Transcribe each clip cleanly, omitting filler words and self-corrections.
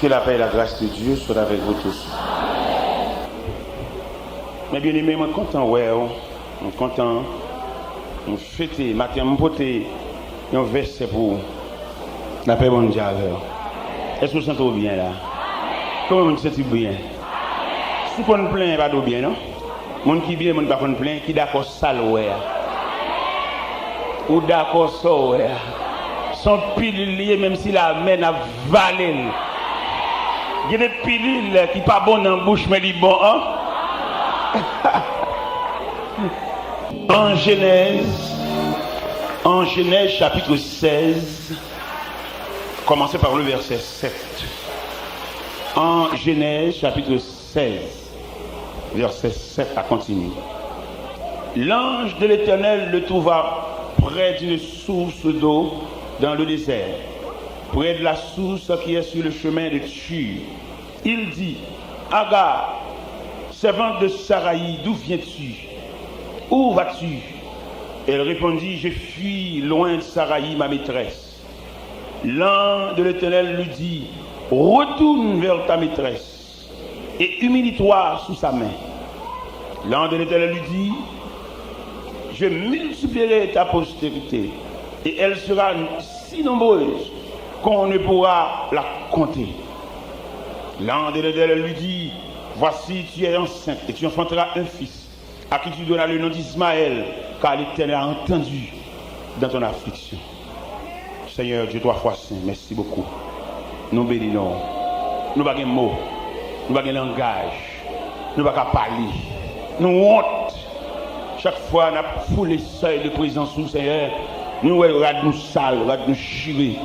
Que la paix et la grâce de Dieu soient avec vous tous. Mais bien aimé, je suis content, je suis content. Je fête, matin, je porte un verset pour la paix mondiale. Est-ce que vous sentez bien là? Comment vous sentez bien? Si vous ne plaint pas bien, non? Mon qui bien, mon pas qu'on plaint, qui d'accord ça ouais. Ou d'accord ça ouais. Son pilule lié même si la main a valé. Il y a des pilules qui pas bonnes dans la bouche mais ils bon hein? En Genèse chapitre 16, commencez par le verset 7. En Genèse chapitre 16, verset 7 à continuer. L'ange de l'Éternel le trouva près d'une source d'eau dans le désert, près de la source qui est sur le chemin de Tshur. Il dit, Agar, servante de Saraï, d'où viens-tu? Où vas-tu? Elle répondit, je fuis loin de Saraï, ma maîtresse. L'ange de l'Éternel lui dit, retourne vers ta maîtresse et humilie-toi sous sa main. L'ange de l'Éternel lui dit, je multiplierai ta postérité et elle sera si nombreuse qu'on ne pourra la compter. L'ange de l'Éternel lui dit, voici tu es enceinte et tu enfanteras un fils à qui tu donneras le nom d'Ismaël, car l'Éternel a entendu dans ton affliction. Seigneur Dieu, 3 fois saint, merci beaucoup. Nous bénissons. Nous n'avons pas de mots, nous n'avons pas de langage, nous n'avons pas de parler. Nous honte. Chaque fois, nous avons foulé le seuil de présence du Seigneur. Nous regardons nous sales, nous regardons nous chirer.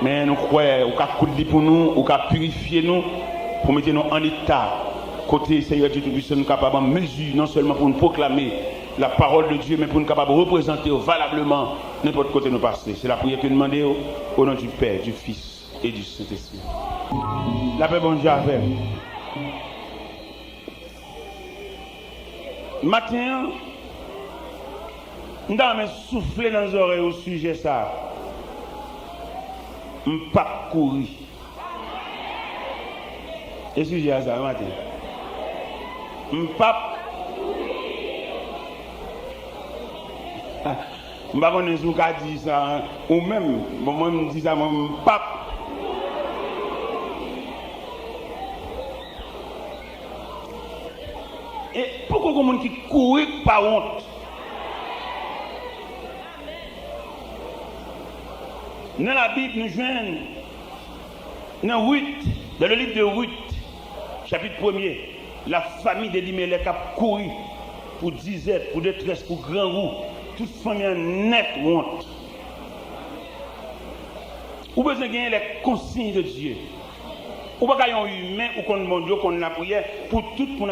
Mais nous croyons, nous avons coudé pour nous, nous avons purifié nous, pour mettre nous en état. Côté Seigneur Dieu Tout-Puissant, nous sommes capables de mesure, non seulement pour nous proclamer la parole de Dieu, mais pour nous capables de représenter valablement n'importe côté nous passer. C'est la prière que nous demandons au nom du Père, du Fils et du Saint-Esprit. La paix bon Dieu avec. Matin, nous avons soufflé dans les oreilles au sujet ça. Je ne peux pas courir. Et sujet à ça, matin. Je ne peux pas. Je ne sais pas si vous avez dit ça, ou même, moi je dis ça, je ne peux pas. Et pourquoi il y a des gens qui courent par honte? Dans la Bible, nous joignons dans Ruth, dans le livre de Ruth, chapitre 1er, la famille d'Elimelech a couru pour disette, pour détresse, pour grand roux, toute famille en net honte. Ou besoin de gagner les consignes de Dieu. Ou pas qu'il y ait un humain ou qu'on demande Dieu qu'on a prié pour tout pour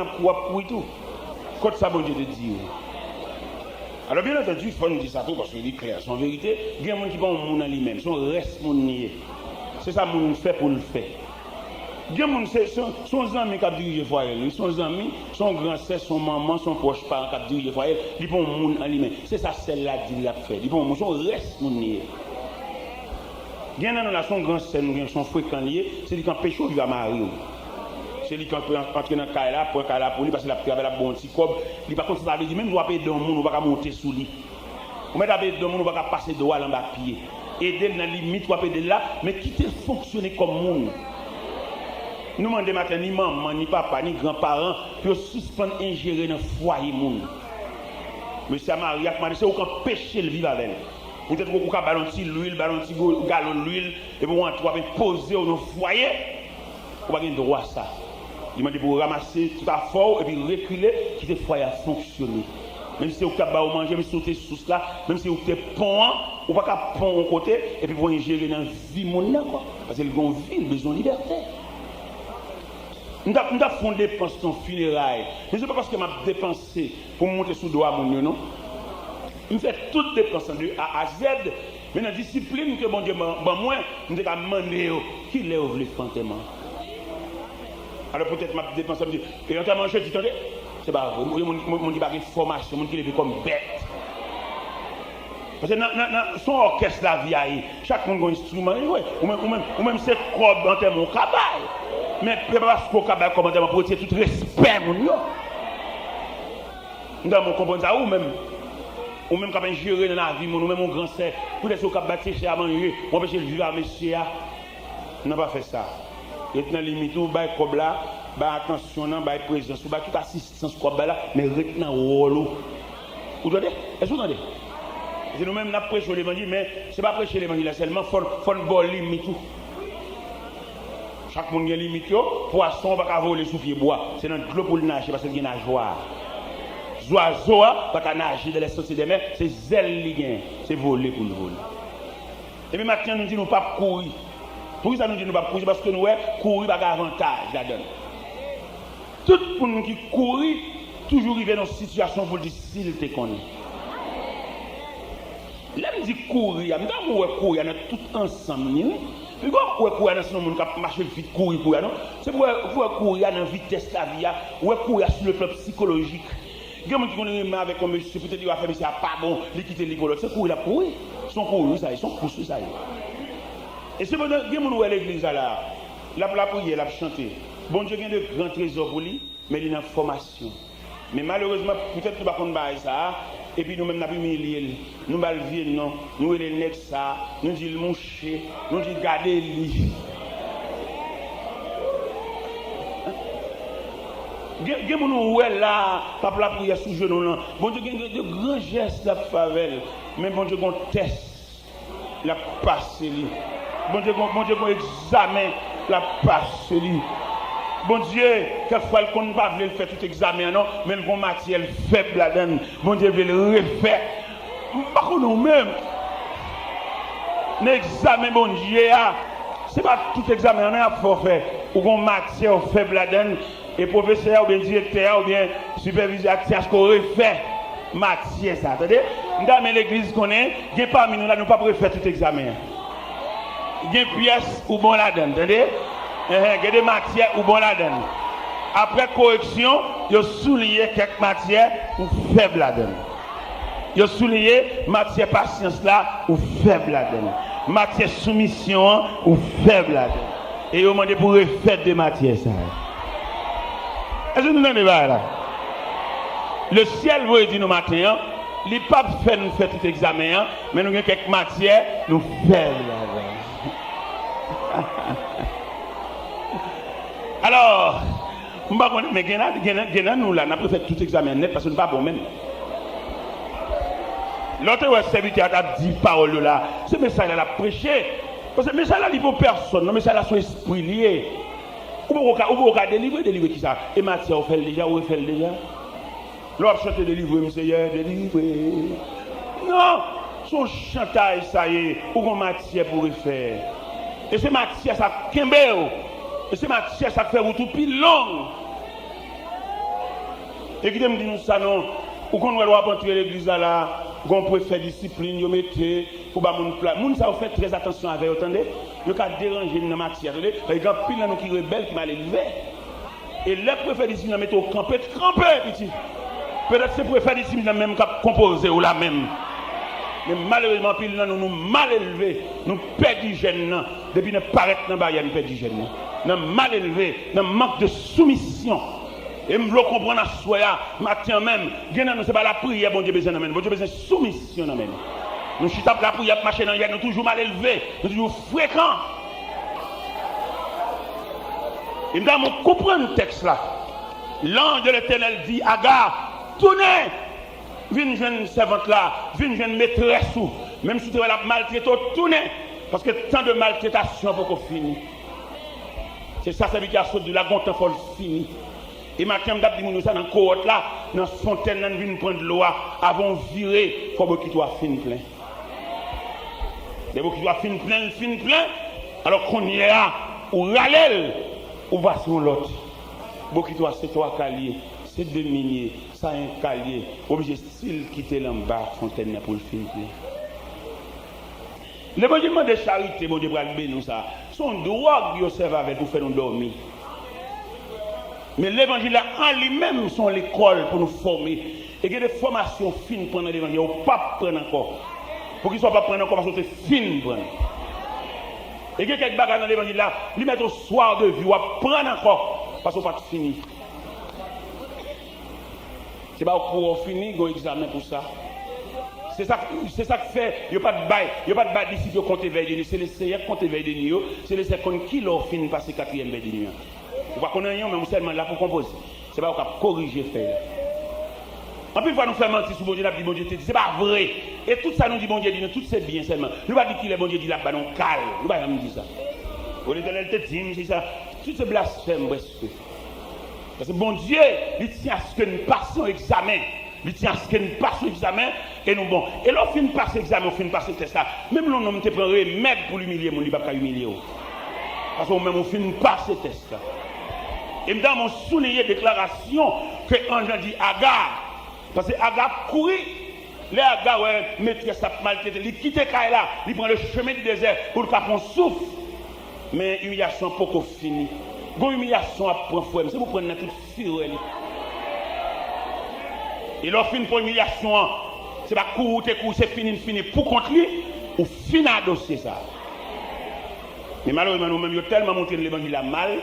pour tout. Quand ça bon Dieu te dit. Alors bien entendu, il faut nous dire ça tout parce qu'il est clair. En vérité, il y a des gens qui vont au monde en lui-même, son reste mon nier. C'est ça que nous fait pour le faire. Il y a des gens son ami qui a dirigé le foyer, son ami, son grand-sœur, son maman, son proche parent qui a dirigé le foyer, il vont au monde en lui-même. C'est ça celle-là qu'il a fait. Il vont son reste mon nier. Il y a dans son grand-sœur, son fréquent lié, c'est lui qui empêche il va marier. C'est lui qui peut entrer dans le cas là, pour lui, parce qu'il a pris avec la bonne petite cob. Il va continuer à dire, même si on va payer dans le monde, on va monter sous lui. On va payer dans le monde, on va passer de droit en bas pied. Aider dans la limite, on va payer de là, mais quitter fonctionner comme monde. Nous demandons matin, ni maman, ni papa, ni grands-parents, pour suspendre ingérer dans le foyer monde. Monsieur Maria, c'est aucun péché le vivre avec elle. Peut-être qu'on a balancé l'huile, balancé galon d'huile, et pour on va poser au foyer, on va avoir droit à ça. Il m'a dit pour ramasser tout à fort et puis reculer, quitter le foyer à fonctionner. Même si vous avez manger, même si vous avez sous là, même si vous avez pont, vous ne pouvez pas pont au côté, et puis vous ingérer dans la vie mondiale. Parce que le grand vie, besoin de liberté. Nous avons fait des dépenses en funérailles. Mais ce n'est pas parce que je m'ai dépensé pour monter sous le doigt mon non. Je fais toutes les dépenses de A à Z. Mais dans la discipline que mon Dieu m'a moi, je vais demander qui les ouvre les fantômes. Alors peut-être ma dépense, je dis, et on t'a mangé, tu t'entends? C'est pas vrai. Mon dit pas une formation, mon qui les fait comme bête. Parce que dans son orchestre, la vie, chaque monde a un instrument, ou même c'est corps en termes de cabal. Mais parce qu'on cabal comme en termes pour tout respect, nous devons comprendre ça, ou même quand on gérer dans la vie, ou même mon grand sœur, tout les gens qui ont bâti chez à manger, on empêche le vivre à monsieur, on n'a pas fait ça. Et dans la limite, on va comme là, attention, on va présence, on va toute assistance comme là, mais retenez au rôle. Vous entendez? Est-ce que vous entendez? C'est nous-mêmes qui prêchons l'évangile, mais ce n'est pas prêcher l'évangile seulement, il faut une limite. Chaque monde a une limite. Poisson, on va pas voler sous pied bois. C'est notre l'eau pour le nager parce qu'il y a une joie. Oiseau, pas qu'à nager dans les sociétés des mers, c'est zèle qui gagne, c'est voler pour le voler. Et puis maintenant, nous disons pas courir. Pour ça, nous disons pas courir parce que nous, courir n'a pas d'avantage là-dedans. Tout le monde qui court, toujours arrive dans une situation pour dire s'il te connaît. Là, je dis courir, je dis courir, on est tous ensemble. Puis quand on courir dans ce monde qui marche vite, courir, non? C'est pour courir dans la vitesse de la vie, ou courir sur le plan psychologique. Il y a des gens qui connaissent avec un monsieur, peut-être qu'il va faire, mais c'est pas bon, il quitte l'école. C'est courir, la courir. Ils sont courir, ça, ils sont poussés, ça. Et c'est pour ça que nous, à l'église, là, la prière, la chanter. Bon Dieu, il y a de grands trésors pour lui, mais il y a une formation. Mais malheureusement, peut-être que nous ne pouvons pas ça. Et puis nous-mêmes, nous avons humilié. Nous avons vu, nous avons le ça, nous avons le moucher, nous avons gardé lui. Il y a des gens là, pas la prière sous genou. Bon Dieu, il y a de grands gestes de favelle. Mais bon Dieu, il y a un test, la passe. Bon Dieu, il y a un examen, la passe. Bon Dieu, quelquefois, il ne peut pas faire tout examen, non, mais il y a une matière faible là-dedans. Bon Dieu veut le refaire. Pas que nous-mêmes. L'examen, bon Dieu, ce n'est pas tout examen, on a faire. Ou une matière faible là-dedans. Et professeur, ou bien directeur, ou bien superviseur, c'est ce qu'on refait. Matière, ça. Attendez? Dans l'église qu'on est, il y a parmi nous là, nous ne pouvons pas faire tout examen. Il y a une pièce ou bon là-dedans. Attendez? Il y a des matières ou bon là-dedans. Après correction, il y a souligné quelques matières ou faibles là-dedans. Il y a souligné matière patience là ou faible là-dedans. Matière soumission ou faible là-dedans. Et il a demandé pour refaire des matières ça. Est-ce que nous n'avons pas là? Le ciel vous dit nous matin, les papes fait nous faire tout examen, mais nous avons quelques matières, nous faisons là. Alors, mais nous là, nous avons fait tout examen net parce que nous ne sommes pas bons même. L'autre serviteur a dit parole là, ce message là a prêché. Parce que ce message là, il ne faut personne, le message là, son esprit lié. Ou vous délivrer qui ça? Et matière, on fait déjà, ou on fait déjà? L'autre chante délivrer, monsieur, délivrer. Non, son chantage, ça y est, ou qu'on matière pour le faire. Et c'est matière, ça kembe. Et c'est matière, ça fait tout plus long. Et qui me dit nous ça, non? Ou qu'on doit rentrer l'église là, qu'on peut faire discipline, vous mettez, pour pas mon plat. Moun ça, vous faites très attention avec, attendez? Vous avez dérangé dans la matière, attendez? Par exemple, pile là, qui rebelle, qui m'a élevé. Et là, vous faire discipline, mettez au camper, petit. Peut-être que vous faire discipline, même composer ou la même. Mais malheureusement, pile là, nous mal élevés, nous perdons gêne. Depuis ne paraître dans la barrière, nous perdons gêne. Nous mal élevés, nous manque de soumission. Et je veux comprendre à soi, matin même, ce n'est pas la prière, bon Dieu besoin d'amène. Bon Dieu besoin de soumission d'amène. Nous chitons la prière, marcher dans nous toujours mal élevés, nous toujours fréquents. Et nous devons comprendre le texte là. L'ange de l'Éternel dit, Agar, tournez, viens jeune servante là, viens jeune maîtresse ou, même si tu as la maltraité, tournez, parce que tant de maltraitation pour qu'on finisse. C'est ça, ça veut dire que la gonte faut finir. Et maintenant, je dis ça dans le cohorte là, dans la fontaine, nous venons prendre l'eau, avant de virer, il faut que tu sois fin plein. Dès que tu sois fin plein, alors qu'on y est là, ou râle, ou va sur l'autre. Beaucoup de c'est toi calier, c'est 2 milliers, ça un calier, obligé de quitter l'en bas, fontaine pour le fin plein. L'évangile de charité, mon Dieu, nous ça, son drogue, il servent avec pour faire nous dormir. Mais l'évangile en lui-même sont l'école pour nous former. Et il y a des formations fines pendant l'évangile, on ne peut pas prendre encore. pour qu'il ne soit pas pris encore parce que c'est fin prendre. Et il y a quelques bagages dans l'évangile là, ils mettent au soir de vie, ou à prendre encore parce qu'on pas fini. C'est pas pour finir, il y a un examen pour ça. C'est ça qui fait, il n'y a pas de bail, d'ici qui compte veille de nuit. C'est les Seigneurs qui comptent veille de nuit, c'est les secondes qui l'ont fini passer 4e veille de nuit. Vous ne connaissez pas, mais vous seulement là pour composer. C'est pas pour corriger faire. En plus, une fois nous faisons mentir sur bon Dieu, nous dit bon Dieu, c'est pas vrai. Et tout ça nous dit bon Dieu, dit tout c'est bien seulement. Nous ne pas dire qu'il est bon Dieu, dit là-bas, non, calme. Nous ne pas dire ça. Au lieu de l'être dit, c'est ça. Tout ce blasphème, presque. Parce que bon Dieu, il tient à ce que nous passions l'examen. Il tient à ce que nous passions l'examen et nous bon. Et là, on finit par l'examen, on finit par ce test là. Même là, on te prend remède pour l'humilier, on ne va pas humilier. Parce qu'on même on finit par ce test là. Et dans mon souligné déclaration que Ange dit Agar. Parce que Agar courit, les Agar, ouais, maîtresse sa maltraité, il quitte Kaila, il prend le chemin du désert pour le capon souffle. Mais humiliation pas qu'on finit. Bon humiliation à prendre fouet, c'est vous prenez toute fureur. Et leur fin pour humiliation, c'est pas courir, c'est fini. Pour contre lui, ou finir à dossier ça. Mais malheureusement, nous-mêmes, nous avons tellement montré l'évangile à mal.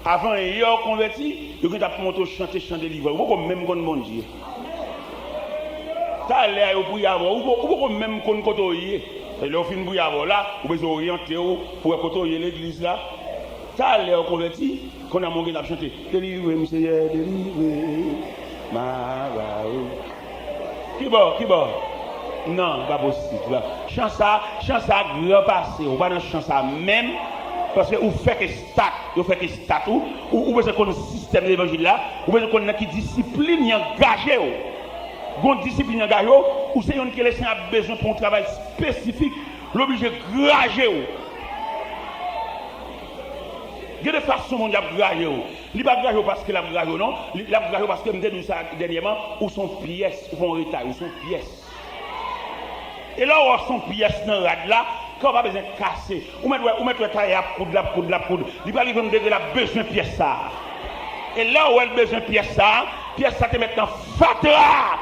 Avant, ils ont converti, ils ont monté chanter livre. Vous pouvez même connaître mon Dieu. Ça a l'air pour y avoir, vous pouvez même connaître côté. Et là, au fin de avoir là, vous pouvez orienter pour côté l'église là. Ça a l'air converti, qu'on a manqué de chanter. Délivrez, monsieur, délivrez. Qui bon? Non, pas possible. Chance ça grand passé. On va dans chance ça même parce que vous faites que stat, ou besoin qu'on système de l'évangile là, ou besoin qu'on a qui discipline engagée. Gon discipline engagée, ou c'est une qui les a besoin pour un travail spécifique, l'obligé grager. Il y a des façons dont il y a gragé. Il n'y a pas gragé parce qu'il a gragé, non. Il a gragé parce que je me dis dernièrement, où sont pièces, où sont retard, où sont pièces. Et là où sont pièces dans la rade là, quand on va besoin de casser, ou mettre le taille à poudre. Il va arriver à me dire qu'il a besoin de pièces ça. Et là où elle a besoin de pièces ça te met dans fatra.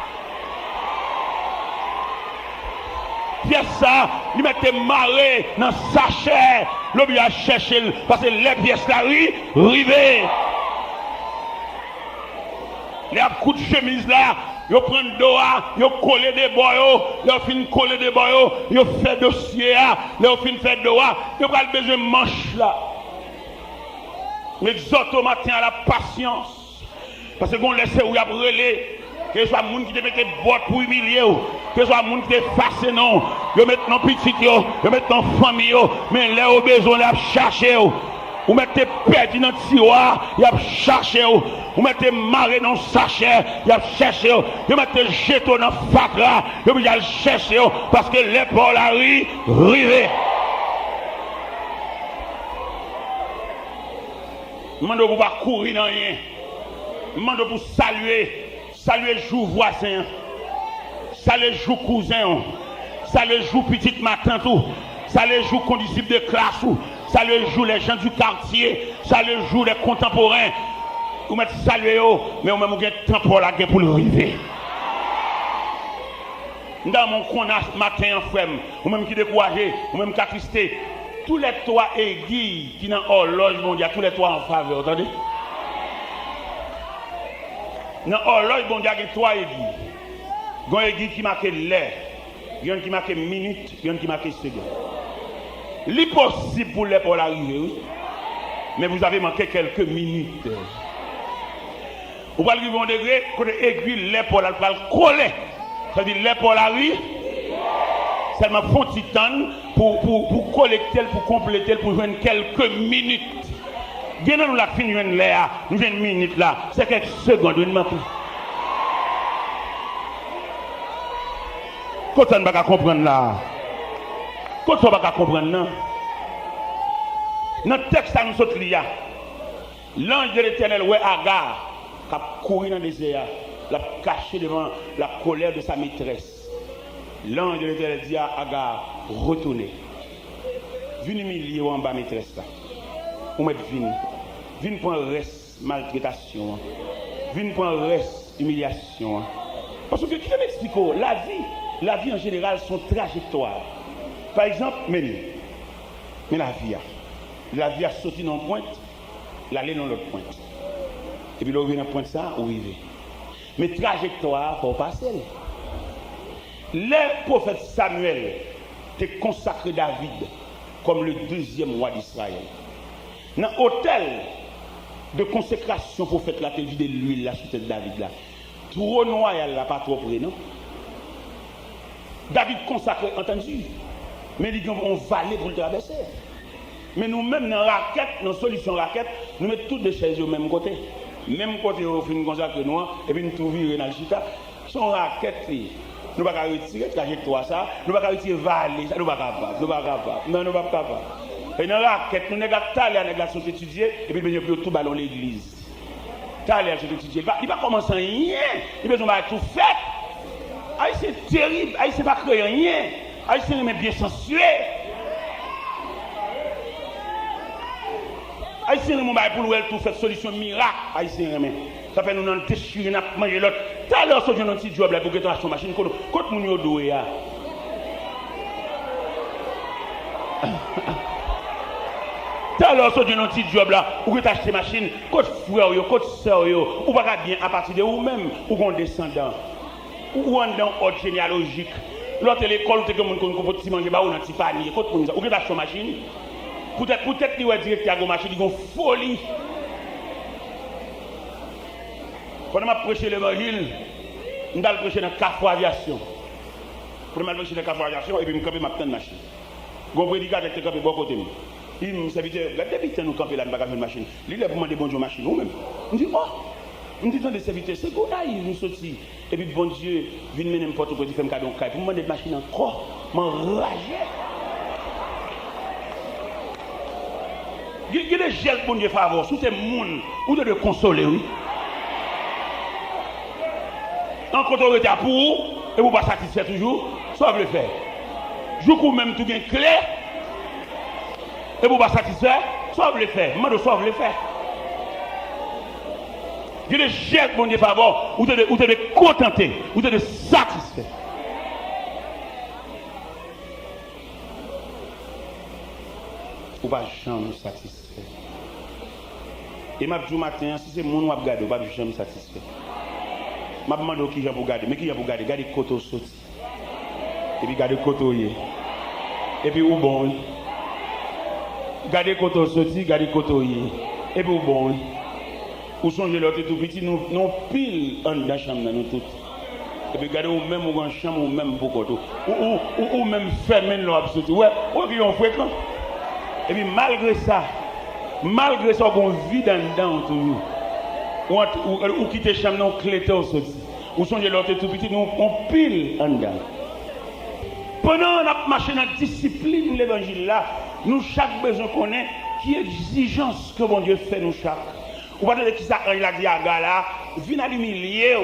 Pièce ça, il mettait marée dans sachet, l'objet à chercher, parce que les pièces là, rivées. Les coups de chemise là, ils prennent doigt, ils collent des boyaux, ils finissent coller des boyaux, ils font dossier, ils finissent faire doigt, ils ont besoin de manche là. L'exhorte au matin à la patience, parce que qu'on laisse où il y a brûlé. Que ce soit les gens qui te mettent boîte pour humilier, que ce soit les gens qui te fassent non, ils mettent dans petit, ils mettent dans famille, mais là au besoin, ils chercher. Vous mettez perdu dans le tiroir, ils chercher. Vous mettez marée dans le sachet, ils chercher. Vous mettez jeton dans le fatra, ils chercher parce que l'épaule a rivé. Je ne demande pas courir dans rien. Je demande pour saluer jour voisin, saluer jour cousin, saluer jour petite matin tout, saluer jour condisciples de classe, saluer jour les gens du quartier, saluer jour les contemporains. Vous mettez saluer mais vous même vous avez temps pour la guerre pour le river. Dans mon coin matin en frère, ou même qui découragé, ou même qui attristé, tous les toits aiguilles qui dans l'horloge mondiale, tous les toits en faveur, attendez. Dans l'horloge mondiale, il y a trois aiguilles. Il y a une aiguille qui marque l'heure, il y a une qui marque minute, il y a une qui marque seconde. L'impossible pour l'épaule arriver, oui. Mais vous avez manqué quelques minutes. Vous allez arriver au degré, quand l'aiguille, l'épaule, elle va le coller. C'est-à-dire l'épaule arrive, seulement font titane pour collecter, pour compléter, pour jouer quelques minutes. Bien nous la fin de l'air, nous avons une minute là, c'est quelques secondes, une minute. Quand on ne va pas comprendre là, quand on ne va pas comprendre là, dans le texte à nous autres, l'ange de l'Éternel, ouais, Agar, qui a couru dans le désert, l'a caché devant la colère de sa maîtresse. L'ange de l'Éternel dit à Agar, retournez. Venez humilier en bas maîtresse là. Vous mettez viens prendre reste maltraitation. Viens prendre reste humiliation. Parce que qui m'explique la la vie en général, son trajectoire. Par exemple, mais la vie a sauté dans une pointe, l'aller dans l'autre pointe. Et puis là, on vient dans pointe ça, on arrive. Mais trajectoire, il faut passer. Le prophète Samuel a consacré David comme le deuxième roi d'Israël. Dans l'hôtel de consécration pour faire la vie de l'huile, la suite de David là. Trop royal là, pas trop près, non? David consacré, entendu. Mais il on valet pour le traverser. Mais nous-mêmes, dans la raquette, dans la solution raquette, nous mettons toutes les chaises au même côté. Même côté, on fait une consacre noire, et puis nous trouvons dans le chita. Son raquette, nous ne pouvons pas retirer la trajectoire, ça. Nous ne pouvons pas retirer valet, ça. Nous ne pouvons pas capable. Nous ne pouvons pas capable. Non, nous ne pouvons pas capable. Et dans la raquette, nous n'avons pas allé étudier, et puis nous avons tout ballon l'église. Allé étudier. Il ne va pas commencer rien. Il a besoin de tout fait. Aïe, c'est terrible. Aïe, c'est pas créer rien. Aïe, c'est bien sensuel. Aïe, c'est mon bail pour tout faire solution miracle. Aïe, c'est rien. Ça fait nous nous déchirer, nous manger l'autre. Tout à l'heure, j'ai un petit job là pour que tu achètes une machine. Quand mon yo doué ya. Tout à l'heure, j'ai un petit job là pour que tu achètes une machine. Quand frère yo, quand sœur yo, ou pas bien à partir de vous même ou qu'on descendant. Ou en dans ordre généalogique. L'autre l'école, tu as un petit manger, ou un petit panier. Ou que tu achètes une machine. Peut-être qu'il y a un directeur de machine, ils ont folie. Quand on m'a prêché l'évangile, on a prêché dans le Carrefour Aviation. Quand on m'a prêché dans le Carrefour Aviation, et puis je m'a camper ma machine. Quand on prédicateur qui campe bon côté. Il me serviteur, regardez vite nous camper là, nous pas une machine. Il est pour demander bonjour machine, ou même. On dit, oh, on dit dans des serviteurs, c'est bon, là, ils nous sortent. Et puis bon Dieu, vient mener n'importe quoi, il fait un cadeau, pour me demander de machine encore, m'enrager. Il y a des gels pour Dieu favor, sous tes mouns, ou de consoler, oui. En autorité pour vous, et vous ne pas satisfaire toujours, ça vous le faire. Je vous même tout bien clair, et vous ne pas satisfaire, ça vous le faire. Moi, ça vous le faire. Il y a des gels pour Dieu favor, ou de contenter, ou de satisfaire. Ou pas jamais satisfait. Et ma dit matin, si c'est mon ou regarder, ou pas jamais satisfait. Ma demande qui j'ai pour garder, mais qui j'ai pour garder, garder côté sorti. Et puis garder côté et puis ou bon. Garder côté sorti, garder côté et puis ou bon. Ou songer l'autre tout petit, nous pile en dans chambre nous toutes. Et puis garder ou même ou en chambre ou même pour côté. Ou même fermer l'autre sorti. Ouais, ou qui ont fréquent. Et puis malgré ça, on vit dedans toujours. Ou quitter chambre, non clété au sorti. Ou songer l'autre tout petit, nous on pile en dedans. Pendant qu'on marché dans la discipline de l'évangile là, nous chaque besoin connaît qui exigence que bon Dieu fait nous chaque. Ou pas de qui ça il a dit à gars là, viens à l'humilier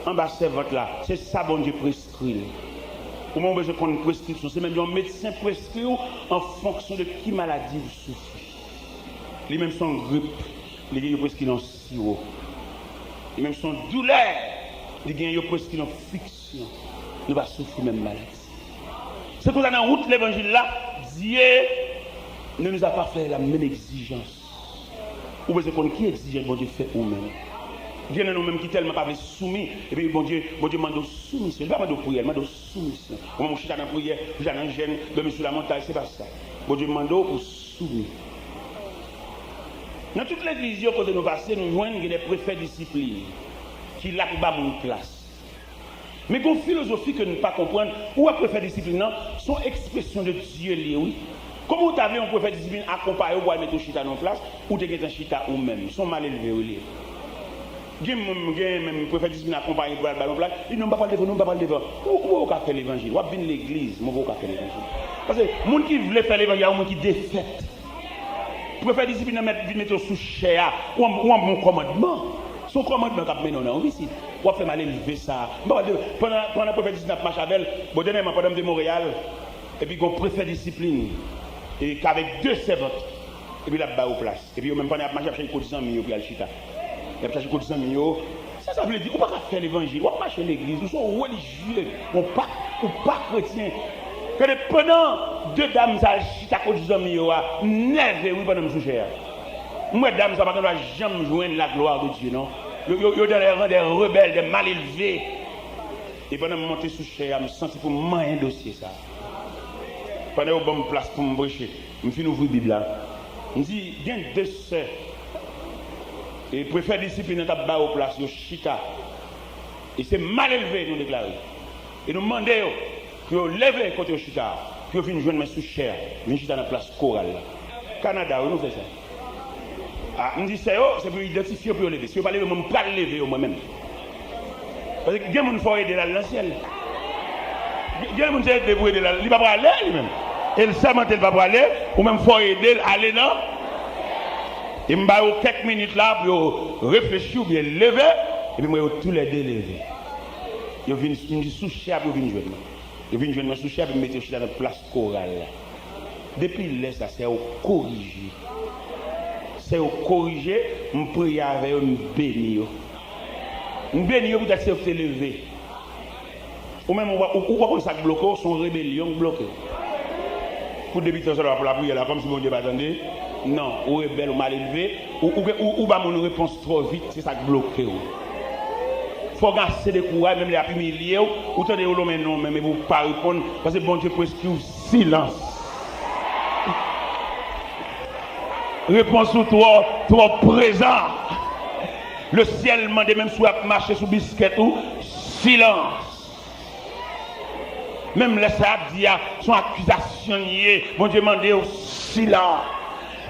en bas servante là. C'est ça bon Dieu prescrit. Ou mon besoin qu'on prescription, c'est même un médecin prescrit en fonction de qui maladie vous souffrez. Les mêmes sont grippe, les gens prescrit en sirop. Les mêmes sont douleur, les gens prescrit en fiction. Nous va souffrir même maladie. C'est pour ça dans la route de l'évangile là, Dieu ne nous a pas fait la même exigence. Ou besoin qu'on qui exige bon Dieu fait ou même. Dieu n'a nous-mêmes qui tellement pas soumis. Et puis bon Dieu demande soumission. Il ne va pas de prière, il demande soumission. Moi, je suis dans la prière, je suis dans le gêne, dormir sur la montagne, c'est pas ça. Bon Dieu demande pour soumis. Dans toute l'église, quand nous passons, nous voyons des préfets disciplines qui là pour battre une place. Mais une philosophie que nous ne pas comprendre, ou un préfet discipline, sont expressions de Dieu liées, oui. Comment vous avez un préfet discipline accompagné ou mettre un chita en place, ou de un chita ou même, ils sont mal élevés, oui. Il y a même préfet discipline accompagné pour le ballon place, ils n'ont pas parlé devant, nous n'ont pas parlé devant. Où on fait l'évangile? Où vient l'église? Moi, on fait l'évangile. Parce que les gens qui veulent faire l'évangile, il y a des gens qui défaitent. Préfet discipline mettre sous chair ou un bon commandement. Son commandement qui a mené en visite. On fait mal élever ça. Pendant le préfet discipline marche avec elle, dernièrement, pendant de Montréal, et puis on préfet discipline, et qu'avec 2 servantes, et puis là, bas aux places. Et puis même pendant la marche, il y a un 100 millions pour aller chita. Il y a un 100 millions. Ça veut dire, on ne peut pas faire l'évangile, on ne peut pas marcher l'église, nous sommes religieux, on ne peut pas. ou pas chrétien. Que pendant 2 dames, ça chita côté des amis, nerveux, oui, pendant sous cher. Moi, dames, ça va jamais joindre la gloire de Dieu, non? Yo dans les rangs des rebelles, des mal élevés. Et pendant que je monte sous cher, je me sens pour un dossier ça. Pendant que je me place pour me prêcher, je finis ouvrir la Bible là. Je me dis, il y a 2 sœurs. Et préfère discipline dans ta au place, yo chita. Et c'est mal élevé, nous déclarer. Et nous demandons que vous levez côté au chita, que vous venez joindre sous cher, venez chita dans la place chorale. Canada, nous faisons ça. Ah, on dit c'est pour identifier pour lever. Si vous ne parlez pas, je ne peux pas lever moi-même. Parce que il y a des gens qui font aider dans le ciel. Il y a des gens qui font aider là, il ne va pas aller lui-même. Et le savant, il ne va pas aller, ou même faut aider à aller là. Et je vais quelques minutes là pour réfléchir ou bien lever, et puis je vais tous les deux lever. Je viens sous cher pour venir jouer. Je viens jouer sous cher pour me mettre dans la place chorale. Depuis là, ça c'est au corriger. C'est au corriger, je prie avec eux, je bénis. Je bénis pour être levé. Ou même, on va ça bloquer, son rébellion bloqué. Pour débuter ça pour la prière, comme si mon Dieu m'attendait. Non, ou rebelle, ou mal élevé, ou pas mon réponse trop vite, c'est ça qui bloque. Il faut gasser des courage, même les humiliés, ou tenez au mais non, mais vous ne pas répondre, parce que bon Dieu prescrit silence. Réponse ou trop présent. Le ciel m'a même soit marcher sous biscuit ou silence. Même les sabdia sont accusation liée. Bon Dieu m'a dit au silence.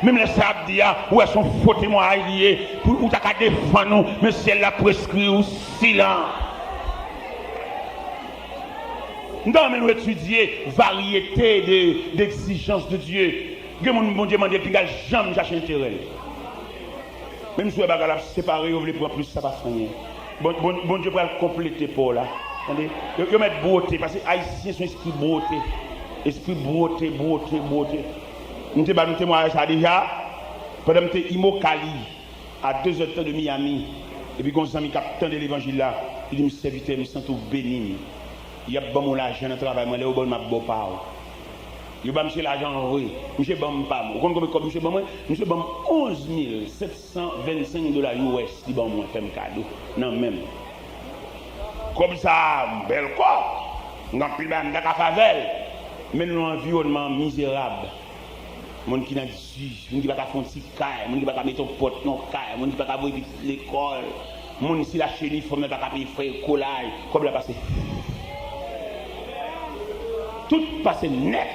Même les sabdia où elles sont faux témoins liés pour t'as qu'à défendre nous, mais si elle l'a prescrit au silence. Nous devons étudier variété d'exigences de Dieu. Bon Dieu m'a dit que jamais chercher intérêt. Même si vous avez séparé, vous voulez prendre plus, ça va finir. Bon Dieu va compléter pour là. Vous mettre beauté, parce que les Haïtiens sont esprit beauté. Esprit beauté. Nous avons témoignage ça déjà. Pendant que nous sommes à 2 heures de Miami, et puis quand nous sommes capitaine de l'évangile là, il dit, me serviteur, je me sens tout béni. Il y a bon l'argent dans le travail, je suis ma beau parole. Je vais l'argent, oui. Monsieur Bam Pam. Vous comprenez comme monsieur Bam? Monsieur Bam 11 725 $ US. Il bon moi fait un cadeau. Non, même. Comme ça, bel corps. On a pris dans la favelle. Mais dans un environnement misérable. Mon qui n'a pas de qui va faire un petit caille, mon qui va mettre un pote dans le caille, mon qui va faire l'école, mon si la chérie, il faut mettre un frère collage, comme la passé. Tout passe net.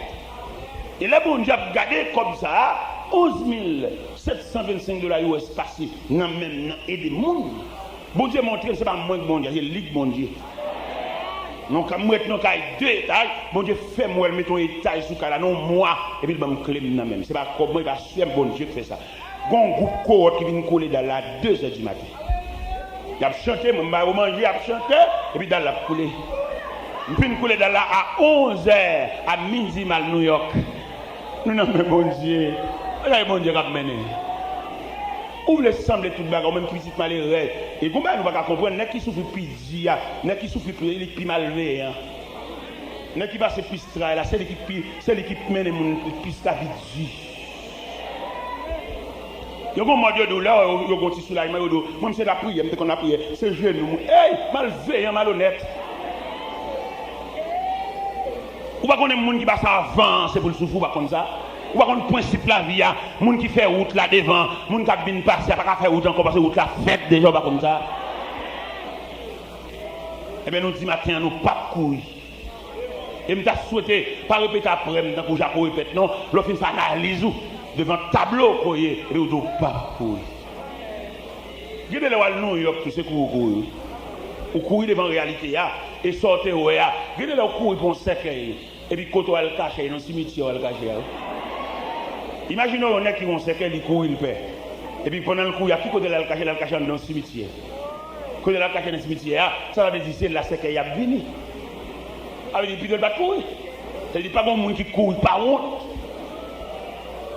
Et là, bon Dieu a regardé comme ça, 11 725 $ US passé, non même aider le monde. Bon Dieu montre que ce n'est pas moi que bon Dieu, c'est lui que bon Dieu. Donc, moi, je suis 2 étages, bon Dieu fait moi, je mets ton étage sous là, non moi, et puis je me clé même. Ce n'est pas comme moi, c'est bon Dieu qui fait ça. Il y a un groupe cohorte qui vient coller dans la 2 h du matin. Il a chanté, je vais manger, il a chanté, et puis dans la coulée. Je viens couler dans la à 11 h à midi mal New York. Nous n'avons pas bon Dieu. Là, bon Dieu qui a mené. Où vous semblez tout le bagage, même petit malheureux. Et comment nous ne pouvons pas comprendre, n'est qui souffre plus n'est qui souffre plus malveillant. N'est qui passe plus travail, c'est l'équipe mène les plus la vie. Il y a un moment de douleur, il y a un petit soulagement, même c'est la prière, c'est qu'on a prié, c'est genou. Hey, malveillant, malhonnête. Ou pas qu'on ait des gens qui passent avant, c'est pour le souffrir, ou pas comme ça. Ou pas qu'on ait le principe de la vie, les gens qui font route là devant, les gens qui viennent passer, pas faire route encore parce que route là faite déjà, pas comme ça. Eh bien, nous disons matin, nous pas courir. Et nous avons souhaité, pas répéter après, tant que j'ai répété, non, l'offre fait analyse devant le tableau, et nous ne pas courir. Regardez le New York, tout ce que vous courez. Vous courez devant la réalité, et sortez, regardez le courir pour un cercueil. Et puis, quand on a le caché, dans le cimetière, on a le caché. Imaginez un mec qui va cercueil, il court, il perd. Et puis, pendant le coup, il y a qui côté le caché dans le cimetière. Quand il a caché dans le cimetière, ça veut dire que c'est la cercueil a venu. Alors, il dit, puis il va courir. Il dit, pas bon monde qui court, pas honte.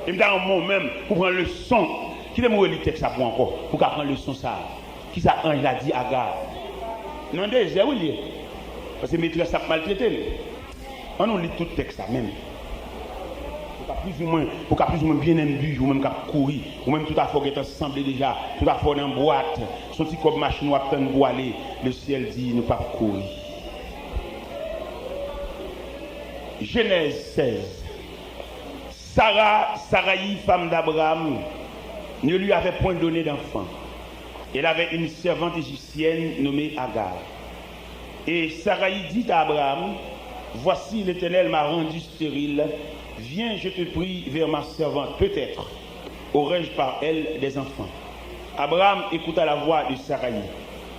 Et puis, dans un moment même, pour prendre le son, qui est le texte ça pour encore, pour prendre le son ça. Qui ça, Ange l'a dit, Agar. Non, déjà, oui, Parce que maîtresse a maltraité. On nous lit tout le texte là même. Pour qu'à plus ou moins bien imbu, ou même qu'à courir, ou même tout à fait qu'être assemblé déjà, tout à fait dans une boîte, son petit comme machine ou à peine pour aller, le ciel dit ne pas courir. Genèse 16. Saraï, femme d'Abraham, ne lui avait point donné d'enfant. Elle avait une servante égyptienne nommée Agar. Et Saraï dit à Abraham, voici l'Éternel m'a rendu stérile, viens, je te prie, vers ma servante, peut-être aurais-je par elle des enfants. Abraham écouta la voix de Saraï.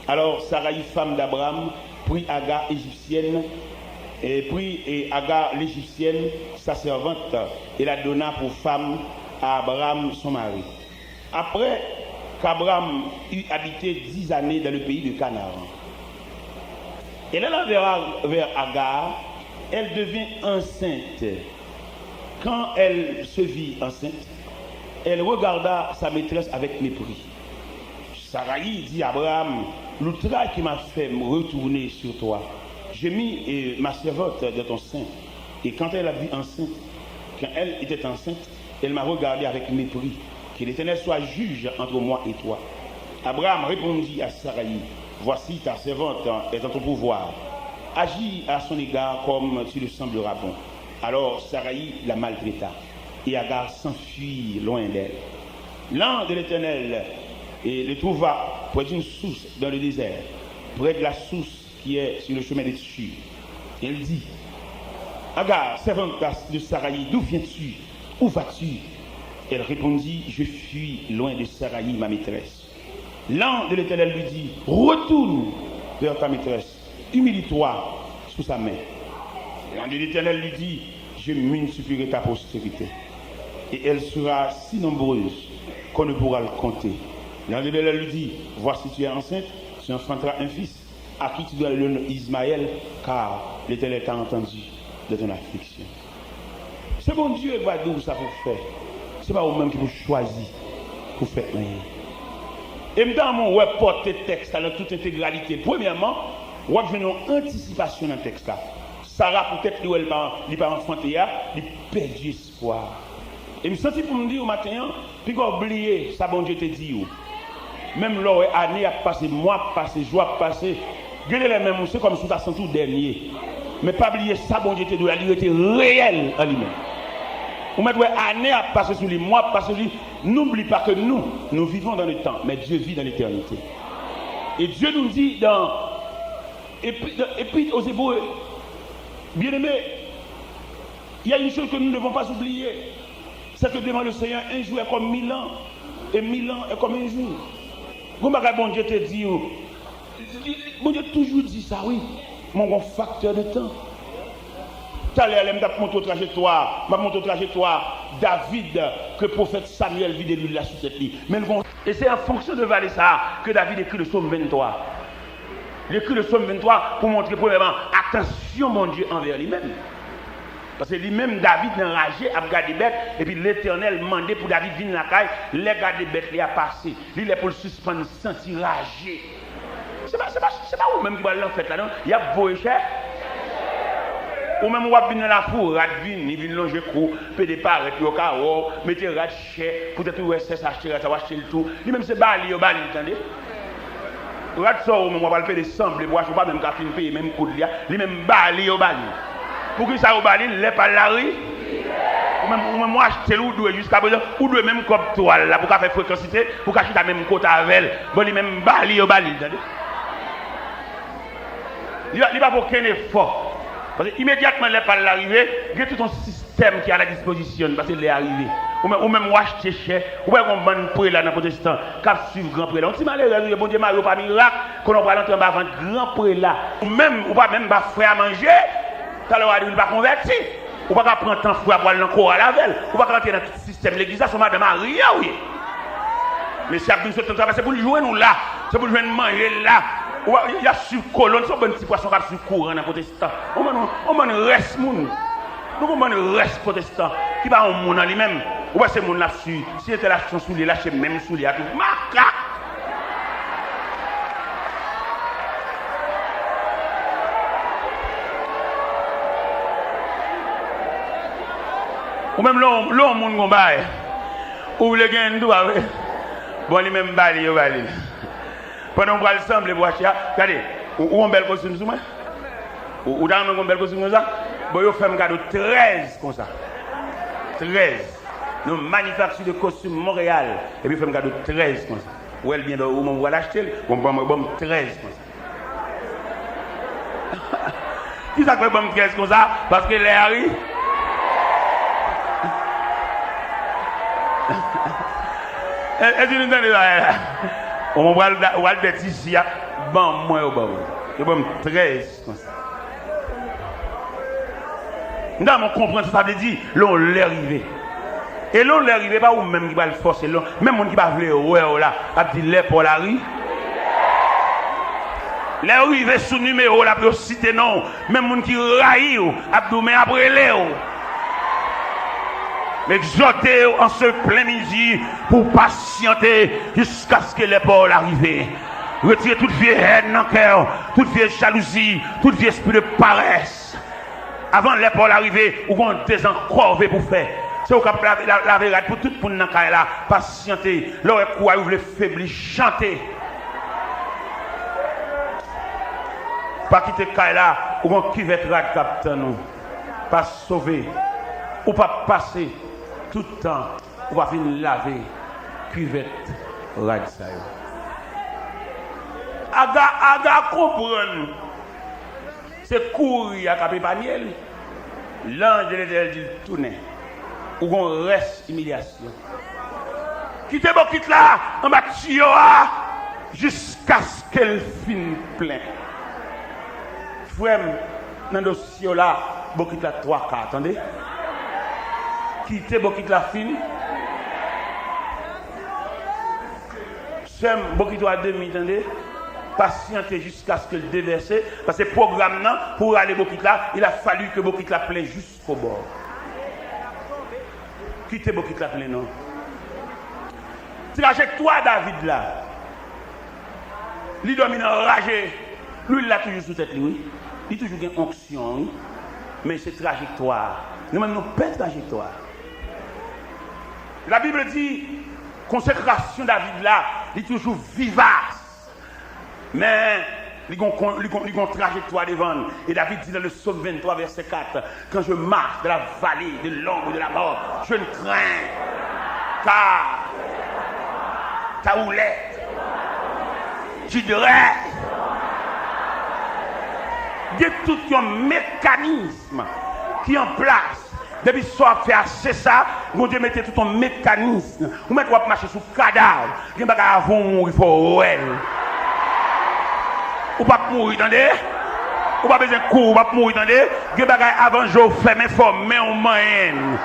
Alors Saraï, femme d'Abraham, prit Agar égyptienne, et Agar l'égyptienne, sa servante, et la donna pour femme à Abraham son mari. Après qu'Abraham eut habité 10 années dans le pays de Canaan, elle alla vers Agar, elle devint enceinte. Quand elle se vit enceinte, elle regarda sa maîtresse avec mépris. Saraï dit à Abraham, l'outrage qui m'a fait me retourner sur toi, j'ai mis ma servante dans ton sein. Et quand elle a vu enceinte, quand elle était enceinte, elle m'a regardé avec mépris. Que l'Éternel soit juge entre moi et toi. Abraham répondit à Saraï, voici ta servante est en ton pouvoir. Agis à son égard comme tu le sembleras bon. Alors Saraï la maltraita et Agar s'enfuit loin d'elle. L'ange de l'Éternel le trouva près d'une source dans le désert, près de la source qui est sur le chemin des Tchus. Elle dit, Agar, servante de Saraï, d'où viens-tu? Où vas-tu? Elle répondit, je fuis loin de Saraï, ma maîtresse. L'ange de l'Éternel lui dit, retourne vers ta maîtresse, humilie-toi sous sa main. L'ange de l'Éternel lui dit, je multiplierai ta postérité, et elle sera si nombreuse qu'on ne pourra le compter. L'ange de l'Éternel lui dit, voici tu es enceinte, tu enfanteras un fils, à qui tu dois le nom Ismaël, car l'Éternel t'a entendu de ton affliction. C'est bon Dieu qui va dire ça pour faire. Ce n'est pas vous-même qui vous choisissez pour faire rien. Et dans mon web porter texte dans toute intégralité, premièrement, vous avez une anticipation dans le texte là. Sarah peut-être elle pas enfanté, il perdu espoir. Et je me sens pour me dire au matin, puis oublier ça bon Dieu te dit. Même l'année a passé, mois passé, jours passé, regardez les mêmes, c'est comme si ça sent tout dernier. Mais pas oublier ça bon Dieu te dit, il était réel en lui-même. Ou mettre année à passer sur les mois, passer sur les... N'oublie pas que nous vivons dans le temps, mais Dieu vit dans l'éternité. Et Dieu nous dit dans... Et puis aux Hébreux, bien aimés, il y a une chose que nous ne devons pas oublier. C'est que devant le Seigneur, un jour est comme 1000 ans, et 1000 ans est comme un jour. Comment bon Dieu te dit, bon Dieu toujours dit ça, oui, mon facteur de temps. Tout à l'heure, je vais montrer trajectoire David, que le prophète Samuel vit de lui la sous cette ligne. Et c'est en fonction de ça que David écrit le psaume 23. Il écrit le psaume 23 pour montrer premièrement, attention mon Dieu envers lui-même. Parce que lui-même, David est enragé, a regardé bête, et puis l'Éternel demandé pour David venir dans la caille, les garder bête, il a passé. Il est pour le suspendre, sentir ragé. C'est pas vous-même qui va l'enfait là, non? Il y a beau et cher. Ou même, on va venir dans la four, il vient longer cou, peut départ, et puis au carreau, mettez rat cher, peut-être où est-ce acheter, ça va acheter le tout. Lui-même, c'est bali, attendez. Rat sort, on va le payer des sembles, les bois, je ne vais pas même qu'à finir payer, même coup de lia, lui-même bali. Pour que ça au bali, il n'est pas la rue. Ou même, moi, acheter ou deux jusqu'à présent, ou deux même comme toile, là, pour qu'à faire fréquencité, pour qu'à acheter la même côte avec elle. Bon, lui-même bali, attendez. Il va pas pour qu'un effort. Parce que immédiatement, il n'est pas l'arrivée, il y a tout un système qui est à la disposition parce qu'il est arrivé. Ou même acheter cher, ou même on vend près là dans le protestant, cap suivre grand près là. On dit malheureux, bon Dieu, Mario pas miracle, qu'on va rentrer en bas vendre grand près là. Ou pas même pas frère à manger, tout à l'heure, il va convertir. Ou pas prendre temps frère pour aller dans le corps à la velle. Ou pas rentrer dans le système de l'église, ça, c'est madame Maria, oui. Mais si vous avez travail, c'est pour le jouer nous là, c'est pour le jouer manger là. Il y a sur colonne, c'est un petit poisson qui est sur courant dans le protestant. On reste moun. Nous reste protestant. Qui va en moun en lui-même. Ou pas c'est moun là dessus. Si était là sous les lâcher même sous les à tout. Macaque. Ou même l'homme monde qu'on baille. Ou le gain d'où avec. Bon, lui même baille, il va aller. Pendant qu'on va ensemble, regardez, ou un bel costume sur moi. Ou dans un bel costume comme ça. Bon, il fait un cadeau 13 comme ça. 13. Nous manufacturons de costumes Montréal. Et puis il fait un cadeau 13 comme ça. Ou elle vient de où on va l'acheter. On va bon 13 comme ça. Qui ça fait bon 13 comme ça? Parce que les Harry. Est-ce que nous entendez ça? On va le mettre ici, bon, moi au bas. Je vais me 13 comme ça. Nous avons compris ça veut dire, l'on l'est arrivé. Et l'on l'est arrivé, pas ou même qui va le forcer, même on qui va le ouais là, a dit l'est pour la rue. Les arrivés sous numéro là, pour citer non, même on qui raille, a dit mais après Léo. M'exhorter en ce plein midi pour patienter jusqu'à ce que les Paul arrivent. Retirer toute vieille haine dans le cœur, toute vieille jalousie, toute vieille esprit de paresse. Avant les Paul arriver, ou on des encore pour faire. C'est au cap la vérité pour tout le monde dans le là, patienter. Là, quoi, vous voulez faiblir, chanter. Pas quitter le là, ou on qui va être capitaine, nous. Pas sauver, ou pas passer. Tout le temps, on va venir laver cuvette radsayo. Aga comprendre. C'est courir à Capé Paniel. L'ange de l'Éternel dit tourner. Ou on reste humiliation. Quittez bon quitte là, en bas jusqu'à ce qu'elle finisse plein. Frère, dans le dossier là, bon quitte là 3 quarts, attendez. Quitter Bokit la fine. Sem Bokit à demi, attendez. Patienter jusqu'à ce que le déverse. Parce que le programme, non, pour aller Bokit là, il a fallu que Bokit la plein jusqu'au bord. Quitter Bokit la plein, non. Trajectoire David là. Il domine enragé. Lui, il l'a toujours sous tête, lui. Il a toujours une onction, oui. Mais c'est trajectoire. Nous-mêmes, nous pas trajectoire. La Bible dit, consécration David là, il est toujours vivace. Mais il y a une trajectoire devant. Et David dit dans le psaume 23, verset 4, quand je marche dans la vallée de l'ombre de la mort, je ne crains car ta houlette, tu dirais, il y a tout un mécanisme qui est en place. Depuis que ça fait assez ça, mon Dieu mettez tout un mécanisme. Vous mettez à marcher sur le cadavre. Vous ne pouvez pas mourir, il faut ouais. Vous ne pouvez pas mourir, attendez. Vous n'avez pas besoin de courir, vous ne pouvez pas mourir, attendez. Vous ne pouvez pas avant je fais mes formes, mais on moyenne.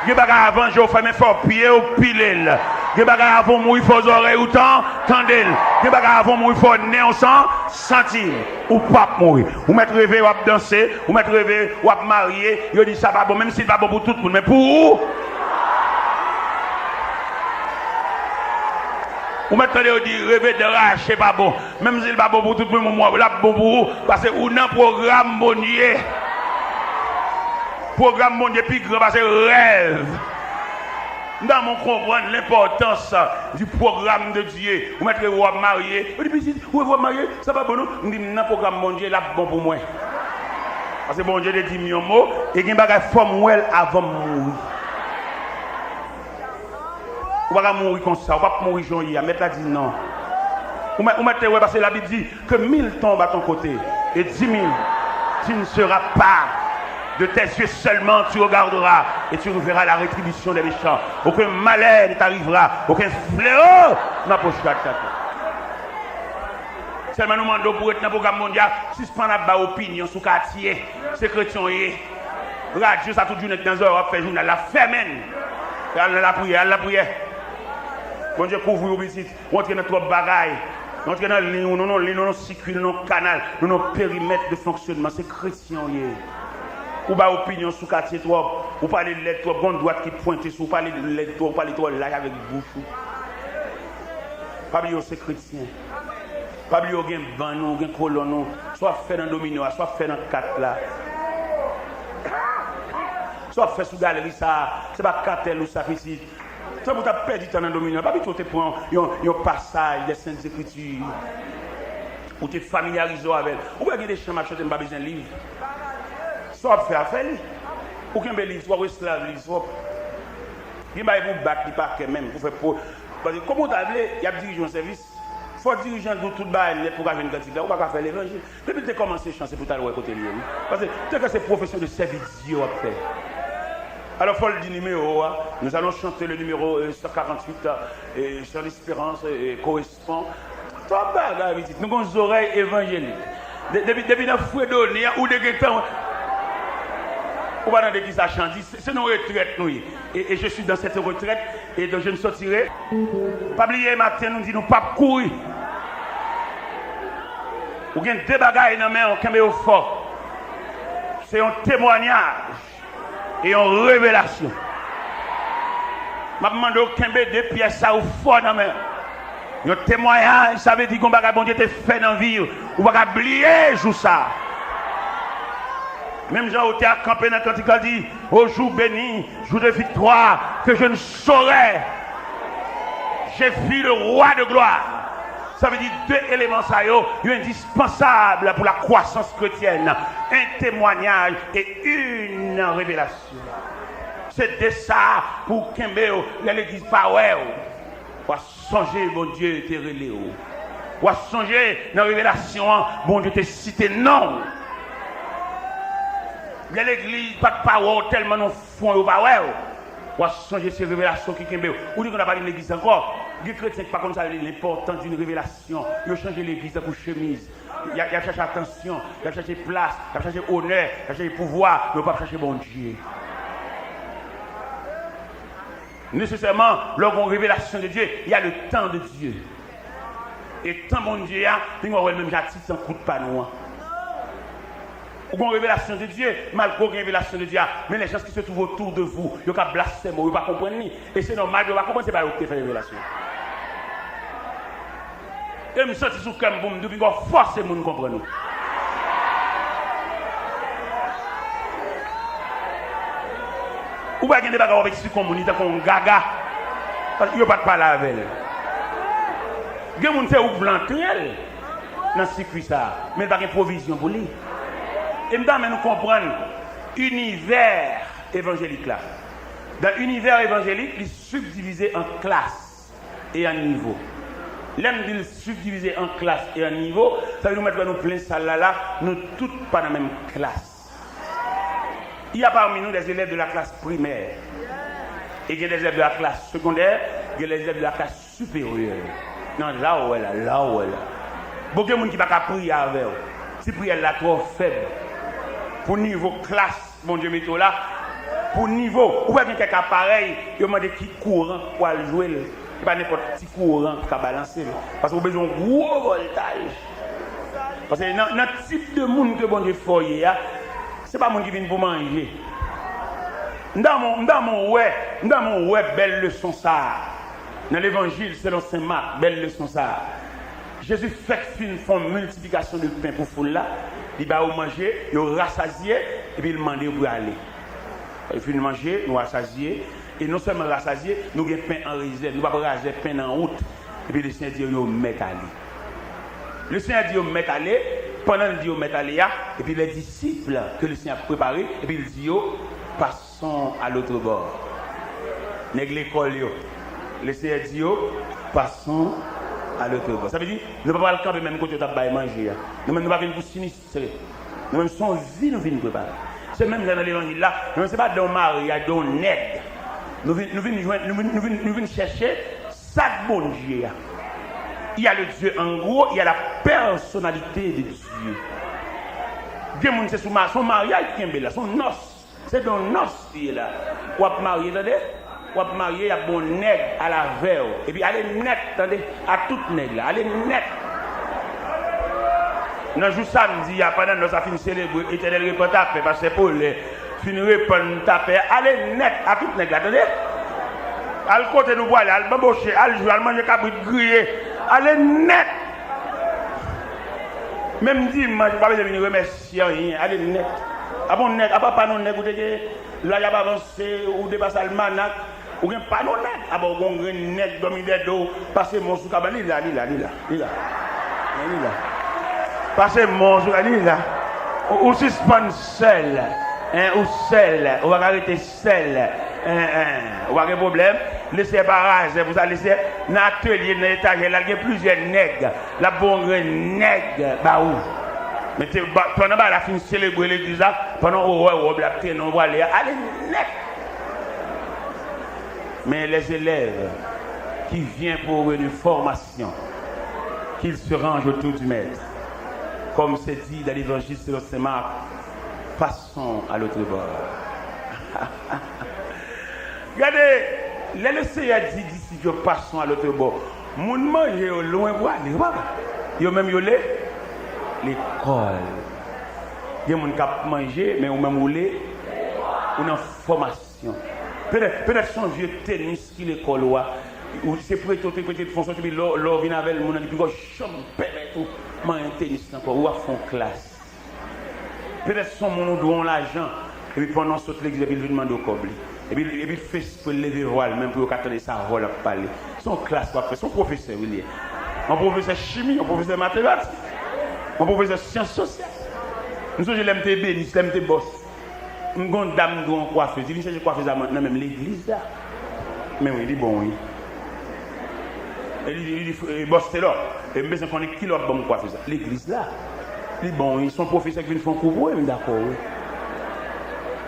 Vous ne pouvez pas avant je fais mes formes, pieds ou pilel. Vous ne pouvez pas avant mourir, il faut aux oreilles autant, tendez. Vous ne pouvez pas avant mourir, il faut nez au sang, sentir. Ou pas mourir. Vous mettez rêver, ou danser, vous mettez rêver, ou marier. Vous dites ça pas bon, même si c'est pas bon pour tout le monde, mais pour vous. Vous mettez rêver de racher pas bon, même si c'est pas bon pour tout le monde, moi, là bon pour vous, parce que vous avez un programme mondial. Programme mondial plus grand, parce que rêve. Nous devons comprendre l'importance du programme de Dieu. Vous mettez vous marier. Vous dites, vous marier, ça va bon nous? Nous disons, non, programme mondial là bon pour moi. Parce que bon Dieu dit millions de mots et qu'il y a une forme avant de mourir. Vous ne pouvez pas mourir comme ça, vous ne pouvez pas mourir Jean-Yves. Mais là dit non. Vous mettez parce que la Bible dit que 1000 tombent à ton côté et 10 000, tu ne seras pas. De tes yeux seulement tu regarderas et tu verras la rétribution des méchants. Aucun malheur ne t'arrivera, aucun fléau n'approchera de ta tête. Seulement nous demandons pour être dans le programme mondial, suspendre la opinion sur le quartier, c'est chrétien. Radio, ça toute journée dans l'Europe, fait journal, la famine. La prière. Bon Dieu, couvre vous ici, on entre dans trop de bagailles. On entre dans le ligne, non, circuit, non, canal, non, périmètre de fonctionnement, c'est chrétien. Ou pas opinion sur quartier trop, ou parler de l'aide trop, bonne droite qui pointe sur, ou parler de l'aide trop, ou parler trop là avec bouche. Pas oublier c'est chrétien. Pas oublier gain ban gain colonne, soit fait dans domino, soit fait dans 4 là. Soit fait sous galerie ça, c'est pas cartel ou sacrifice. Ça vous avez perdu dans le domaine. Pas plutôt te prendre un passage des Saintes Écritures. Ou te familiariser avec. Ou pas des chants marcher, pas besoin de livre. Ça va faire affaire. Ou qu'un bel livre, soit esclave livre, soit. Il va vous battre, il pas même pour faire pour. Parce que comme on t'a dit, il y a dirigeant de service. Il faut dirigeant de tout le bail pour faire une quantité. On va pas faire l'évangile. Depuis que tu as commencé à chanter pour t'aller côté lieu. Parce que c'est profession de service à faire. Alors, il faut le dire numéro. Nous allons chanter le numéro 148 et sur l'espérance correspond. Toi, nous avons des oreilles évangéliques. Depuis la fouet donné ou des guettants. Ou pas dans des qui ça chante. C'est nos retraites, nous. Et je suis dans cette retraite et donc je ne sortirai. Pas oublier matin, nous disons pas courir. Ou bien deux bagailles dans la main, on au fort. C'est un témoignage et une révélation. Je demande au Kembe deux pièces au fort dans la main. Un témoignage, ça veut dire qu'on va bon Dieu te fait dans la vie. Ou va oublier jour ça. Même Jean Othé a campé dans le cantique a dit au jour béni, jour de victoire, que je ne saurais. J'ai vu le roi de gloire. Ça veut dire deux éléments ça indispensables pour la croissance chrétienne. Un témoignage et une révélation. C'est de ça pour Kembe, l'église Power. Pour songer, bon Dieu, te relé. Pour songer dans la révélation, bon Dieu, te cité non. L'église, pas de parole, tellement nous font au Power. Pour songer ces révélations qui Kembe. Ou dit qu'on n'a pas de l'église encore. Les chrétiens qui pas comme ça l'importance d'une révélation. Ils ont changé l'église pour chemise. Il a cherché attention, il a cherché place, il a cherché honneur, il a cherché pouvoir, mais pas chercher bon Dieu. Nécessairement, lors d'une révélation de Dieu, il y a le temps de Dieu. Et tant bon Dieu, il y a même j'attire sans coup de panou. Ou une révélation de Dieu, malgré une révélation de Dieu, mais les gens qui se trouvent autour de vous, ils ont blasphémé, ils ne pas comprendre. Et c'est normal, ils ne comprendre, c'est pas eux qui font la révélation. Et je me sens sur le cœur, je me force les gens à comprendre. Ou pas qu'il y a des bagages avec ce communauté comme gaga, parce qu'il n'y a pas de parler avec elle. Il y a des gens qui sont blancs dans ce circuit, mais il n'y a pas de provision pour lui. Et maintenant, nous comprenons l'univers évangélique là. Dans l'univers évangélique, il est subdivisé en classes et en niveaux. L'un dit subdivisé en classes et en niveaux, ça veut nous mettre dans nos plein salles là, nous toutes pas dans la même classe. Il y a parmi nous des élèves de la classe primaire. Et il y a des élèves de la classe secondaire, il y a des élèves de la classe supérieure. Non, là où elle est, là où elle est. Beaucoup de gens qui ne peuvent pas prier avec eux. Si la prière est trop faible. Pour niveau classe, mon Dieu, mettez là. Pour niveau, ou bien quelqu'un pareil, il demande qui courant pour jouer. Il n'y a pas n'importe qui courant qui va balancer. Parce qu'on a besoin de gros voltage. Parce que dans le type de monde que bon Dieu fait, ce n'est pas monde qui vient pour manger. Dans mon web, belle leçon ça. Dans l'évangile, selon Saint Marc, belle leçon ça. Jésus fait une multiplication de pain pour foule là. Il va manger, il rassasié, et puis il demande pour aller. Il fait manger, nous rassasié, et non seulement rassasié, nous avons pain en réserve, nous ne pouvons pas raser pain en route. Et puis le Seigneur dit, il met aller. Le Seigneur dit, il met aller, pendant qu'il dit, il met aller, et puis les disciples que le Seigneur a préparés, et puis il dit, passons à l'autre bord. Nèg l'école, le Seigneur dit, passons à l'autre bord. Ça veut dire, nous ne pouvons pas le camper même côté de la manger. Nous ne pouvons pas venir pour sinistrer. Nous même son vie, nous venons préparer. C'est même dans l'évangile là, nous ne sommes pas dans le mariage, dans l'aide. Nous venons chercher ça bon Dieu. Il y a le Dieu en gros, il y a la personnalité de Dieu. Dieu, c'est son mariage qui est là, son noce. C'est dans noce qui est là. Ou à marier, attendez? Ou à marier, il y a bon nègre à la veille. Et puis, elle est nette, attendez, à toute nègre là. Elle est nette. Dans le jour samedi, pendant que nous avons célébré l'éternel répond taper, parce que pour les finir répondre taper, elle est nette à toute nègre là, attendez? À le côté nous voilà, à le bambocher, à le jouer, à le manger cabrit grillé. Elle est nette. Même dimanche, je ne vais pas venir remercier rien. Elle est nette. Ah bon, nette, ah papa non nette, vous Là, il y a avancé, ou dépasse le manac, ou bien pas non net. Ah bon, on a un net dominé d'eau, passez mon sous cabane, il là. Passez mon sous là. Ou suspend seul, ou seul, ou va arrêter seul, ou va avoir problème. Laissez barrage, vous allez laisser dans l'atelier, dans l'étage, là, il y a plusieurs nègres. La bonne nègre, bah où? Mais pendant la fin de célébrer l'église, pendant que on va aller, allez, net. Mais les élèves qui viennent pour une formation, qu'ils se rangent autour du maître, comme c'est dit dans l'évangile selon Saint Marc, passons à l'autre bord. Regardez, le Seigneur dit d'ici que passons à l'autre bord. Mon mange au loin pour aller. Yo même yo l'école. Il y a des gens qui mangent, mais ou même ou une formation. Peut-être son vieux tennis qui l'école ou c'est pour être peut-être font sortir l'or vient avec mon ami puis chambre tout un tennis encore ou à fond classe. Peut-être son mon doit l'argent et puis pendant cette l'église il lui demande au cobli. Et puis fait pour lever voile même pour attendre sa voile à parler. Son classe pas fait son professeur William. Un professeur chimie, un professeur mathématiques, un professeur sciences sociales. Nous je l'aime te béni, l'aime te boss. Une grande dame doit en coiffeuse, il cherche coiffeuse maintenant même l'église là. Mais oui, il dit bon oui. Il dit boss c'est là. Et besoin qu'on ait qui l'autre bon coiffeuse l'église là. Il dit bon, ils sont professeurs qui viennent faire couvrir, mais d'accord oui.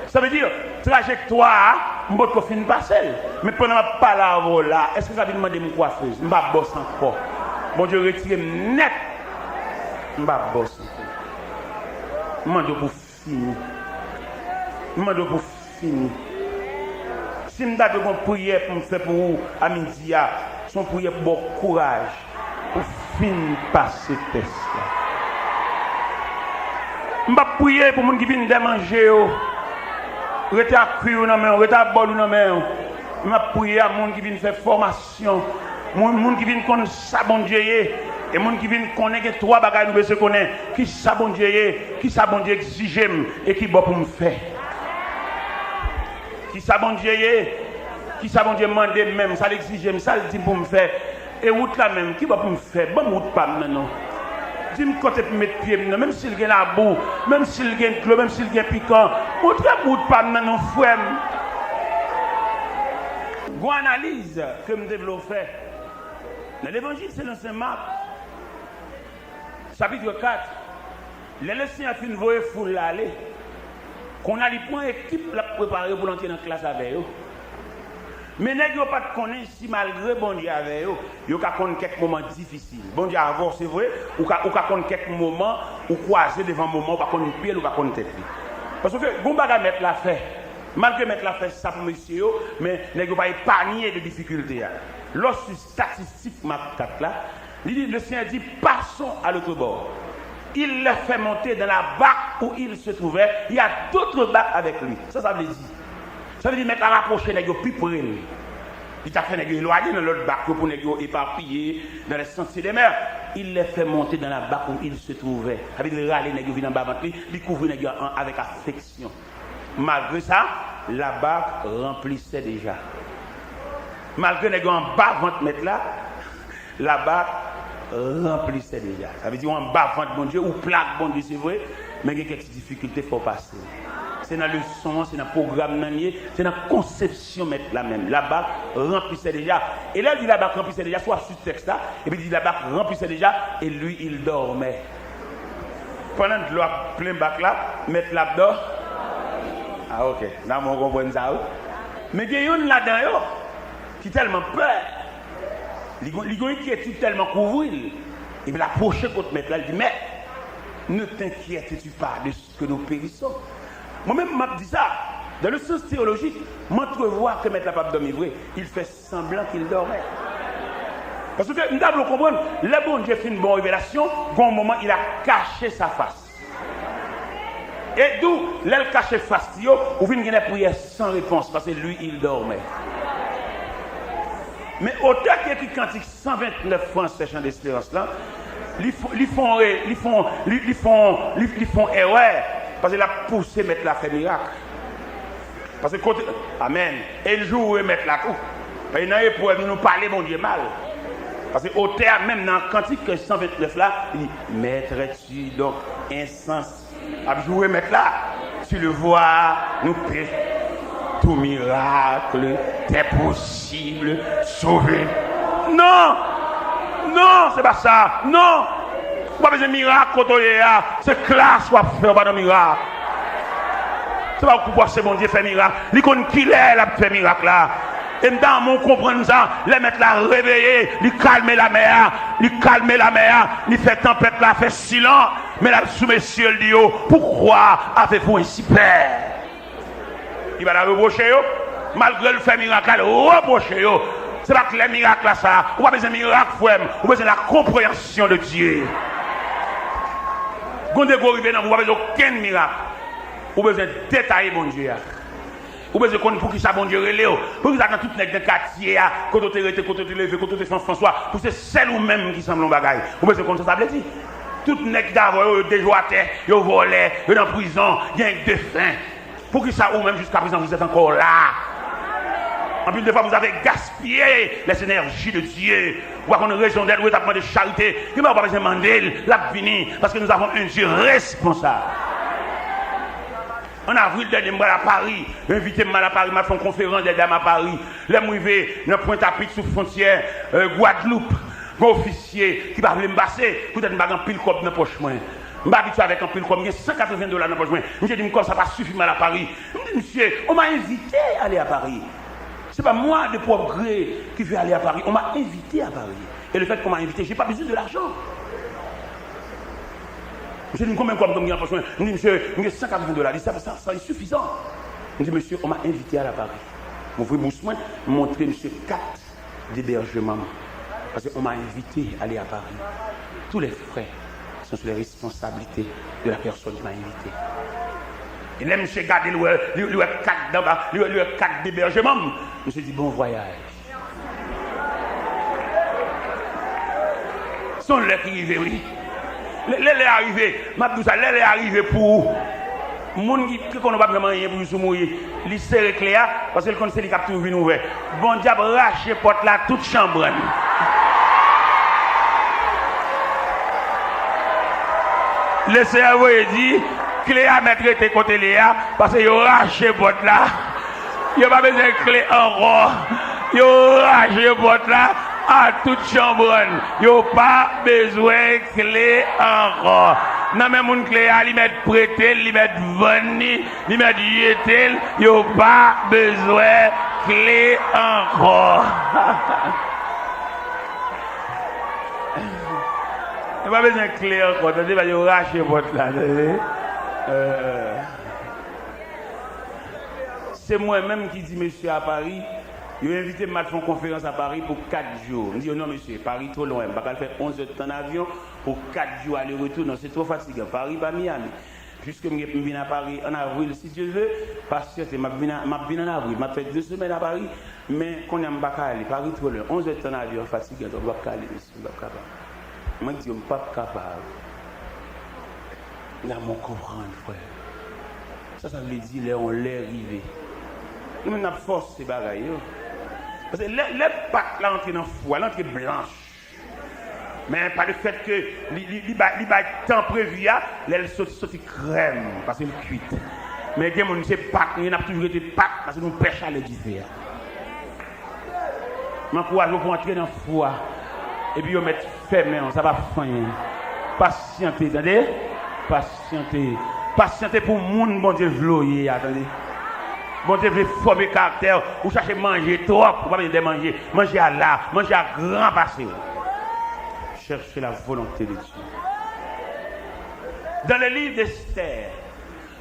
Ça veut dire, trajectoire, je vais faire une parcelle. Mais pendant que je parle là, est-ce que ça veut demander une coiffeuse? Je ne vais pas bosser encore. Bon Dieu, retire net. Je ne vais pas bosser encore. Je demande pour finir. Je demande pour finir. Si je me donne une prière pour me faire pour vous à midi, c'est une prière pour bon courage, pour finir par ce test. Je ne vais pas prier pour les gens qui viennent de manger. Rete à cuire dans main, rete à boire dans main. M'a prier à monde qui viennent faire formation, monde qui viennent connaître ça bon Dieu et monde qui viennent connaître trois bagages nous se connaître, qui ça bon Dieu qui ça bon Dieu exige et qui bon pour me faire. Qui ça bon Dieu qui ça bon Dieu demander même, ça l'exige, ça le dit pour me faire. Et route là même, qui va pour me faire? Bon route pas maintenant. Dis-moi quand tu peux mettre pied, même s'il y a la boue, même s'il y a un clou, même s'il y a un piquant, montre route pas maintenant, frère. Une analyse que je développe fait. Dans l'évangile selon Saint Marc, chapitre 4, les lycéens ont une voie foule aller. Qu'on a les points équipe la préparer pour l'entrer dans la classe avec eux. Mais ils n'ont pas de connaître si malgré bon Dieu avec eux, ils ont quelques moments difficiles. Bon Dieu avant, c'est vrai, ou ont quelques moments où croiser devant un moment, ou pas connaître pied, ou pas connaître tête. Parce que bon bagage mettre la fait. Malgré mettre la fait ça pour monsieur, mais ils n'ont pas épargné de difficultés. Lorsque statistique map 4 là, le Seigneur dit passons à l'autre bord. Il le fait monter dans la barque où il se trouvait. Il y a d'autres barques avec lui. Ça veut dire. Ça veut dire mettre à rapprocher les gens plus près. Il t'a fait les gens éloigner dans l'autre barque pour les gens éparpillés dans les sentiers des mers. Il les fait monter dans la barque où il se trouvait. Ça veut dire râler les gens viennent en bas ventre, il couvre les gens avec affection. Malgré ça, la barque remplissait déjà. Malgré les gens en bas ventre mettre là, la barque remplissait déjà. Ça veut dire en bas ventre bon Dieu ou plaque bon Dieu c'est vrai, mais il y a quelques difficultés pour passer. C'est dans le son, c'est dans le programme, c'est dans la conception mettre la même. La barque remplissait déjà. Et là, il dit la barque remplissait déjà, soit sur ce texte-là, et puis il dit la barque remplissait déjà, et lui, il dormait. Pendant que l'eau plein bac là, mettre là-dedans. Ah, ok, là, on comprend ça. Mais il y a une là-dedans qui est tellement peur. Il y a une qui est tellement couvert. Et puis l'approcher contre mettre là, il dit, mais ne t'inquiètes-tu pas de ce que nous périssons. Moi-même, je dis ça. Dans le sens théologique, m'entrevoir que mettre la pape dormir vrai, il fait semblant qu'il dormait. Parce que nous devons comprendre, le bon Dieu fait une bonne révélation, à un moment, il a caché sa face. Et d'où, l'aile caché face, ou vient une prière sans réponse, parce que lui, il dormait. Mais autant qu'il écrit cantique 129 fois en ce chant d'espérance là, ils font erreur. Parce qu'il a poussé mettre la fait miracle. Parce que côté. Amen. Et le jour où ils mettent la tout. Et dans l'épreuve, nous parler, mon Dieu, mal. Parce qu'au terme, même dans le cantique 129 là, il dit mettrais-tu donc insens à jouer mettre là, tu le vois, nous paie. Tout miracle est possible, sauver. Non! Non, c'est pas ça. Non! Pas besoin de miracle quand on est là. C'est classe soit faire pas de miracle. C'est pas pourquoi c'est bon Dieu fait miracle. Il connaît qui est là fait miracle là. Et dans mon comprendre ça, les mettre la réveiller, lui calmer la mer, lui fait tempête là, fait silence. Mais là, sous mes cieux, il dit, pourquoi avez-vous ainsi peur? Il va la reprocher, malgré le fait miracle, il va reprocher. C'est pas que les miracles là, ça. Ou pas besoin de miracle, frère. Ou besoin de la compréhension de Dieu. Quand vous arrivez dans vous, vous n'avez besoin d'aucun miracle. Vous avez besoin de détailler, bon Dieu. Vous avez besoin de pour qui ça, bon Dieu, pour qui ça, dans tout le quartier, quand vous êtes quand vous êtes levé, quand vous êtes François, pour c'est celle ou même qui semble en bagaille. Vous avez besoin de ça, ça veut dire. Tout le monde d'avant, vous déjoité, vous volé, vous êtes en prison, il y a des fins. Pour qui ça, ou même jusqu'à présent, vous êtes encore là. En plus de fois, vous avez gaspillé les énergies de Dieu. Ou qu'on a une raison d'être, ou établement de charité. Il m'a pas besoin de demander, la venir, parce que nous avons un Dieu responsable. En avril dernier, je suis à Paris. Invité à Paris, m'a fait une conférence d'aide à Paris. Là, je suis arrivé dans Pointe-à-Pitre, sous frontière, Guadeloupe. Un officier qui va me passer, peut-être que je vais un pile comme dans la poche. Je suis habitué avec un pile comme $180 dans la poche. Je me dis, ça va suffire à Paris. Je me dis, monsieur, on m'a invité à aller à Paris. Ce n'est pas moi de propre gré qui veux aller à Paris. On m'a invité à Paris. Et le fait qu'on m'a invité, je n'ai pas besoin de l'argent. Je dis combien comme il y a besoin. Je dis monsieur, il y a $180. Ça est suffisant. Je dis monsieur, on m'a invité à la Paris. Mon frère Boussouin m'a montré monsieur 4 d'hébergement. Parce qu'on m'a invité à aller à Paris. Tous les frais sont sur les responsabilités de la personne qui m'a invité. Et là, monsieur gardé le 4 d'hébergement. Monsieur dit bon voyage. Sont les qui arrivent, oui. Les arrivés, elle est arrivée pour les gens qui ne pas vraiment rien pour se mourir. Ils se réclament parce que le conseil est capturé venu ouvert. Bon diable, rache porte là, toute chambre. Le cerveau dit, clé à mettre tes côtés Léa parce que rache porte là. Il n'y a pas besoin de clé encore. Il rache porte là. À toute chambre, il n'y a pas besoin de clé encore. Non, mais mon clé, il met prêté, il met venu, il met jeté, il n'y a pas besoin de clé encore. Il n'y a pas besoin de clé encore. Il va y racher votre là. C'est moi-même qui dis, monsieur, à Paris. Il a invité à faire une conférence à Paris pour 4 jours. Je dis non, monsieur, Paris trop loin. Je ne vais pas faire 11 heures de temps d'avion pour 4 jours aller-retour. Non, c'est trop fatigant. Paris, pas Miami. Puisque je viens à Paris en avril, si Dieu veut, patiente, je viens en avril. Je fait 2 semaines à Paris, mais quand je ne vais pas aller, Paris trop loin. 11 heures de temps d'avion, fatigant, je ne vais pas aller, monsieur. Je ne vais pas capable. Moi, je dis, je ne suis pas capable. Là, je comprends, frère. Ça veut dire, là, on l'est arrivé. Nous, on a force ces bagailles. Parce que les pattes là entrent dans le foie, elle entre blanche. Mais pas le fait que les temps prévu, elle saute crème parce qu'elle est cuite. Mais il y a des pattes, il y a toujours été pattes parce que nous pêchons à l'hiver. Je m'encourage pour entrer dans le foie et puis on met fermé, ça va finir. Patientez, attendez? Patientez pour le monde, bon Dieu, vloyer, attendez. Bon Dieu veut former caractère, ou chercher manger trop, ou pas de manger, manger à la, manger à grand passé. Cherchez la volonté de Dieu. Dans le livre d'Esther,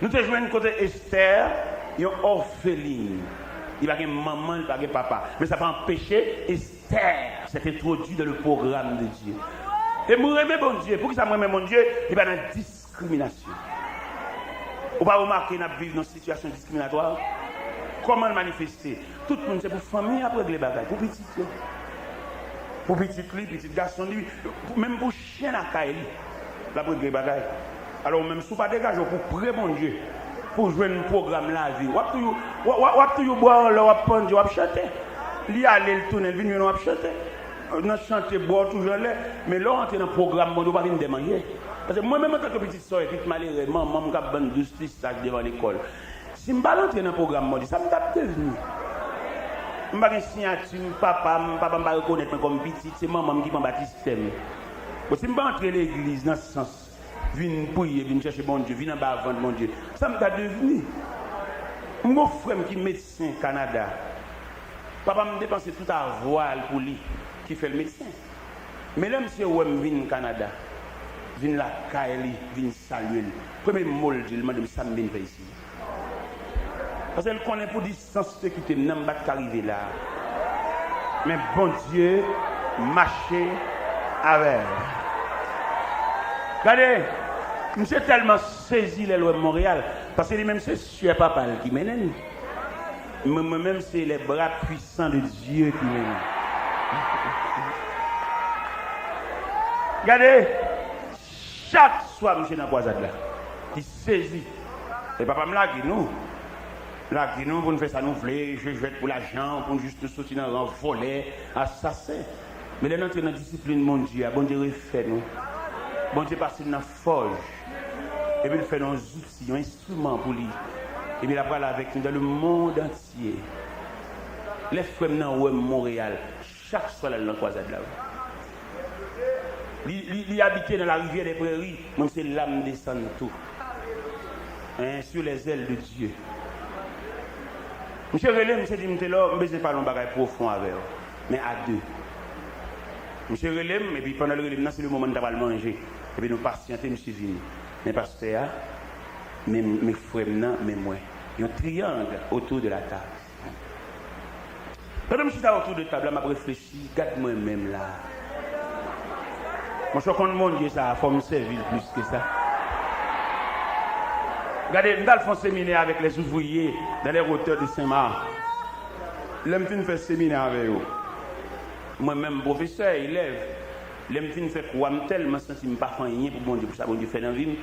nous te jouons côté Esther, il y a une orpheline. Il n'y a pas de maman, il n'y a pas de papa. Mais ça va empêcher Esther s'est introduit dans le programme de Dieu. Et moi, j'aime mon Dieu. Pour que ça m'aime mon Dieu, il y a une discrimination. On va remarquer que nous vivons dans une situation discriminatoire. Comment le manifester? Tout le monde, c'est pour famille après les bagages. Pour petit, pour petit garçon, même pour chien à caille, la pour les bagages. Alors même si vous ne pas dégager pour prier mon Dieu, pour jouer un programme la vie. Wap tu boire là, wap prendre, wap chanter. Li aller le tourner, venir nous wap chanter. On chanter boire toujours là, mais là on est dans le programme, on doit pas venir demander. Parce que moi-même en tant que petite soeur, qui malheureusement, maman cap bonne 12 sacs devant l'école. Si je pas entrer dans le programme, ça me tape devenu. Je ne sais pas si papa ne va reconnaître comme petit, c'est maman qui m'a baptisé. Si je ne pas entrer dans l'église dans ce sens, viens prier, viens chercher bon Dieu, viens en bas vendre mon Dieu, ça me tape devenu. Mon frère qui est médecin au Canada, papa me dépense tout à voile pour lui, qui fait le médecin. Mais là, monsieur Ouem vient au Canada. Vin la Kaili, vin saluer. Premier mot, je lui demande de ça me faire ici. Parce qu'elle connaît pour distance ce qui te n'a pas arrivé là. Mais bon Dieu, marcher avec. Regardez, je suis tellement saisi les lois de Montréal. Parce que lui-même, c'est sûr papa qui mène. Moi-même, c'est les bras puissants de Dieu qui mène. Regardez. Chaque soir, monsieur dans la croisade là, qui saisit. Et papa me l'a dit nous. Là, dit nous, pour nous faire ça, nous voulons, je vais pour l'argent, pour juste sortir dans un volet, assassin. Mais là, nous sommes dans la discipline, mon Dieu, bon Dieu refait nous. Bon Dieu passe dans la forge. Et puis il fait nos outils, un instrument pour lui. Et puis il apprend avec nous dans le monde entier. Les frères dans Montréal, chaque soir dans la croisade là. Il habitait dans la rivière des prairies, même c'est l'âme descend tout. Hein, sur les ailes de Dieu. Monsieur Relé, monsieur dit, je ne besoin pas de bagage profond avec eux, mais à deux. Monsieur Relé, et puis pendant le relais, c'est le moment de manger. Et puis nous patienter, monsieur venu. Mais pasteur, mes frères, mes moi, il y a un triangle autour de la table. Pendant que je suis autour de la table, je réfléchi, regarde-moi même là. Moi, je compte mon Dieu, ça, il faut me servir plus que ça. Regardez, nous allons faire un séminaire avec les ouvriers dans les hauteurs de Saint-Marc. L'homme fin fait séminaire avec eux. Moi-même, professeur, élève, l'homme fin fait quoi tellement senti que je ne pas faire rien pour mon Dieu, pour ça, bon Dieu fait dans la vie.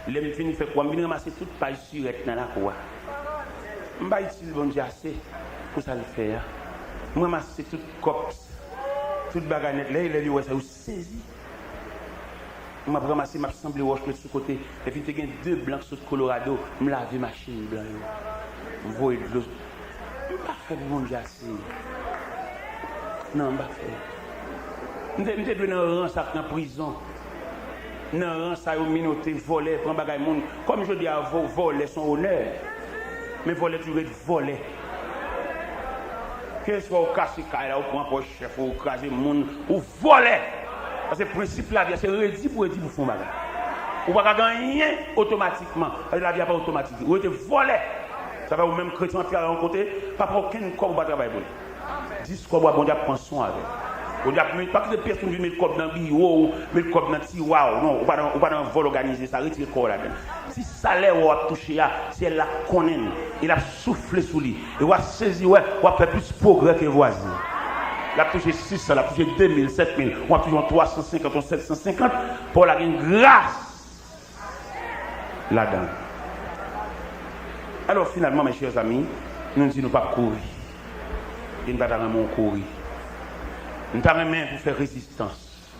L'homme fin fait quoi, je vais ramasser toute page surette dans la cour. Je ne vais pas utiliser bon Dieu assez pour ça le faire. Je vais ramasser toute cops, toute baganette. Là, il a dit, ouais, ça vous saisit. Je vais ramasser ma semblée roche de ce côté. Et puis, il y a deux blancs sur le Colorado. Je vais laver ma machine blanche. Je vais de l'eau. Je ne vais pas faire mon Dieu assez. Non, je ne vais pas faire. Je vais donner un rang ça en prison. Un rang ça au minoté, voler, prendre bagage monde. Comme je dis à voler son honneur. Mais voler, tu veux voler. Qu'est-ce qu'on casse là, on prend pour chef, on crase le monde, ou voler. Parce que le principe la vie, c'est redit pour faire bagage. On ne va pas gagner automatiquement. La vie n'est pas automatique. Vous êtes volé. Ça va vous même chrétien qui a rencontré, pas pour aucun corps pour travailler pour lui. 10 corps, bon Dieu prend soin avec. On dit pas que les personnes viennent mettre le corps dans le bureau, mettre le corps dans le tiroir. Non, on ne va pas vol organiser ça, retire le corps là-dedans. Si ça l'est, on va toucher, si elle la connaît, il a soufflé sous lui. Et on va saisir, on va faire plus de progrès que les voisins. Il a touché 600, il a touché 2000, 7000, on a touché 350, 750 pour la grâce là-dedans. Alors finalement, mes chers amis, nous ne disons pas courir. Il ne va pas courir. Nous avons main pour faire résistance.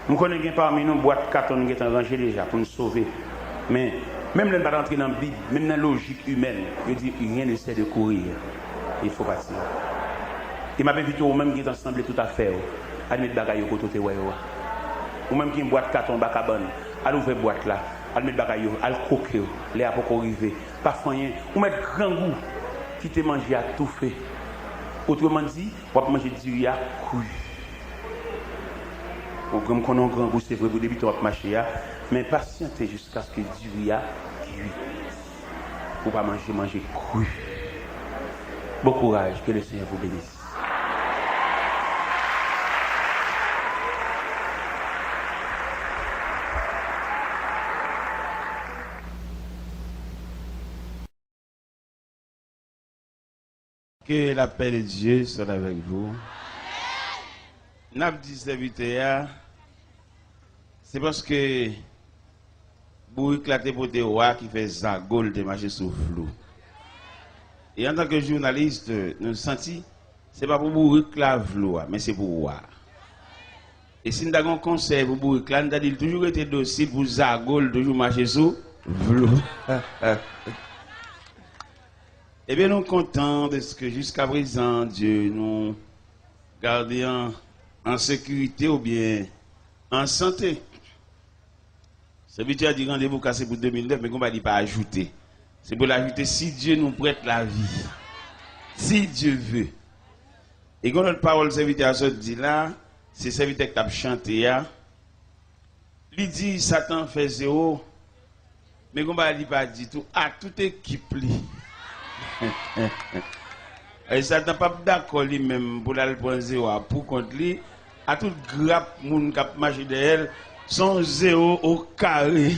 Nous connaissons parmi nous boîte carton qui est rangée déjà pour nous sauver. Mais même ne pas rentrer dans la Bible, même dans la logique humaine, je dis rien ne sert de courir. Il faut partir. Il m'a invité au même qui est ensemble tout à fait. À mettre bagaille au côté ou même qui une boîte carton bacabane, à l'ouvrir boîte là, à mettre bagaille, à le croquer, les à pour arriver, pas rien. Ou mettre grand goût qui te manger à tout fait. Autrement dit, on va manger du à couille. Comme qu'on a un grand goût, c'est vrai, vous débutez votre marché, mais patientez jusqu'à ce que du riz cuit. Pour pas manger cru. Bon courage, que le Seigneur vous bénisse. Que la paix de Dieu soit avec vous. N'a dit serviteur, c'est parce que pour éclater pour des rois qui fait zagol de marcher sous flou. Et en tant que journaliste, nous senti, c'est pas pour vous éclave l'eau, mais c'est pour voir. Et si nous avons un conseil pour vous éclave, nous avons toujours été docile pour zagol, toujours marcher sous flou. Eh bien, nous sommes contents de ce que jusqu'à présent, Dieu nous garde en sécurité ou bien en santé. C'est vite à dire rendez-vous cassé pour 2009, mais on va dire pas ajouter. C'est pour l'ajouter si Dieu nous prête la vie. Si Dieu veut. Et quand notre parole serviteur à ce dit là, c'est serviteur qui a chanté là. Il dit Satan fait zéro, mais on va dire pas dit tout à toute équipe li. Et Satan pas d'accord lui-même pour aller prendre zéro pour contre lui, à toute grappe moun qui a marché derrière son zéro au carré.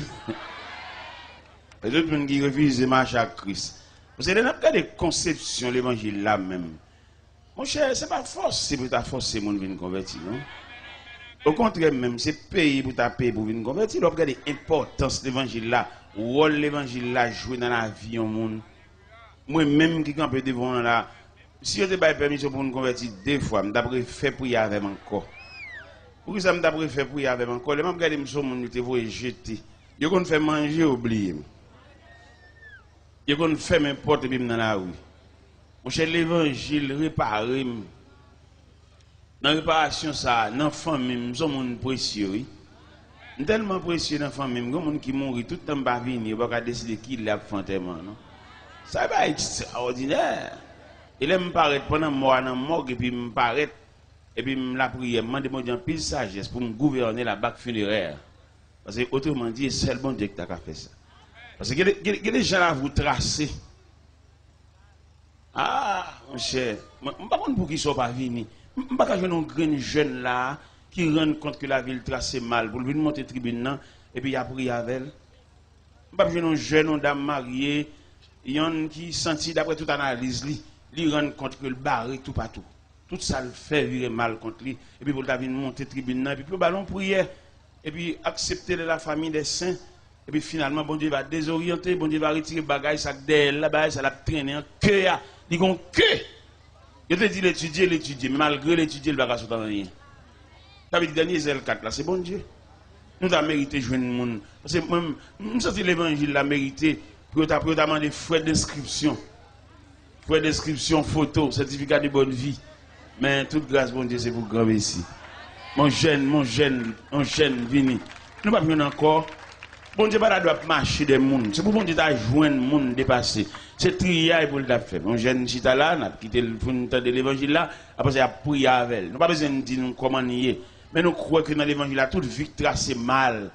Et d'autres gens qui refusent de marcher à Christ. Vous savez, dans des conceptions, l'évangile là même. Mon cher, ce n'est pas forcé pour ta forcer mon venir convertir, non? Au contraire, même, c'est payé pour ta payer pour venir convertir. Vous regardez l'importance de l'évangile là, où l'évangile là joue dans la vie au monde. Moi-même qui campe devant là, si je n'ai pas permission pour nous convertir deux fois, je devrais faire prier avec encore. Pour ça, je devrais faire prier avec encore. Les gens regardent mes gens, ils vont jeter. Ils vont faire manger, oublier. Ils vont faire n'importe quoi dans la rue. Mon cher, l'évangile réparé. Dans la réparation, ça, dans la famille, nous sommes précieux. Nous tellement précieux dans la famille, nous sommes qui mourent tout le temps, nous ne pouvons pas décider qui l'a fait enterrement. Ça va être extraordinaire. Il me paraît pendant moi dans morgue et puis me paraît et puis la prière me demande un pile sagesse pour me gouverner la bague funéraire. Parce que autrement dit, c'est le bon Dieu qui t'a fait ça. Parce que il y a des gens à vous tracer. Ah, mon cher, je ne sais pas pour qui ne sont pas venus. Je ne sais pas quand un jeune là qui rend compte que la ville tracée mal pour venir monter tribune et puis il a prié avec elle. Je ne sais pas un jeune, une dame mariée, il y a un qui sentit d'après toute analyse, il rend compte que le barré tout partout. Tout ça le fait virer mal contre lui. Et puis pour venir monter tribune et puis pour ballon prière et puis accepter de la famille des saints. Et puis finalement, bon Dieu va désorienter, bon Dieu va retirer le bagage, ça d'elle, là-bas, ça l'a traîné en queue. Il dit que il te dit l'étudier, mais malgré l'étudier, il va pas sortir rien. Ça veut dire dernier Zèle 4 là, c'est bon Dieu. Nous avons mérité de jouer le monde. Parce que moi, je sens que l'évangile l'a mérité pour demander frais d'inscription. Frais d'inscription, photo, certificat de bonne vie. Mais toute grâce, bon Dieu, c'est pour grand ici. Mon jeune, vini. Nous ne pouvons pas encore. Bon Dieu, pas doit marcher des mondes. C'est pour bon Dieu de joindre le monde dépassé. C'est trier pour le faire. Mon jeune chita là, n'a quitté le fond de l'évangile là, après il a prié avec elle. Nous pas besoin de dire comment nier. Mais nous croyons que dans l'évangile là, toute vie tracée mal.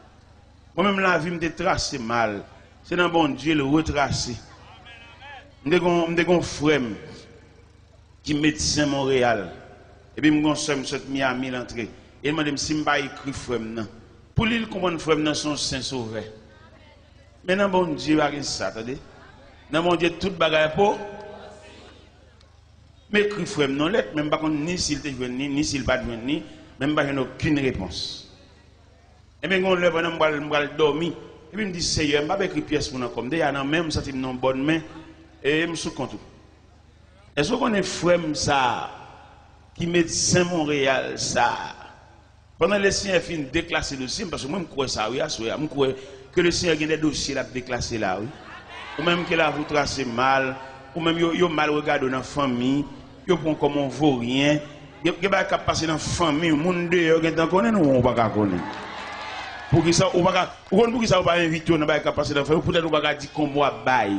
Moi-même la vie me tracée mal. C'est dans bon Dieu le retracer. M'dé frère qui médecin Montréal. Et puis m'gon soeur m'sot Miami l'entrée. Et m'a dit si m'pa écrit frère nan. Pour lui comprendre frère nan son saint sauveur. Mais dans bon Dieu pas ça, attendez. Dans mon Dieu toute bagaille pour mais écrit frère non lettre même pas ni s'il te joint ni s'il pas joint ni même pas aucune réponse. Et bien on lève on m'bral dormir. Et puis me dit Seigneur m'a pas écrit pièce pour nan comme déjà dans même senti non bonne main et me sous compte. Est-ce qu'on est frère ça qui médecin Montréal ça pendant les Seigneur fin déclasser le dossier parce que moi je crois ça oui je crois que le Seigneur a des dossiers là déclasser là oui ou même que là vous tracez mal ou même yo mal regardé dans la famille yo prend comme on vaut rien yo pas capable passer dans la famille monde dehors qui t'en connaît nous on pas connaître pour qui ça ou pas pour qui ça pas inviter on pas capable passer dans la famille peut-être on pas dire comme moi bail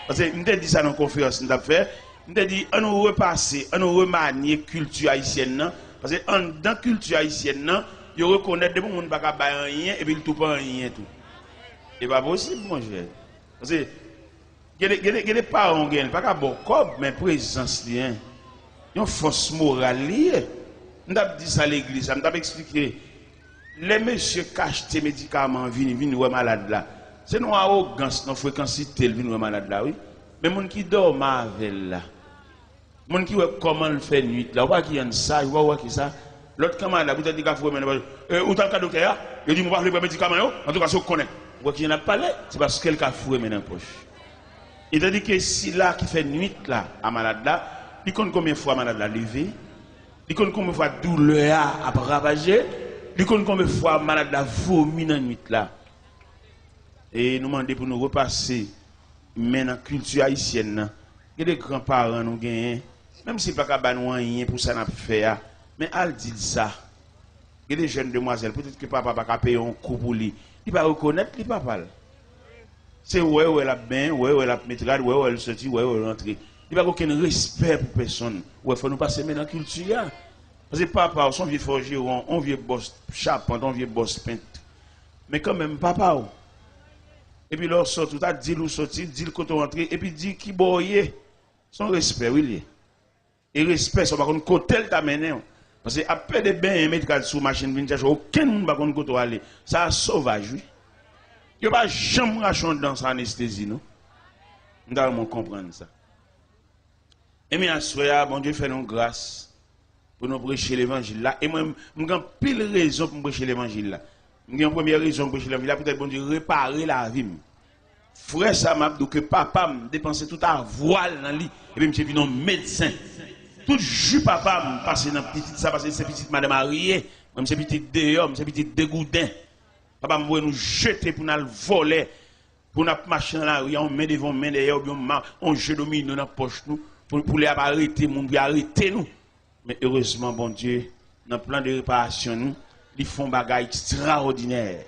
parce que m'te dit ça dans conférence nous t'a fait m'te dit on nous repasser on nous remanier culture haïtienne parce que dans la culture haïtienne yo reconnaître des monde pas capable rien et puis tout pas rien tout c'est pas possible mon cher parce que il y a des parents qui n'ont pas bon corps, mais présence liée. Il y a une force morale liée. On a dit ça à l'église, on a expliqué. Les messieurs cachent tes médicaments, viennent malade là. C'est une arrogance, une fréquence, viennent malade là, oui. Mais les gens qui dorment avec là, les gens qui voient comment le fait nuit là, voient qu'il y a ça, voient qui ça. L'autre camarade là, vous avez dit qu'il faut ou tant que docteur, il dit, je ne vais pas faire médicaments, en tout cas, je connais. Pourquoi qu'il n'a pas parlé? C'est parce qu'elle a foué maintenant poche. Et tandis que si là qui fait nuit là à malade là, il compte combien de fois malade là levé, il compte combien de fois douleur a ravagé, il compte combien de fois malade là vomi dans nuit là. Et nous demandons pour nous repasser maintenant culture haïtienne. Il y a des grands-parents nous gagnent, même si pas qu'à nous rien pour ça n'a fait, mais elle dit ça. Il y a des jeunes demoiselles, peut-être que papa va pas payer un coup pour lui. Il va reconnaître les papa. C'est ouais elle a bien, ouais elle a métrage, ouais elle sorti, ouais elle rentré. Il va aucun respect pour personne. Ouais faut nous passer maintenant culture. Parce que papa, son vieux forgeron, on vieux boss charpente, on vieux boss peintre. Mais quand même papa. Et puis leur sort tout à dit ou sorti, dit le côté rentré et puis dit qui boyer. Son respect oui. Et respect ça va contre côté t'a mené. Parce que après des bains mettre sous machine vinn chercher aucun monde va contre côté aller. Ça sauvage oui. Il n'y a pas jamais rachon dans sa anesthésie, non? Nous devons comprendre ça. Et bien, à ce bon Dieu fait nous grâce pour nous prêcher l'évangile là. Et moi, je n'ai pile raison pour prêcher l'évangile là. J'ai une première raison pour prêcher l'évangile là, peut-être bon Dieu réparer la vie. Frère, ça m'a dit que papa m'a dépensé tout à voile dans lit. Et puis, je suis venu médecin. Tout jus papa m'a passé dans petite ça, parce que c'est petite madame mariée. Moi, c'est petite dehors, c'est petite dégoudin. Papa m'a nous jeter pour nous voler, pour nous marcher dans la rue, on met devant, main derrière, on jette domine dans la poche nous, pour les arrêter, pour arrêter nous. Mais heureusement, bon Dieu, dans le plan de réparation, nous, ils font des bagages extraordinaires.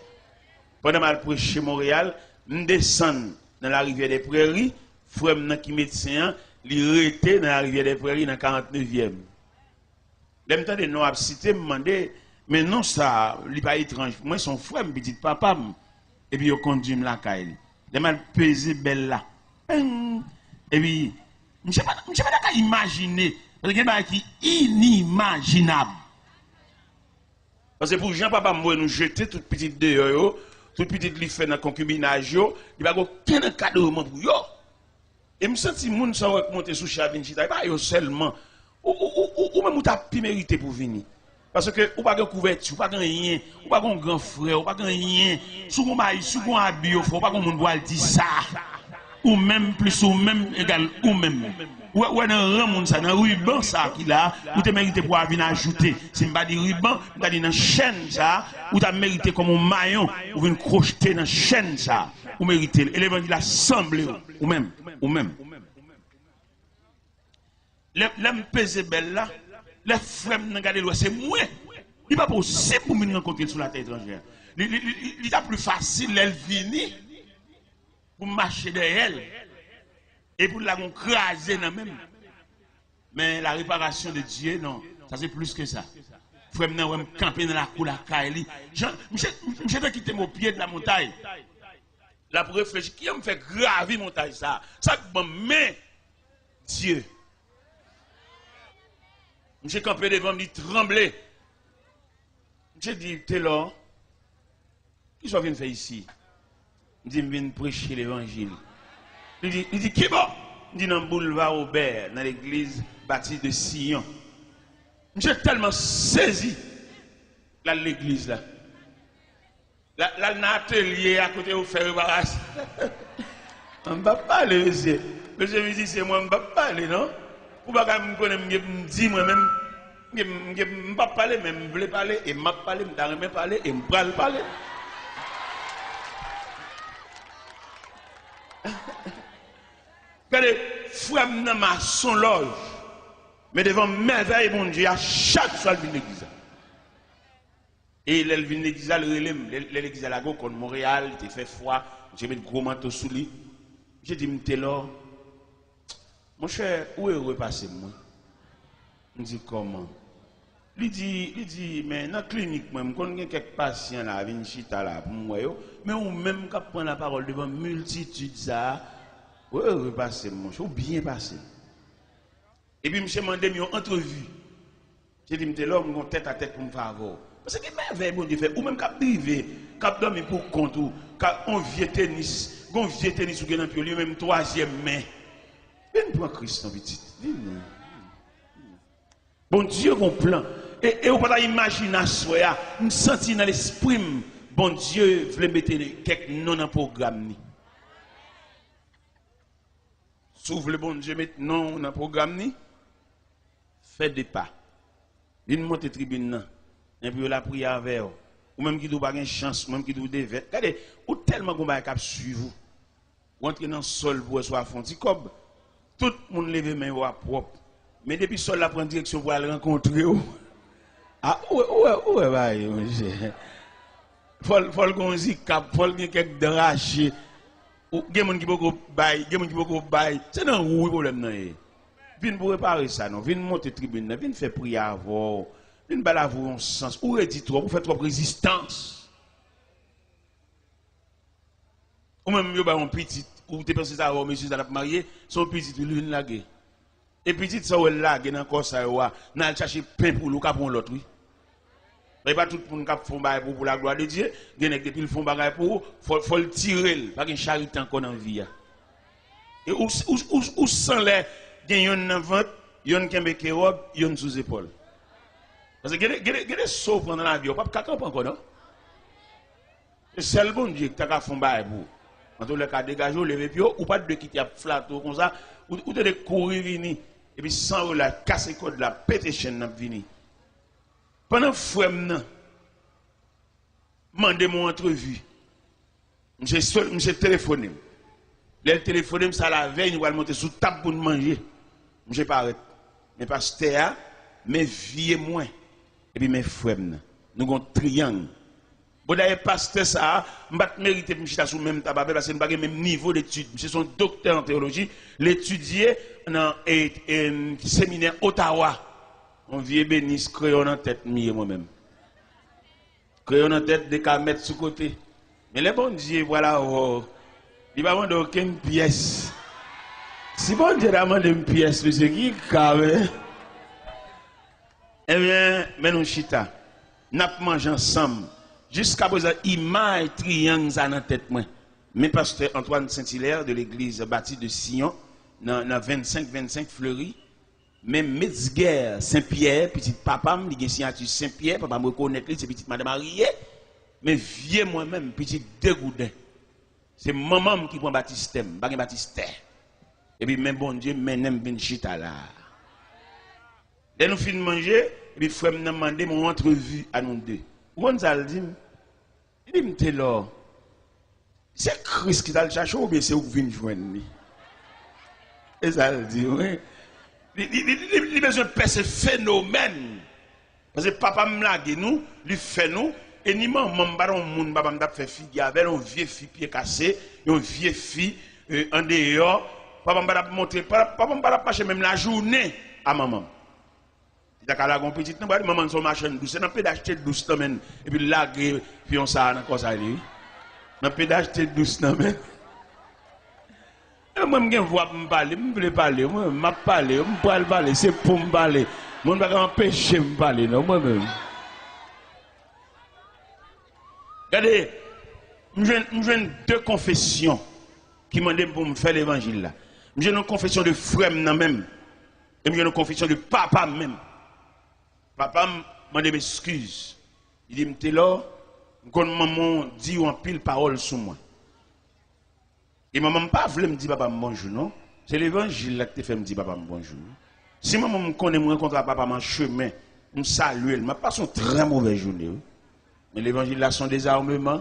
Pendant que je prêche chez Montréal, nous descendons dans la rivière des Prairies, frère qui médecin, il était dans la rivière des Prairies dans la 49e. L'aime temps de nous citer, me demander. Mais non, ça, il n'est pas étrange. Moi, son frère me dit papa, et puis il conduit la caille. Il m'a pesé belle là. Et puis, je ne sais pas imaginer. Parce que c'est inimaginable. Parce que pour Jean, papa, moi, nous jeter toute petite dehors, toute petite li fait dans le concubinage, il n'y a aucun cadeau pour yo. Et je me sens que les gens sont montés sous Chavin, il n'y a pas seulement. Ou même, tu as pu mériter pour venir. Parce que ou pas de couverture, ou pas de rien, ou pas de grand frère, ou pas de rien. Sous mon mari, sous mon habit, ou pas qu'on doit dire ça. Ou même plus, ou même égal, ou même. Ou dans le rang, ça, dans le ruban, ça, qui là, ou tu mérité pour venir ajouter. Si je ne dis pas ruban, je dis dans la chaîne, ça, ou tu as mérité comme un maillon, ou venir crocheter dans la chaîne, ça, ou mérité. Et l'évangile a semblé, ou même. L'homme pesé belle là. Les frères n'ont regardé c'est moi. Il n'est pas possible pour me rencontrer sur la terre étrangère. Il est plus facile elle venir pour marcher derrière elle et pour la craser dans même. Mais la réparation de Dieu, non, ça c'est plus que ça. Frère n'ont camper dans la cour la caille. Je vais quitter mon pied de la montagne. Là pour réfléchir, qui me fait graver montagne ça? Ça mais Dieu. J'ai campé devant, me dit trembler. J'ai dit, t'es là. Qu'est-ce que tu viens faire ici? Je dis, je viens prêcher l'évangile. Il dit, qui est bon? Je dis, dans le boulevard Aubert, dans l'église bâtie de Sion. J'ai tellement saisi l'église là. Là, dans l'atelier à côté où faire réparation. On ne va pas parler, monsieur. Monsieur me dit, c'est moi, on ne va pas parler, non? Ou pas me connaître me dit moi-même je pas parler mais je veux parler et m'a parler me d'arriver parler et me pral parler. Regardez frère dans ma son loge mais devant merveille mon Dieu à chaque fois le l'église. Et elle vient l'église l'église à la go contre Montréal, il fait froid, j'ai mis gros manteau sous lui. J'ai dit m'était là. Mon cher, où est repassé moi? Je dis comment? Il dit, mais dans la clinique, moi, je connais quelques patients là, viennent chita là pour moi, mais ou même quand prend la parole devant multitude ça, où est repassé mon cher, ou bien passé. Et puis, je me demandé une entrevue. J'ai dit, je là, on tête à tête pour me faire avoir. Parce que merveille, bon Dieu fait, ou même quand privé, quand dormir pour compte, ou quand on vieux tennis, ou gagne lui même troisième main. Viens prendre Christ en petit. Bon Dieu, mon plan. Et on peut pas imaginer à soi, nous sentir dans l'esprit bon Dieu voulait mettre quelques noms dans le programme. S'ouvre le bon Dieu mettre non dans le programme, fait des pas. Une montée tribune, et puis la prière avec vous. Ou même qui doit pas une chance, ou même qui doit devait. Regardez, ou tellement qu'on va suivre vous. Ou entrer dans le sol pour soit fonti comme tout le monde lève main ou propre. Mais depuis sol la prend direction pour aller rencontrer vous. Ah ouais, monsieur. Faut qu'on y cap, faut qu'il y ait quelques drachés. Ou gen moun qui beaucoup bail, gen moun qui beaucoup bail. C'est non ou problème non. Vinn pour réparer ça non, vinn monter tribune, vinn faire prière avant, vinn balaver en sens. Ou redit trop, pour faire trop résistance. Ou même yo ba un petit, ou tu penses ça monsieur ça l'a marié, son petit lui vinn laguer. Et petit ça ou laguer dans corps ça wa, n'a chercher pain pour l'ou ka pour l'autre oui. Mais pas tout le monde qui font bail pour la gloire de Dieu, gen ek depuis le font bagarre pour faut le tirer, pas une charité encore dans vie. Et ou sans les gen yon nan ventre, yon kembe ke robe, yon sous épaule. Parce que gen sauf dans la vie, pas ka encore non. C'est le bon Dieu qui t'a font bail pour. En tout cas dégager lever puis ou pas de quitter flato comme ça, ou de courir venir et puis sans la casser code la péter chaîne n'a venir. Pendant frère nan mandé mon entrevue. Monsieur téléphoné. Le téléphoné ça la veille nous va monter sous table pour manger. Monsieur paraît. Mais pasteur mais vieux moins et puis mes frères nous avons triangle. Bon d'ailleurs pasteur ça m'pas mériter monsieur sous même tabac parce que nous pas même niveau d'études. Monsieur son docteur en théologie, l'étudier dans un séminaire Ottawa. On vient bénis crayon en tête moi-même. Crayon en tête des cas mettre sous côté. Mais les bon Dieu voilà il va demander aucune pièce. Si bon Dieu demande une pièce monsieur qui carré. Eh bien mais nous chita. N'a mangé ensemble jusqu'à présent image triangle ça dans tête moi. Mais pasteur Antoine Saint-Hilaire de l'église bâtie de Sion dans 25 Fleury. Même Metzger Saint-Pierre, petit papa, il a signature Saint-Pierre, papa me reconnaît, c'est petite madame mariée. Mais vieux moi-même, petit dégoûté. C'est maman qui prend baptistème, pas baptistère. Et puis même bon Dieu, menem ben chita là. Dès nous finissons de manger, et puis frère m'a demandé mon entrevue à nous deux. Gonzal dit, il dit m'te là. C'est Christ qui t'a le cherché ou bien c'est où que vient joindre. Et ça le dit oui. Il a besoin de faire ce phénomène. Parce que papa me l'a dit nous, lui fait nous, et ni maman baron moun papa m'a fait fille avec une vieille fille pied cassé, une vieille fille en dehors, papa m'a montré, papa m'a pas même la journée à maman. Il a la petite maman son machin douce, n'a pas d'acheter douce même et puis là puis on ça encore ça lui. N'a pas d'acheter douce même. Moi, je me parler, je veux parler, je parler, c'est pour me parler. Je ne vais pas empêcher de me parler, non, moi-même. Regardez, j'ai deux confessions qui m'ont demandé pour me faire l'évangile là. J'ai une confession de frère même, et j'ai une confession de papa même. Papa m'a demandé m'excuse. Il dit, m'te là, quand maman dit en pile parole sur moi. Et maman pas voulu me dire papa bonjour non, c'est l'évangile qui te fait me dire papa bonjour. Si maman me connaît me rencontre papa en chemin, me salue, m'a pas son très mauvaise journée. Mais l'évangile là son désarmement,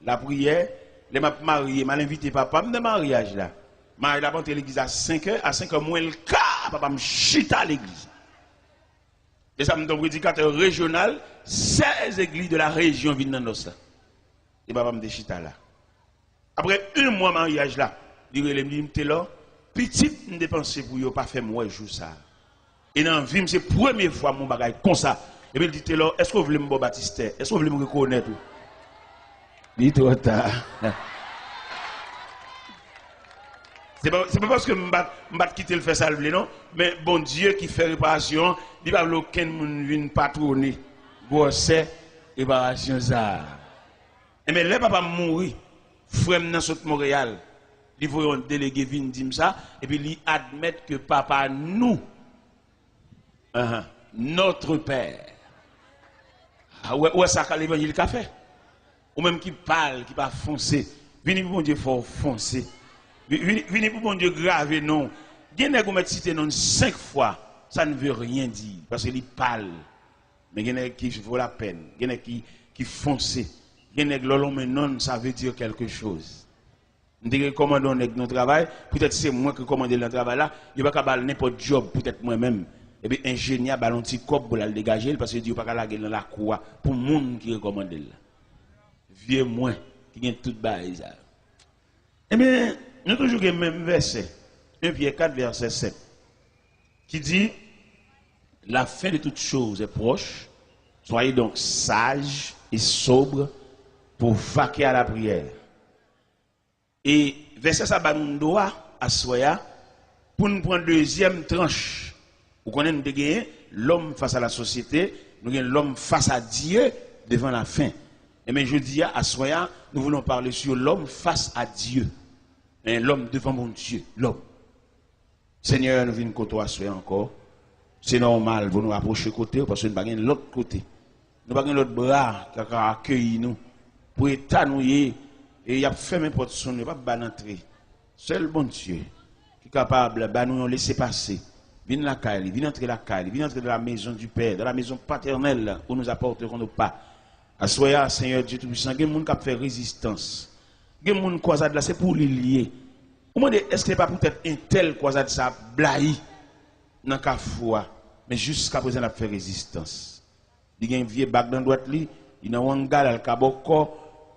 la prière, les m'a marié, m'a invité papa me de mariage là. Marie la rentré l'église à 5h, à 5h moins le quart, papa me chita à l'église. Et ça me donne prédicateur régional, 16 églises de la région viennent dans ça. Et papa me chita là. Après un mois de mariage là, il me dit là, petit me dépenser pour ne pas faire moi jour ça. Et dans la vie, c'est la première fois mon bagage comme ça. Et puis il dit là, est-ce que vous voulez me baptiser? Est-ce que vous voulez me reconnaître? Il dit trop tard. C'est pas parce que je ne vais quitter le faire ça, non, mais bon Dieu qui fait réparation, il va aucun monde vienne patronner. Bon, c'est réparation ça. Et mais là, papa mourir. Frère dans Montréal, il voit un délégué venir dire ça, et puis il admet que papa nous, notre Père. Ouais, ça qu'a l'évangile qu'a fait. ou même qui parle, qui pas foncer. Venez pour bon Dieu faut foncer. Venez pour bon Dieu graver non. Gen nèg ou met cité non 5 fois, ça ne veut rien dire parce qu'il parle. Mais gen nèg qui vaut la peine, gen nèg qui foncer. Gen nèg lolon mais non, ça veut dire quelque chose. Nous devons commander notre travail, peut-être c'est moi qui commande le travail là, il va pas n'importe job, peut-être moi-même. Et bien ingénieur ballon petit cop pour la dégager parce que Dieu pas la dans la cour pour monde qui recommande là. Vieux moi qui gagne tout bail ça. Eh bien, nous toujours le même verset, 1 Pierre 4 verset 7 qui dit la fin de toutes choses est proche. Soyez donc sages et sobres pour vaquer à la prière. Et verset ça ba nous doit à soya pour nous prendre deuxième tranche. Vous connaissez, nous avons l'homme face à la société, nous avons l'homme face à Dieu devant la fin. Et bien je dis à soya, nous voulons parler sur l'homme face à Dieu. Et l'homme devant mon Dieu, l'homme. Seigneur, nous venons côté à soya encore. C'est normal, vous nous rapprocher côté parce que nous n'avons pas l'autre côté. Nous n'avons pas l'autre bras qui a accueilli nous pour étanouiller. Et il a fermé porte son, il pas entrer. Seul bon Dieu qui est capable de nous laisser passer. Viens la caille, viens entrer la caille, viens entrer dans la maison du Père, dans la maison paternelle où nous apporterons nos pas. Assoya, Seigneur Dieu Tout-Puissant, il y a des gens qui font résistance. Il y a des gens qui croisent là, c'est pour les lier. Est-ce que ce n'est pas peut-être un tel croisade ça blahi dans la foi, mais jusqu'à présent, il a fait résistance. Il y a un vieux bac dans la droite, il y a un gars dans le cabocco.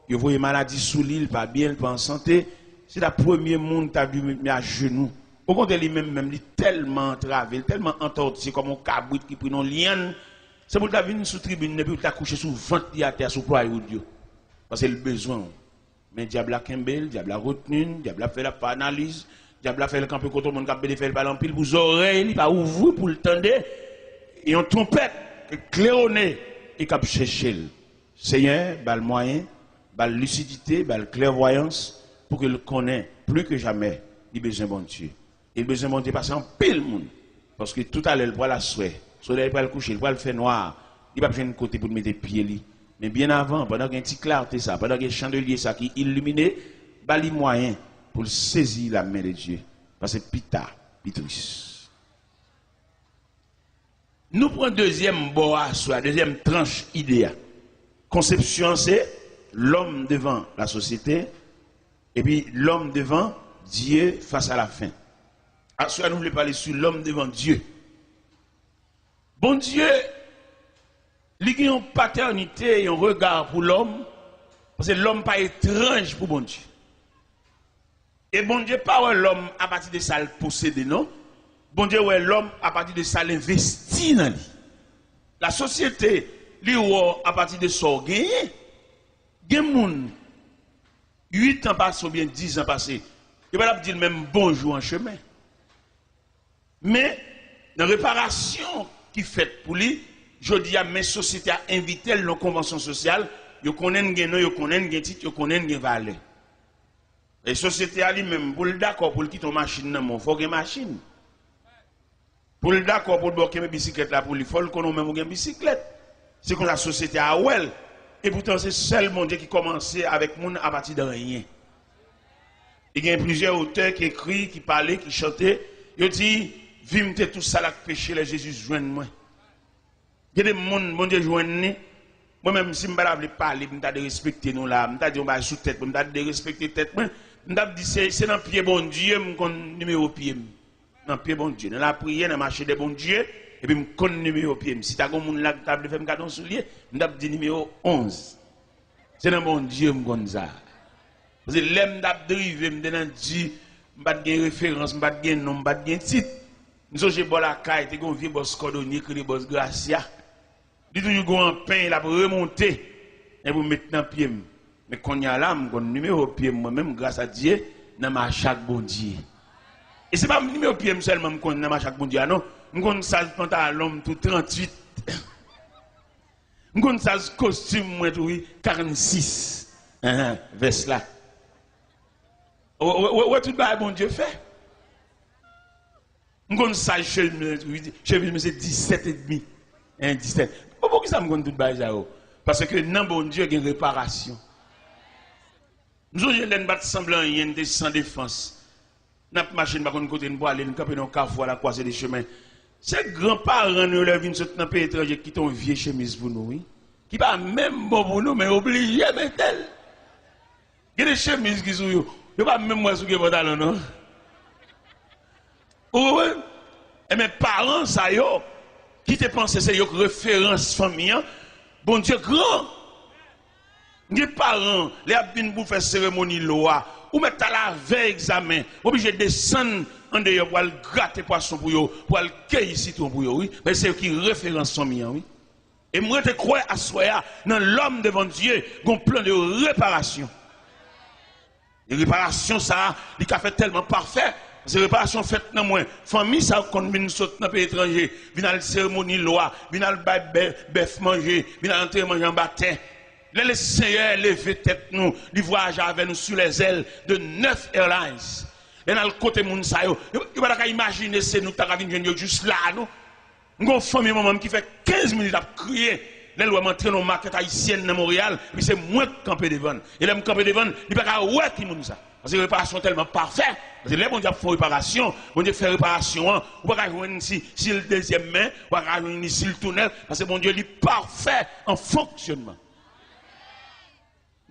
Il voit une maladie sous l'île, pas bien, pas en santé. C'est le premier monde qui a dû mettre à genoux. Au contraire, lui-même, il est tellement entravé, tellement entorti, comme un cabrit qui prend un lien. C'est pour qu'il vienne sous tribune, et puis il a couché sous ventre à terre, sous poids ou Dieu. Parce que c'est le besoin. Mais le diable a Kembel, le diable a retenu, le diable a fait la analyse, le diable a fait le camp contre le monde qui a bénéficié par l'empile, pour les oreilles, il va ouvrir pour le tendre. Et on trompette, claironné, et qui a cherché. Seigneur, le moyen. Bal lucidité, bal clairvoyance, pour qu'il connaisse plus que jamais les besoins de bon Dieu. Et le besoin de bon Dieu passe en pile monde. Parce que tout à l'heure, il va la souhait. Le soleil va le coucher, il va le faire noir. Il va pas besoin de côté pour mettre les pieds. Mais bien avant, pendant qu'il y a une petite clarté, ça, pendant qu'il y a un chandelier ça, qui illuminé, bal les moyens pour saisir la main de Dieu. Parce que pita, pitris. Nous prenons deuxième boa, soit deuxième tranche idéale. Conception, c'est l'homme devant la société et puis l'homme devant Dieu face à la fin. Ensuite, nous voulons parler sur l'homme devant Dieu. Bon Dieu, il y a une paternité et un regard pour l'homme, parce que l'homme n'est pas étrange pour bon Dieu. Et bon Dieu, pas l'homme à partir de ça le posséder, non? Bon Dieu, ouais, l'homme à partir de ça l'investit dans lui. La société, lui, à partir de ça, gagné. Il y a des gens, 8 ans passés ou bien 10 ans passés, il ne va pas dire même bonjour en chemin. Mais, dans la réparation qui est faite pour lui, je dis à mes sociétés à inviter la convention sociale, ils connaissent les noms, ils connaissent les titres, ils connaissent les valeurs. Et la société a lui-même, pour le d'accord, pour le quitter une machine, il faut une machine. Pour le d'accord, pour le bloquer une bicyclette, pour il faut qu'on ait même une bicyclette. C'est comme la société a well. Et pourtant, c'est seulement Dieu qui commençait avec moun à partir de rien. Il y a plusieurs auteurs qui écrivent, qui parlaient, qui chantaient. Ils disent, vimte tout ça là péché, les Jésus joigne moi. Il y a des gens, mon Dieu joigne. Moi-même, si je ne veux pas parler, je vais respecter nous là. Je vais dire, sous tête, je vais respecter tête. Je vais dire, c'est dans le pied bon Dieu, je connais numéro pied. Dans le pied bon Dieu. Dans la prière, dans le marché de bon Dieu. Et puis, je connais le numéro pied. Si tu as un monde là qui t'a fait un cadeau soulier, je vais dire numéro 11. C'est dans bon Dieu, je connais ça. Parce que l'aime d'abdrive, je vais dire, je vais dire référence, je vais dire nom, je vais dire titre. Nous avons bon la caille, tu as un vieux boss cordonnier, qui est boss Gracia. Il y a toujours un pain là pour remonter et pour mettre dans le pied. Mais quand il y a là, je connais le numéro pied moi-même, grâce à Dieu, dans ma chaque bon Dieu. Et ce n'est pas le numéro pied seulement, je connais dans ma chaque bon Dieu, non. Je connais ça pantalon tout 38. Je connais ça costume moi tout 46. Vers là. Où tout le bon Dieu fait? Je connais ça chez moi c'est 17 et demi. 17. Pourquoi ça me connaît tout le ça? Parce que dans bon Dieu il y a une réparation. Nous avons battre semblant rien de sans défense. N'a pas machine par côté nous aller nous camper dans carrefour à la croisée des chemins. Ces grands-parents nous leur viennent dans un pays étranger qui ont vieille chemise pour nous, oui. Qui pas même bon pour nous mais obligé mais tel. Il y a des chemises qui sont yo, pas même moi sous pantalon non. Oui. Et mes parents ça yo qui te pense c'est yo référence famille. Bon Dieu grand. Les parents, les abîmes pour faire cérémonie loi, ou mettre à la veille examen, obligé de descendre en dehors pour aller gratter poisson pour eux, pour aller cueillir citron pour eux, oui. Mais c'est qui référence son mien, oui. Et moi, je crois à soi, dans l'homme devant Dieu, un plan de réparation. Et réparation, ça, il a fait tellement parfait. C'est réparation faite dans moi. Famille, ça, quand vient sauter dans le pays étranger, vient à la cérémonie loi, vient à la bœuf manger, vient à l'entrée manger en baptême. Le Seigneur levé tête nous, il voyage avec nous sur les ailes de 9 Airlines. Et dans le côté moun sa yo, il va pas imaginer c'est nous t'as venir juste là nous. Une famille maman qui fait 15 minutes à crier. Les lois m'entraînent dans market haïtienne dans Montréal, puis c'est moi qui camper devant. Et là me camper devant, il pas ka ouais qui moun ça. Parce que réparation tellement parfaite. Parce que les bon Dieu font réparation, bon Dieu fait réparation, ou pas joindre si le deuxième main, ou pas joindre si le tunnel parce que bon Dieu est parfait en fonctionnement.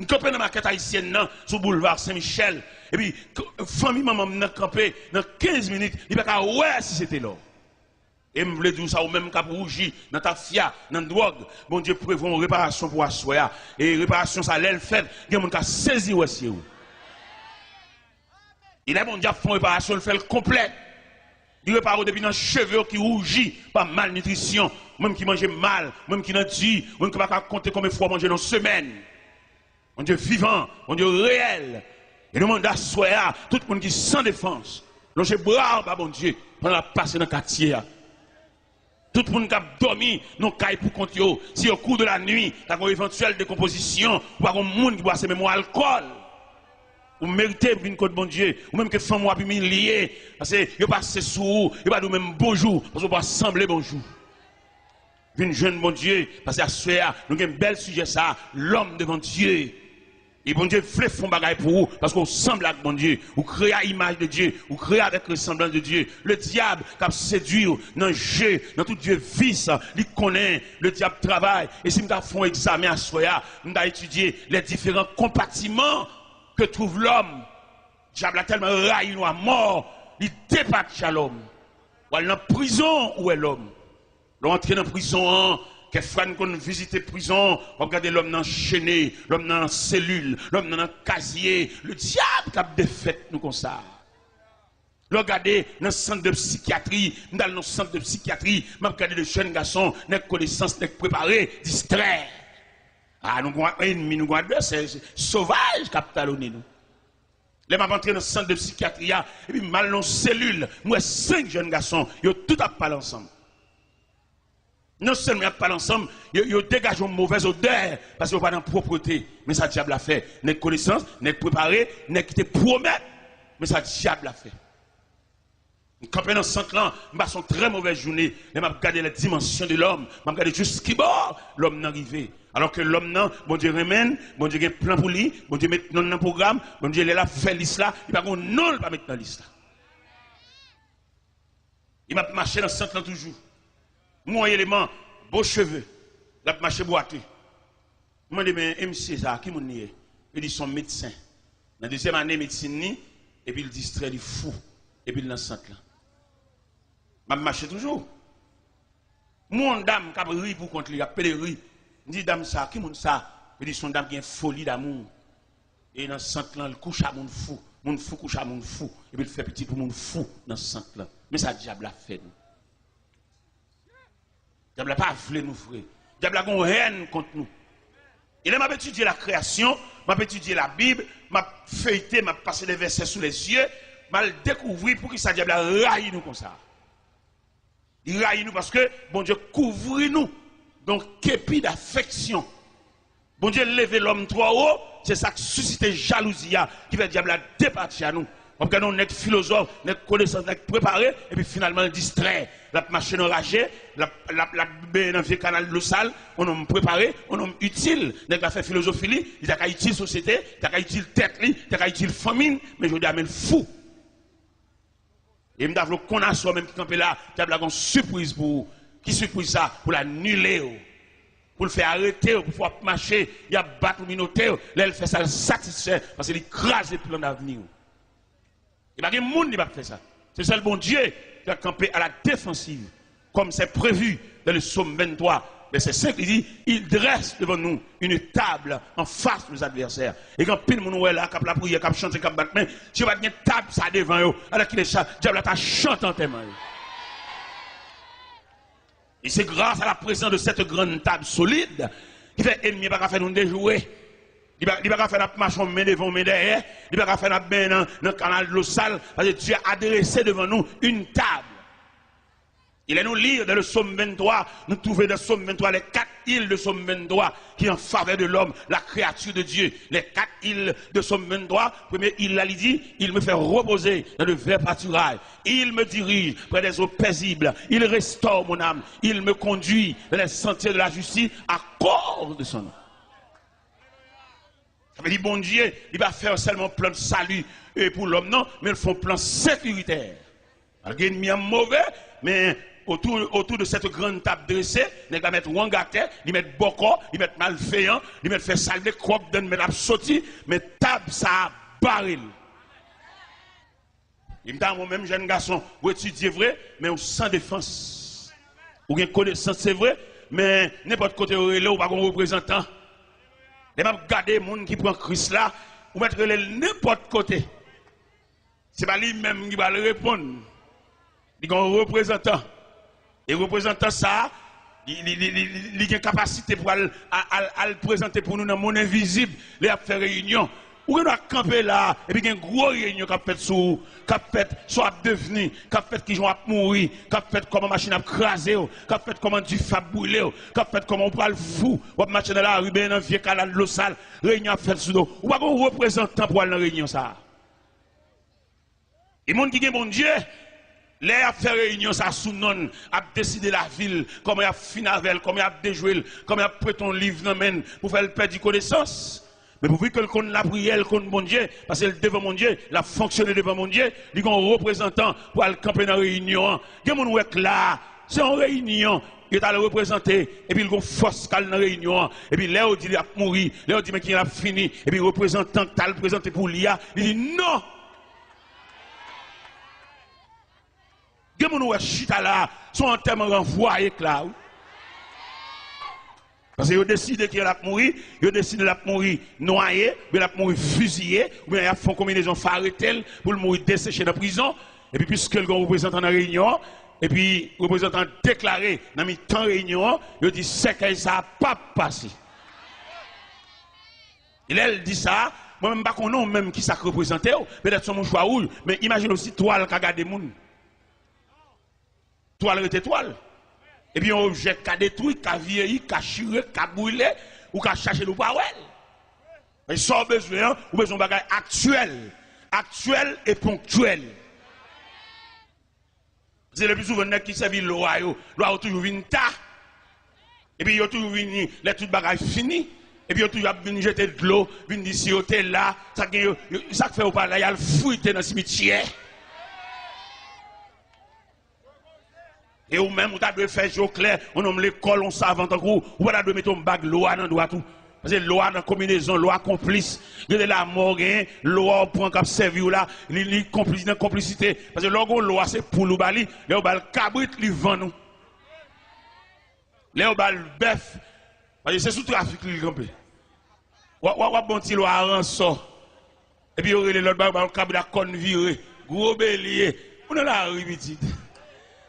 Nous campons dans la market haïtienne, sur le boulevard Saint-Michel. Et puis, famille maman m'a campé dans 15 minutes. Il n'y a pas ouais si c'était là. Et je voulais dire ça au même cap rougi, dans ta fia, dans la drogue. Bon Dieu prévoit une réparation pour assoya. Et réparation, ça l'elle fait. Il y a des gens qui ont saisi aussi. Il est bon Dieu fait une réparation, il fait le complet. Il répare depuis dans les cheveux qui rougit par malnutrition. Même qui mange mal, même qui n'a dit, même qui ne va pas compter combien de fois manger dans une semaine. Mon Dieu vivant, mon Dieu réel. Et nous demandons à soi, tout le monde qui sans défense, longer bras, bon Dieu, pendant la passer dans le quartier. Tout le monde qui a dormi, non caille pour compter. Si au cours de la nuit, tu as une éventuelle décomposition, ou pas un monde qui boit ce même alcool, ou méritez une côte bon Dieu, ou même que femme ou humilié, parce que vous passez sous, vous pas même bonjour, parce que vous pas sembler bonjour. Une jeune bon Dieu, parce que à ce nous avons un bel sujet ça, l'homme devant Dieu. Et bon Dieu fait fond bagaille pour vous, parce qu'on semble avec bon Dieu, ou créer à l'image de Dieu, ou créer avec le semblant de Dieu. Le diable qui a séduit dans le jeu, dans tout Dieu vice, il connaît, le diable travaille. Et si nous avons un examen à soi, nous avons étudié les différents compartiments que trouve l'homme. Le diable a tellement raillé nous à mort, il dépasse l'homme. Ou elle est en prison, où est l'homme? L'entrée dans la prison, que frère qu'on visite prison, regardez l'homme enchaîné, l'homme dans la cellule, l'homme dans le casier, le diable qui a défait nous comme ça. Regardez dans le centre de psychiatrie, dans le centre de psychiatrie, m'a regardé de jeunes garçons, n'ont connaissance, n'ont préparé, distraits. Ah, nous avons un ennemi, nous avons un adversaire, c'est sauvage qui a talonné nous. Les m'a rentré dans le centre de psychiatrie, et puis mal dans la cellule, moi 5 jeunes garçons, ils ont tout à parler ensemble. Non seulement ils parlent ensemble, ils dégagent une mauvaise odeur parce qu'ils n'ont pas de propreté. Mais ça, diable a fait. N'est connaissance, n'est préparé, n'est qui te promet. Mais ça, diable a fait. Quand dans ce centre-là, je passe une très mauvaise journée. Je regarde les dimensions de l'homme. Je regarde jusqu'à bord l'homme n'est arrivé. Alors que l'homme, bon Dieu remène, bon Dieu a un plan pour lui, bon Dieu met dans le programme, bon Dieu est là, fait l'islam, il va non, il va mettre dans l'islam. Il m'a marché dans ce centre-là toujours. Mon élément, beaux cheveux, la marché boité. Je me dis, mais MC, ça, qui m'en est? Il dit, son médecin. Dans la deuxième année, médecine, et puis il distrait, il fou, et puis il est dans le centre là. Je marche toujours. Mon dame qui a ri pour contre lui, il a pédé ri. Je dis, dame, ça, qui m'en ça? Il dit, son dame qui a une folie d'amour. Et dans le centre là, il couche à mon fou. Mon fou couche à mon fou. Et puis il fait petit pour mon fou dans ce centre là. Mais ça, diable a fait. Diable n'a pas voulu nous frère. Diable a une haine contre nous. Il m'a étudié la création, m'a étudié la Bible, m'a feuilleté, m'a passé des versets sous les yeux, m'a découvert pour qui ça diable a raillé nous comme ça. Il raille nous parce que bon Dieu couvre nous. Donc képi d'affection. Bon Dieu lever l'homme trop haut, c'est ça qui suscite jalousie qui fait diable a départir à nous. On regarde un net philosophe, net connaissance, net préparé, et puis finalement distrait. La machine enragée, la dans le canal de l'eau sale, on homme préparé, on homme utile. Net la fait philosophie, il a qu'à utile société, il a qu'à utile tête, il a qu'à utile famine, mais je dis à men fou. Et je me qu'on a soi même qui campé là, qui a une surprise pour qui surprise ça, pour l'annuler, pour le faire arrêter, pour pouvoir marcher, il y a battre minotaire, là elle fait ça, le satisfait, parce qu'il écrase le plan d'avenir. Il n'y a pas de monde qui va faire ça. C'est ça le bon Dieu qui a campé à la défensive, comme c'est prévu dans le psaume 23. Mais c'est simple, il dit, il dresse devant nous une table en face de nos adversaires. Et quand pile mon est là, cap la prière, cap chanter, cap battre main, tu vas une table ça devant eux, alors qu'il est diable t'a chanté en tes mains. Et c'est grâce à la présence de cette grande table solide qui fait ennemi pas faire nous déjouer. Il ne va pas faire la marche en main devant, main derrière. Il ne va pas faire la main dans le canal de l'eau sale. Parce que Dieu a adressé devant nous une table. Il est nous lire dans le psaume 23. Nous trouvons dans le psaume 23 les 4 îles de psaume 23 qui sont en faveur de l'homme, la créature de Dieu. Les 4 îles de psaume 23. Première île, là, il dit, il me fait reposer dans le vert pâturage. Il me dirige près des eaux paisibles. Il restaure mon âme. Il me conduit dans les sentiers de la justice à cause de son nom. Ça veut dire, bon Dieu, il va faire seulement un plan de salut pour l'homme, non, mais il faut un plan sécuritaire. Il y a un ennemi mauvais, mais autour de cette grande table dressée, il va mettre Wangate, il va mettre Boko, il va mettre Malféant, il va mettre faire salver, croque, il va mettre sauter, mais table, ça baril. Il me dit, moi-même, jeune garçon, vous étudiez vrai, mais sans défense. Ou bien connaissance, c'est vrai, mais n'importe côté où il est, ou pas un représentant. Et même garder les gens qui prennent Christ là, ou mettre n'importe côté. Ce n'est pas lui-même qui va le répondre. Il y a un représentant. Et le représentant, ça, il a une capacité pour le présenter pour nous dans le monde invisible, il a fait réunion. Ou on a campé là, et puis il y a une grosse réunion qui a fait sur, soit devenu, qui a fait qui ont mourir, qui a fait comment machine a crasé, qui a fait comment du fab brûlé, qui a fait comment on prend le fou, ou machine là, arrivé dans le vieux canal de l'eau sale, réunion a fait sur nous. Ou pas un représentant pour aller dans la réunion ça. Et les gens qui ont bon Dieu, les a fait réunion ça sous non, a décidé la ville, comment il a fini avec, comment il a déjoué, comment il a prêté un livre dans main pour faire le perdre de connaissance. Mais pour que qu'on la prière contre mon Dieu, parce que devant mon Dieu, il a fonctionné devant mon Dieu, il y a un représentant pour aller camper dans la réunion. Il y a un gens là, c'est une réunion, il est le représenter, et puis il y a une force dans la réunion, et puis là, il dit qu'il a mouru, là, il dit qu'il a fini, et puis le représentant qui a le présenté pour l'IA, il dit non! Il y a des gens qui sont là, sont en termes renvoyés là. Parce qu'ils ont décidé qu'il a mourir, ils ont décidé qu'il a mourir noyé, il a mourir fusillé, ou bien ils font combinaison farretelle pour le mourir desséché dans la prison. Et puis, puisque le représentant dans la réunion, et puis le représentant déclaré dans le temps de réunion, il dit c'est que ça n'a pas passé. Il dit ça, moi-même, je ne sais pas même qui ça représente, peut-être son choix rouge, mais imagine aussi toile qui a gardé le monde. Toile était toile. Et puis un objet qui a détruit, qui a vieilli, qui a chiré, qui a brûlé, ou qui a cherché le power. Mais sans besoin, ou besoin de bagages actuels. Actuels et ponctuels. C'est le plus souvent qui servent l'eau, l'eau toujours vient tard. Et puis il y a toujours venu, les tout bagages finis. Et puis il y a toujours venu jeter de l'eau, venu d'ici au tel là, ça fait au pas là, il y a le fouillé dans le cimetière. Et ou même, vous devez faire jour clair, on nomme l'école, on savant en gros, ou vous devez mettre un bague l'eau dans le tout. Parce que l'eau dans combinaison, l'eau complice, il y a la mort, l'eau point cap servi là, il complice dans complicité. Parce que l'eau c'est pour nous bali, l'eau bal cabrit, il vend nous. L'eau bal bœuf, parce que c'est sous trafic qu'il campé. Ou bon petit l'eau à rançon. Et puis il y a l'autre bal cabrit à conne viré, gros bélier, on a la ribitide.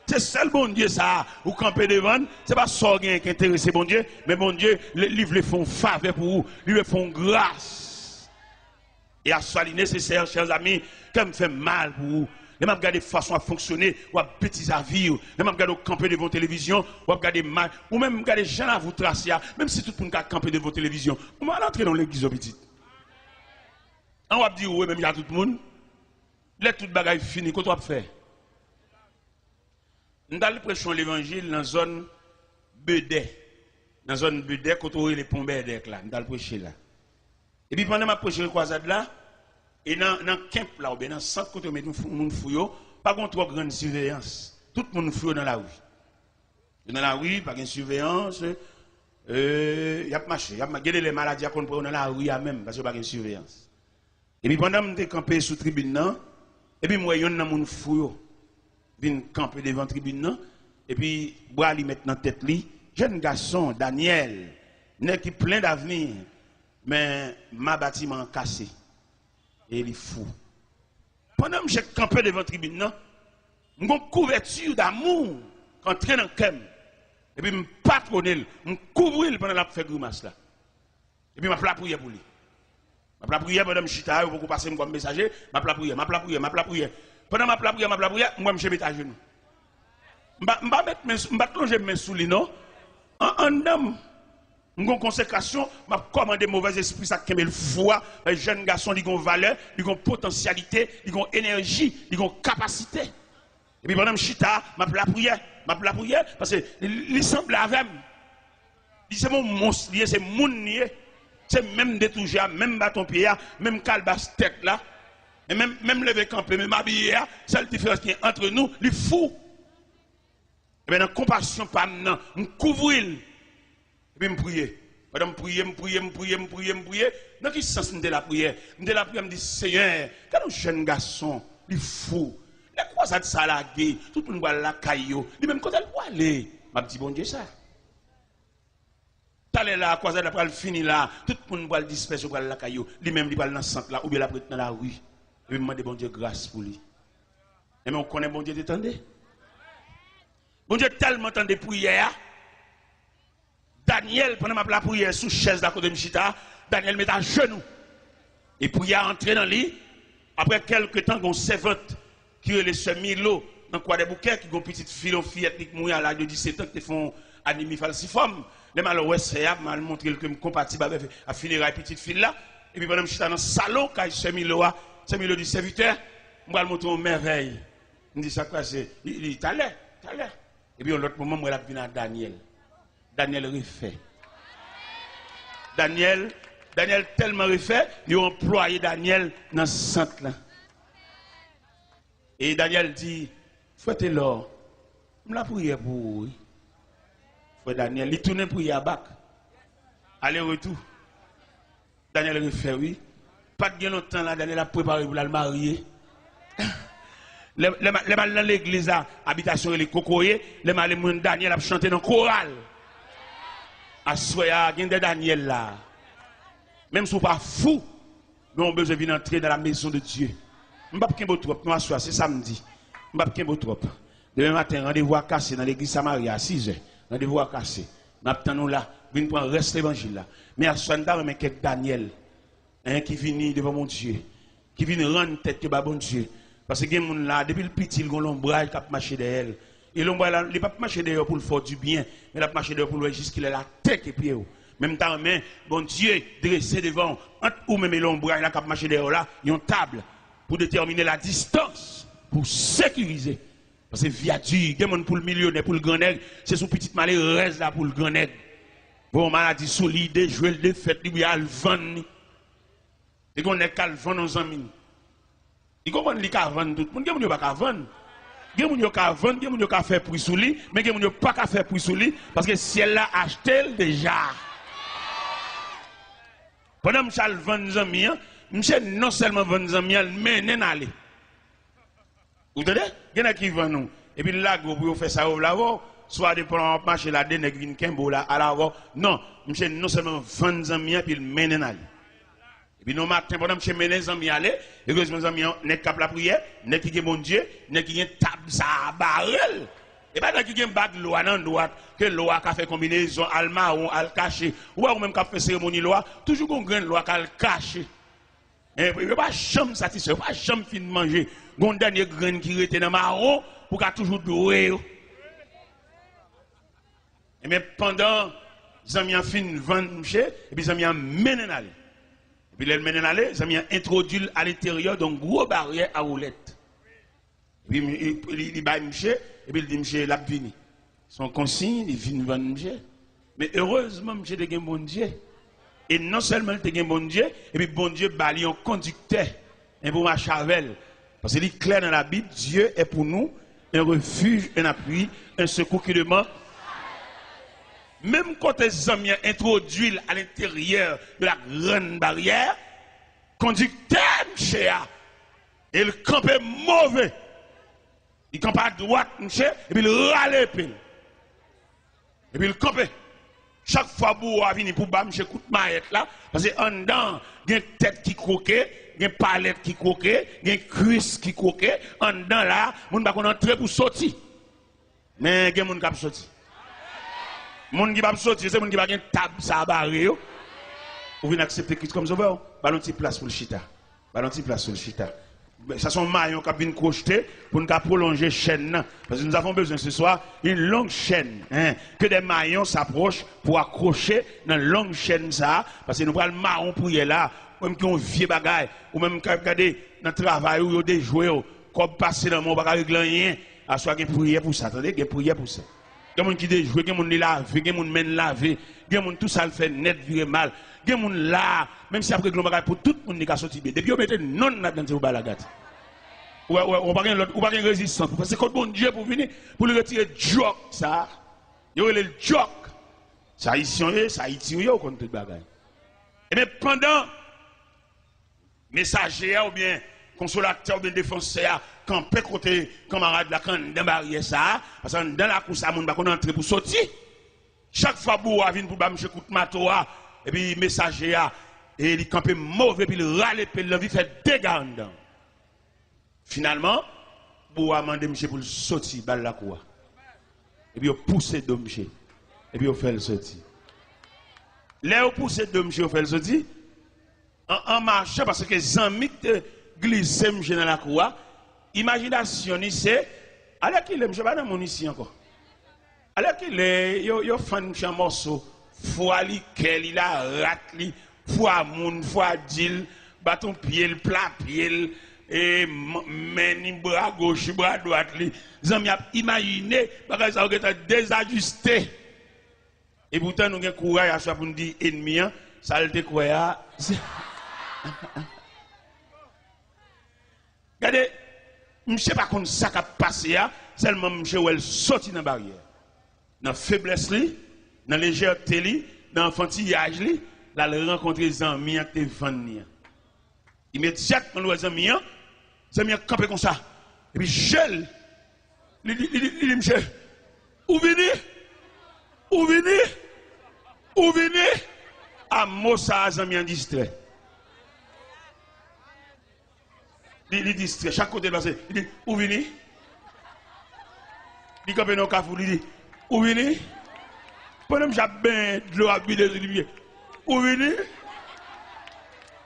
C'est seul bon Dieu ça, ou camper devant, c'est pas ça qui intéresse bon Dieu, mais bon Dieu, les livres les font faveur pour vous, ils les font grâce. Et à ce nécessaire, chers amis, quand me fait mal pour vous, les mêmes regarder façon à fonctionner, ou à petits avis, les mêmes regarder camper devant la télévision, ou à regarder mal, ou même regarder gens à vous tracer, même si tout le monde a campé devant la télévision, on va entrer dans l'église petite. On va dire, oui, même il y a tout le monde. Là, toute bagaille fini, qu'est-ce que tu fais? Nous allons prêcher l'évangile dans la zone Bedé. Dans la zone Bedé, quand on les pompes là, nous allons prêcher là. Et puis pendant ma prêcher le croisade là, et dans le camp là, ou bien dans le centre, quand on met tout le monde fouillot, pas de trop grande surveillance. Tout le monde fouillot dans la rue. Dans la rue, pas de surveillance. Il y a marché. Il y a les maladies qu'on prend dans la rue même, parce qu'il n'y a pas de surveillance. Et puis pendant que je suis campé sous la tribune, et puis moi, il y a un monde fouillot. Vin camper devant la tribune, et puis, bois lui mettre dans la tête, jeune garçon, Daniel, n'est qui plein d'avenir, mais ma bâtiment cassé. Et il est fou. Pendant que j'ai campé devant la tribune, j'ai une couverture d'amour qui entre dans le cœur. Et puis, je patronne, je couvre pendant la fait grimace là. Et puis, je m'appelle prier pour lui. Je m'appelle prier pendant que je suis là, je vais passer comme messager, je m'appelle prier. Pendant ma prière, moi, je vais à genoux. Je vais plonger mes souliers, non? En homme, une consécration, je vais commander mauvais esprit, ça qui le foie. Les jeunes garçons, ils ont valeur, ils ont potentialité, ils ont énergie, ils ont capacité. Et puis pendant que je suis là, je m'appelle prière, parce qu'il semble avec moi. C'est mon monstre, c'est mon nier. C'est même détouché, même bâton pied, même calebasse tête là. Et même lever campé, même habillé, c'est la différence qui est entre nous, les fous. Et bien, dans la compassion, pas maintenant, on couvre. Et puis, je prie. Madame, je prie. Dans quel sens de la prière? De la prière, je me dis, Seigneur, quand un jeune garçon, les fous, les croisades salagées, tout le monde va la caillou, lui même quand elle va aller, m'a dit, bon Dieu, ça. T'allais là, croisade après, elle finit là, tout le monde va le disperser, va la caillou, lui même, il va dans le centre là, ou bien la prête dans la rue. Et puis, je demande bon Dieu grâce pour lui. Et mais on connaît bon Dieu, t'entendez? Bon Dieu tellement tant de prières. Daniel, pendant ma prière sous chaise d'à côté de Michita, Daniel met à genoux. Et prière entrer dans le lit. Après quelques temps, on servante qui est le semi-lot dans quoi des bouquets, qui ont une petite fillette qui mouille à l'âge de 17 ans, qui font anémie falciforme. Les malheureux, c'est mal montré que je suis compatible avec la funéraille petite fille là. Et puis pendant que je suis dans le salon, quand je suis semi-lot, semi-lot du serviteur, je vais montrer une merveille. Je me dis ça quoi, c'est. Il dit, t'as l'air. Et puis, l'autre moment, moi, je vais à Daniel. Daniel refait. Daniel tellement refait, il a employé Daniel dans ce centre là. Et Daniel dit, faites l'or. Je la prière pour vous. Frère Daniel, il tourne pour y abac. Aller-retour. Daniel refait, oui. Pas de bien longtemps là, Daniel a préparé pour le marier. Les mal dans l'église, habitation et les cocoyers, les mal Daniel a chanté dans le choral. À soya, il y a des Daniel là. Même si vous pas fou, nous avons besoin de venir entrer dans la maison de Dieu. Je ne vais pas trop, nous assoir, c'est samedi. Je ne vais pas trop. Demain matin, rendez-vous à casser dans l'église Samaria à 6h. Rendez-vous à casser. Nous attendons là, venez prendre reste l'évangile là. Mais à soir, nous avons quelques Daniel qui viennent devant mon Dieu, qui viennent rendre tête que bon Dieu. Parce que les gens là, depuis le petit, ils ont l'ombrage qui a marché derrière. Et l'ombrage là, il n'a pas marché derrière pour le faire du bien, mais il a marché derrière pour le juste qu'il ait la tête et pied. Même temps, bon Dieu, dressé devant, entre ou même l'ombrage là qui a marché derrière là, il y a une table pour déterminer la distance, pour sécuriser. Parce que viature, il y a des gens pour le millionnaire, pour le grand nègre, c'est son petit malheur là pour le grand nègre. Bon, maladie solide, jouer le défaite, il y a le vent. Et qu'on est qu'à le vendre aux amis. Il comprend qu'il y a vendre tout le monde, il n'y a pas vendre. Il y a pas vendre, il y a pas faire prix sous lui, mais il n'y a pas faire prix sous lui parce que si elle l'a acheté déjà. Pendant que je vends des amis, je non seulement vendre des amis, mais je aller. Vous entendez? Il y en a qui vendent nous. Et puis là, vous faites ça au lavo, soit de prendre marché là, des nègres qui sont là, à l'avant. Non, je non seulement vendre des amis, puis je aller. Et puis, nous, matin, pendant que je mets les amis aller, et que mes amis n'est qu'à la prière, n'est qui est bon Dieu, n'est qui est table, ça, barrel. Et pas dans qui est bague loi, non, droite, que loi qui fait combinaison, al marron, al caché, ou même qui fait cérémonie loi, toujours une grande loi qui a caché. Et puis, il n'y a pas chambre satisfait, pas chambre fin de manger. Il y a une dernière graine qui était dans le marron, pour qu'elle toujours doué. Et mais pendant, les amis ont fini de vendre, et puis les amis ont mené aller. Puis les mènent aller, ça m'a introduit à l'intérieur d'une grosse barrière à roulette. Puis il va monsieur, et puis il dit monsieur, l'a vini. Son consigne, il vient vendre monsieur. Mais heureusement, monsieur a un bon Dieu. Et non seulement il a un bon Dieu, et puis bon Dieu, il un conducteur, un bon machavel. Parce qu'il est clair dans la Bible, Dieu est pour nous un refuge, un appui, un secours qui demande. Même quand les hommes introduisent à l'intérieur de la grande barrière, conducteur, monsieur, et le camp est mauvais. Il campe à droite, monsieur, et puis il râle. Et puis il campe. Chaque fois que vous venez pour bam, monsieur, coup de maillette là, parce qu'en dedans, il y a une tête qui croquait, il y a une palette qui croquait, il y a une cuisse qui croquait. En dedans là, on ne va pas entrer pour sortir. Mais il y a des gens qui peuvent sortir. Les gens qui peuvent sortir, c'est les gens qui ont une table, ça barré. Vous venez accepter Christ comme sauveur. Ballon de place pour le chita. Ballon de place pour le chita. Ça sont maillons qui viennent crocheter pour nous prolonger la chaîne. Parce que nous avons besoin ce soir d'une longue chaîne. Que des maillons s'approchent pour accrocher dans une longue chaîne. Ça, parce que nous prenons le marron pour y aller là. Ou même qui ont vieux bagaille. Ou même qui ont regardé dans le travail où ils ont des jouets. Comme passer dans mon bagage régler rien. À soit qu'il y ait prière pour ça. Attendez, il y a prière pour ça. Il y a des gens qui déjouent, il y a des gens qui lavent, il y a des gens qui mènent laver. Il y a des gens tout ça le fait net, virer mal. Il y a des gens là, même si après que pour tout le monde qui a sorti. Depuis on mette non là-dedans, vous balagat. Ou pas de résistance. Parce que quand bon Dieu pour venir, pour le retirer joke, ça. Il y a le joke. Ça ici, ça ici, on compte tout le bagage. Et bien pendant, messager ou bien consolateur ou bien défenseur, quand peut côté camarade là, quand dans barrière ça, parce que dans la course, on va entrer pour sortir. Chaque fois que vous venez pour bâcher coup de matoa, et puis messager, et il campe mauvais, puis il râle, puis il fait dégâts dedans. Finalement, vous avez demandé monsieur pour le sortir, balle la cour. Et puis vous poussez de monsieur. Et puis vous faites le sortir. Là, vous poussez de monsieur, vous faites le sortir. En marchant, parce que les amis te glissent monsieur dans la cour, imagination, c'est, alors qu'il est, monsieur, pas dans mon ici encore. Alors qu'il est, il fait monsieur un morceau, foi li, quel, il a rat li, foi moun, foi dil, bâton pied, le plat pied, et meni bras gauche, bras droite, les amis ont imaginé, parce que ça a désajusté. Et pourtant, nous avons courage à soi pour nous dire ennemi, ça a été quoi? Regardez, je ne sais pas comment ça a passé, seulement je suis sorti dans la barrière. Dans la faiblesse, dans la légèreté, dans l'enfantillage, là, il rencontre les amis qui te vendent. Immédiatement, les amis ont campé comme ça. Et puis, gel. Il dit, monsieur, où venez? Où venez? Où venez? À Mossa, les amis ont distrait. Il distrait. Chaque côté, il dit, où venez? Il campé dans le café, il dit, où venez? Pendant que j'ai bien de l'eau à buter, il dit, où venez?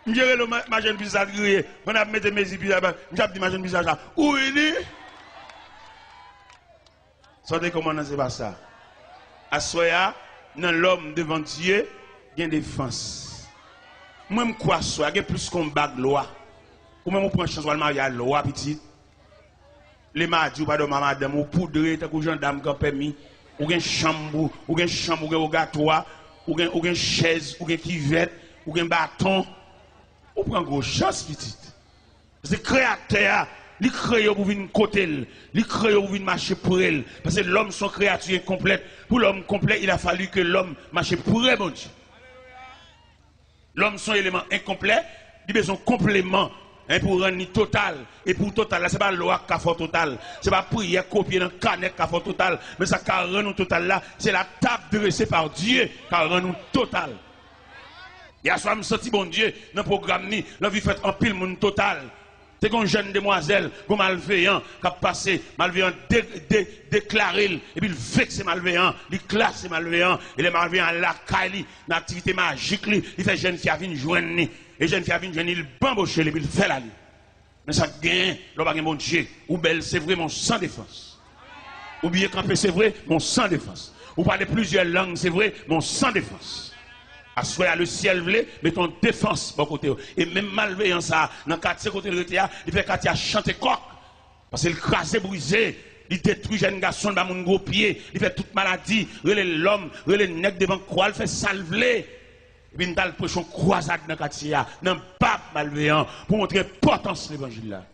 Je vais ma jeune visage grillé. Je vais mettre mes yeux là-bas. Je vais ma jeune visage là. Où est il? Sortez comment c'est pas ça. À soya, dans l'homme devant Dieu, il y a une défense. Même quoi soit, il y a plus qu'on bague loi. Ou même on prend chance de marier à loi petit. Les mardis ou pas de madame ou poudre, tant que gendarme qui a permis. Ou une chambre, ou une chambre, ou un gâteau, ou une chaise, ou une cuvette, ou un bâton. On prend une grosse chance, petite. Parce que le créateur, il crée pour venir côté, il crée pour venir marcher pour elle. Parce que l'homme, son créature incomplète. Pour l'homme complet, il a fallu que l'homme marche pour elle, mon Dieu. L'homme, son élément incomplet, il a besoin de complément pour rendre total. Et pour total, ce n'est pas loi qui a fait total. Ce n'est pas prière copier dans le canet qui a fait total. Mais ça qui a rendu total là, c'est la table dressée par Dieu qui a rendu total. Et à ce moment, je me sens bon Dieu, dans le programme, la vie fait en pile monde total. C'est une jeune demoiselle, un malveillant, qui a passé, malveillant déclaré, et puis il vexe malveillant, il classe malveillant, et les malveillants la caille, l'activité magique, il fait jeune fille à venir joindre, et jeune fille à venir joindre, il bamboche, et puis il fait la nuit. Mais ça gagne, l'homme a bon Dieu, ou belle, c'est vrai, mon sans défense. Ou bien camper, c'est vrai, mon sans défense. Ou parler plusieurs langues, c'est vrai, mon sans défense. À le ciel vle, mettons défense bon côté. Et même malveillant ça, dans le quartier côté de l'ETA, il fait quartier chanter coq. Parce qu'il crase brisé, il détruit jeune garçon dans mon gros pied, il fait toute maladie, il l'homme, il nèg devant croix, il fait salver. Et puis, nous avons prêché une croisade dans le quartier, dans le pape malveillant, pour montrer l'importance de l'évangile là.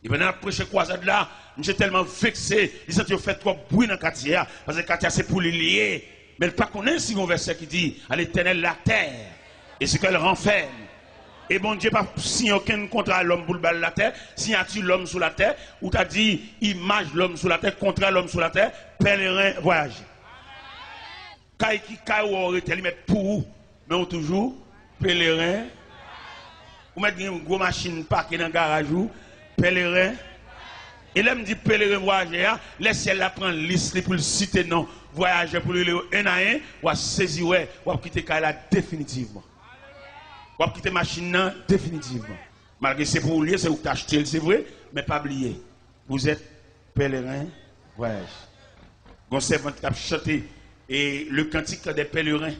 Et puis, dans la prêché croisade là, je suis tellement vexé, il s'est fait trop bruit dans le quartier, parce que le quartier c'est pour les lier. Mais il ne connaît pas si un verset qui dit, à l'éternel la terre, et ce qu'elle renferme. Et bon Dieu pas signé aucun contrat à l'homme pour le bal la terre, signature l'homme sur la terre, ou t'as dit image l'homme sur la terre, contrat l'homme sur la terre, pèlerin voyage. Kai qui kai ou aurait lui mettre pour mais on toujours pèlerin. Ou mettre une grosse machine parquée dans le garage ou pèlerin. Et là me dit pèlerin voyageur, laisse la prendre liste pour le citer non voyageur pour le un à un, ou à saisir ouais, ou à quitter kai là définitivement. Ou à quitter machine définitivement. Malgré c'est pour lier, c'est où t'acheter, c'est vrai, mais pas oublier. Vous êtes pèlerin voyage. Gon servant qui a chanté et le cantique des pèlerins.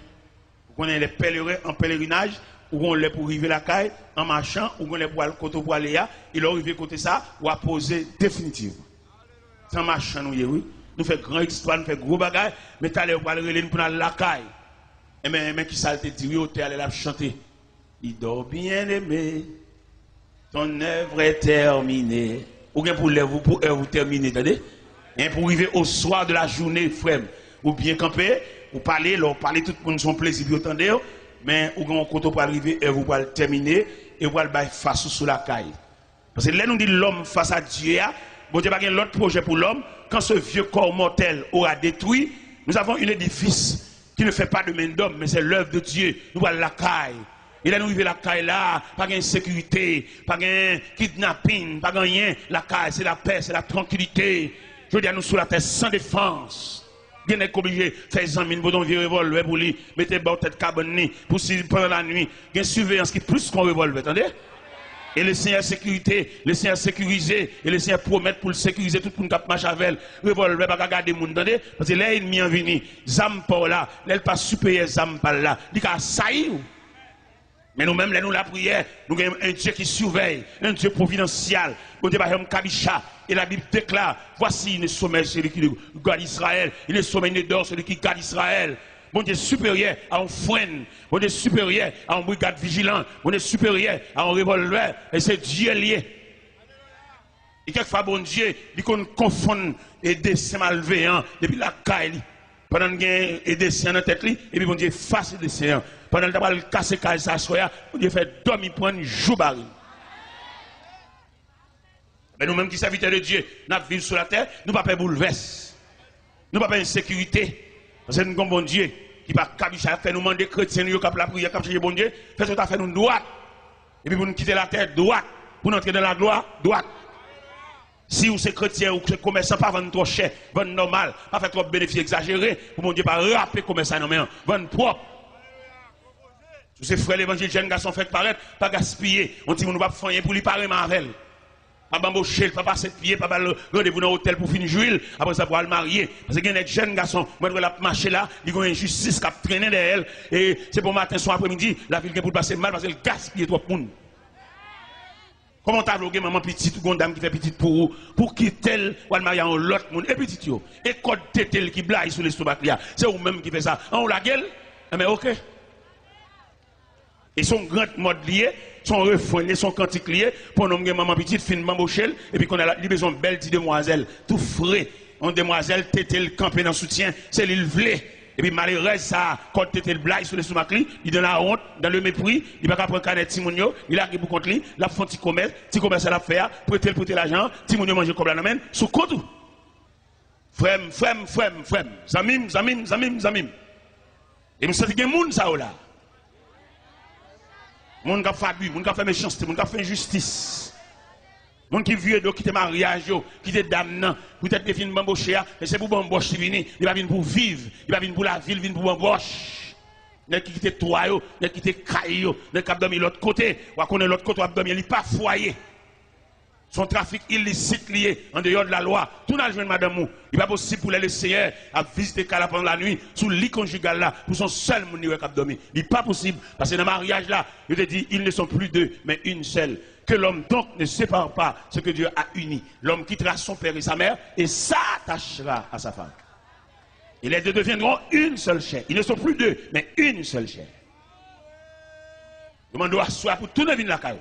Vous connaissez les pèlerins en pèlerinage, ou on les pour arriver la caille en marchant, ou on les pour aller côté pour aller là, il arrive côté ça, ou à poser définitivement. Sans marchant nous oui. Nous faisons grand histoire, nous faisons gros bagages, mais t'as l'air pour aller pour aller la caille. Et mais qui ça te dit oui, tu aller la chanter. Il dort bien aimé, ton œuvre est terminée. Ou bien pour vous terminer, attendez? Et pour arriver au soir de la journée, frère, ou bien camper, ou parler, tout le monde son plaisir, vous entendez? Mais ou bien quand on peut arriver, et vous pouvez terminer, et vous allez face sous la caille. Parce que là, nous dit l'homme face à Dieu, bon Dieu n'a pas l'autre projet pour l'homme, quand ce vieux corps mortel aura détruit, nous avons un édifice qui ne fait pas de main d'homme, mais c'est l'œuvre de Dieu. Nous allons la caille. Et là, nous arrivons la caille là, pas de sécurité, pas de kidnapping, pas de rien. La caille, c'est la paix, c'est la tranquillité. Je veux dire, nous sous la terre sans défense. Vous êtes obligé de faire des amis, vous avez un revolver pour lui, mettez votre tête cabane pour pendant la nuit. Il y a une surveillance qui est plus qu'un revolver, attendez? Et le Seigneur sécurité, le Seigneur sécurisé, et le Seigneur promet pour le sécuriser tout le monde qui marche avec elle. Revolver, pas garder le monde, attendez? Parce que là, il m'y en venu. Zam pas là, là, il pas supérieur, Zam pas là. Il a sailli. Mais nous-mêmes, là, nous la prière, nous avons un Dieu qui surveille, un Dieu providentiel. Bon Dieu, par Kabisha, et la Bible déclare, voici le sommet celui qui garde Israël, il est sommet d'or celui qui garde Israël. Bon Dieu supérieur à un frein, bon Dieu supérieur à un brigade vigilant, bon Dieu supérieur à un revolver, et c'est Dieu lié. Et quelquefois, bon Dieu, il confond et des malveillants depuis la caille. Pendant qu'il y a des séants dans la tête, et puis bon Dieu face des séants. Pendant qu'il a cassé caille sa soya, bon Dieu fait dormir prendre jour baril. Mais nous-mêmes qui serviteurs de Dieu, nous vivons sur la terre, nous ne pouvons pas bouleverser. Nous ne pouvons pas insécurité. Parce que nous avons bon Dieu qui va faire nous demander chrétiens, nous avons la prière, comme bon Dieu, fait ce que fait nous droite. Et puis pour nous quitter la terre, droite. Pour nous entrer dans la gloire, droite. Si vous êtes chrétien ou que commerçant, pas vendre trop cher, vendre normal, pas faire trop de bénéfices exagérés, pour mon Dieu, pas rappeler commerçant, non mais vendre propre. Tous ces frères l'évangile, jeunes garçons fait paraître, pas gaspiller. On dit, on ne va pas faire pour lui parler Marvel. Pas bamboucher, pas passer de pied, pas rendez-vous dans l'hôtel pour finir jouer, après ça pour le marier. Parce qu'il y a des jeunes garçons, moi je la marcher là, ils ont une injustice qui a traîné derrière elle, et c'est pour matin, soir, après-midi, la ville qui pour passer mal parce qu'elle gaspille trop de monde. Comment t'as vlogué maman petite ou une dame qui fait petite pour qui tel ou le marier en l'autre monde et petite yo et code tétel qui blague sur l'estomac là c'est vous même qui fait ça on la gueule mais OK et son grand mode lié son refrain son cantique lié pour nommer maman petite fin mambochel et puis qu'on a besoin de belle petite demoiselle tout frais on demoiselle tétel camper dans soutien c'est l'île vlé. Et puis malheureusement, ça, quand tu étais le blague sur les sous il donne la honte, dans le mépris, il va pas prendre canet Timonio, il arrive pour contre lui, la font petit commerce à la faire, prêter l'argent, Timonio mange comme la nomen, sous compte. Frem, zamim. Et nous sentons qu'il y a des gens ça là. Moun qui fait abus, moun qui fait méchanceté, moun qui fait injustice. Moun qui vieux qui te mariage, qui te damnant, peut-être défini bambocher, et c'est pour bamboche qui vient, il va venir pour vivre, il va venir pour la ville, il vient pour bamboche. N'est qui quitte toi, n'est qui quitte caillou, n'est qui dormi l'autre côté, ou à connaître l'autre côté, ou à dormir, il pas foyer. son trafic illicite lié en dehors de la loi. Tout n'a joué madame mou. Il n'est pas possible pour les seigneurs à visiter Kala pendant la nuit, sous le lit conjugal là, pour son seul moun qui a dormi. Il n'est pas possible, parce que dans le mariage là, je te dis, ils ne sont plus deux, mais une seule. Que l'homme donc ne sépare pas ce que Dieu a uni. L'homme quittera son père et sa mère et s'attachera à sa femme. Et les deux deviendront une seule chair. Ils ne sont plus deux, mais une seule chair. Je dois asseoir pour tout le monde la caille.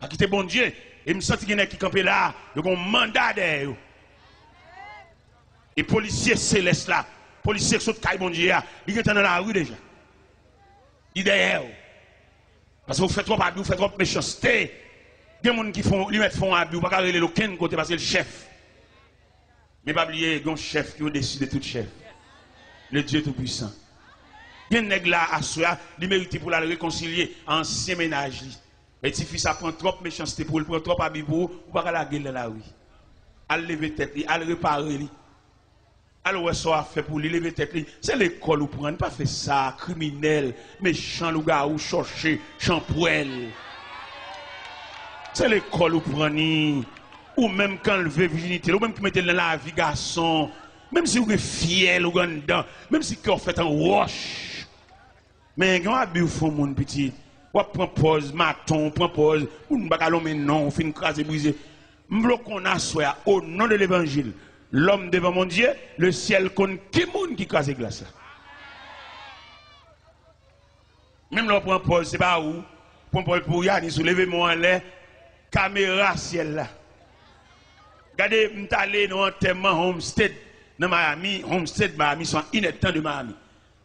À quitter bon Dieu. Et me sens qu'il y en a qui campent là, ils ont un mandat derrière. Et policiers célestes là, policiers qui sont caille bon Dieu, ils sont dans la rue déjà. Ils sont derrière. Parce que vous faites trop abus, vous faites trop méchanceté. Il y a des gens qui font, ils mettent font abus, vous ne pouvez pas aller aucun côté parce que c'est le chef. Mais pas oublier, il y a un chef qui est au-dessus de tout chef. Le Dieu Tout-Puissant. Il y a un nègre là à soi, il mérite pour la réconcilier ancien ménage. Et si fils ça prend trop méchanceté pour le prendre trop abus pour ou pas la gueule dans la rue. Al lever tête, al réparer li. Al ouais ça fait pour lui lever tête li. C'est l'école ou prendre pas fait ça criminel, méchant loup-garou ou chercher champoel. C'est l'école ou prendre ou même quand lever virginité, ou même qui mettait dans la vie garçon, même si vous êtes fier ou dedans, même si vous fait en roche. Mais quand abus font mon petit ou prend pause, maton, prend pause, ou ne pas mais non, on fait une crase brisée. M'blo qu'on a soit au nom de l'évangile, l'homme devant mon Dieu, le ciel connaît qui monde qui crase glace. Même l'on prend pause, c'est pas où, prend pause pour y aller, soulever mon en l'air, caméra ciel là. Regardez, m't'allé dans un enterrement Homestead, dans Miami, Homestead, Miami, sont inactants de Miami.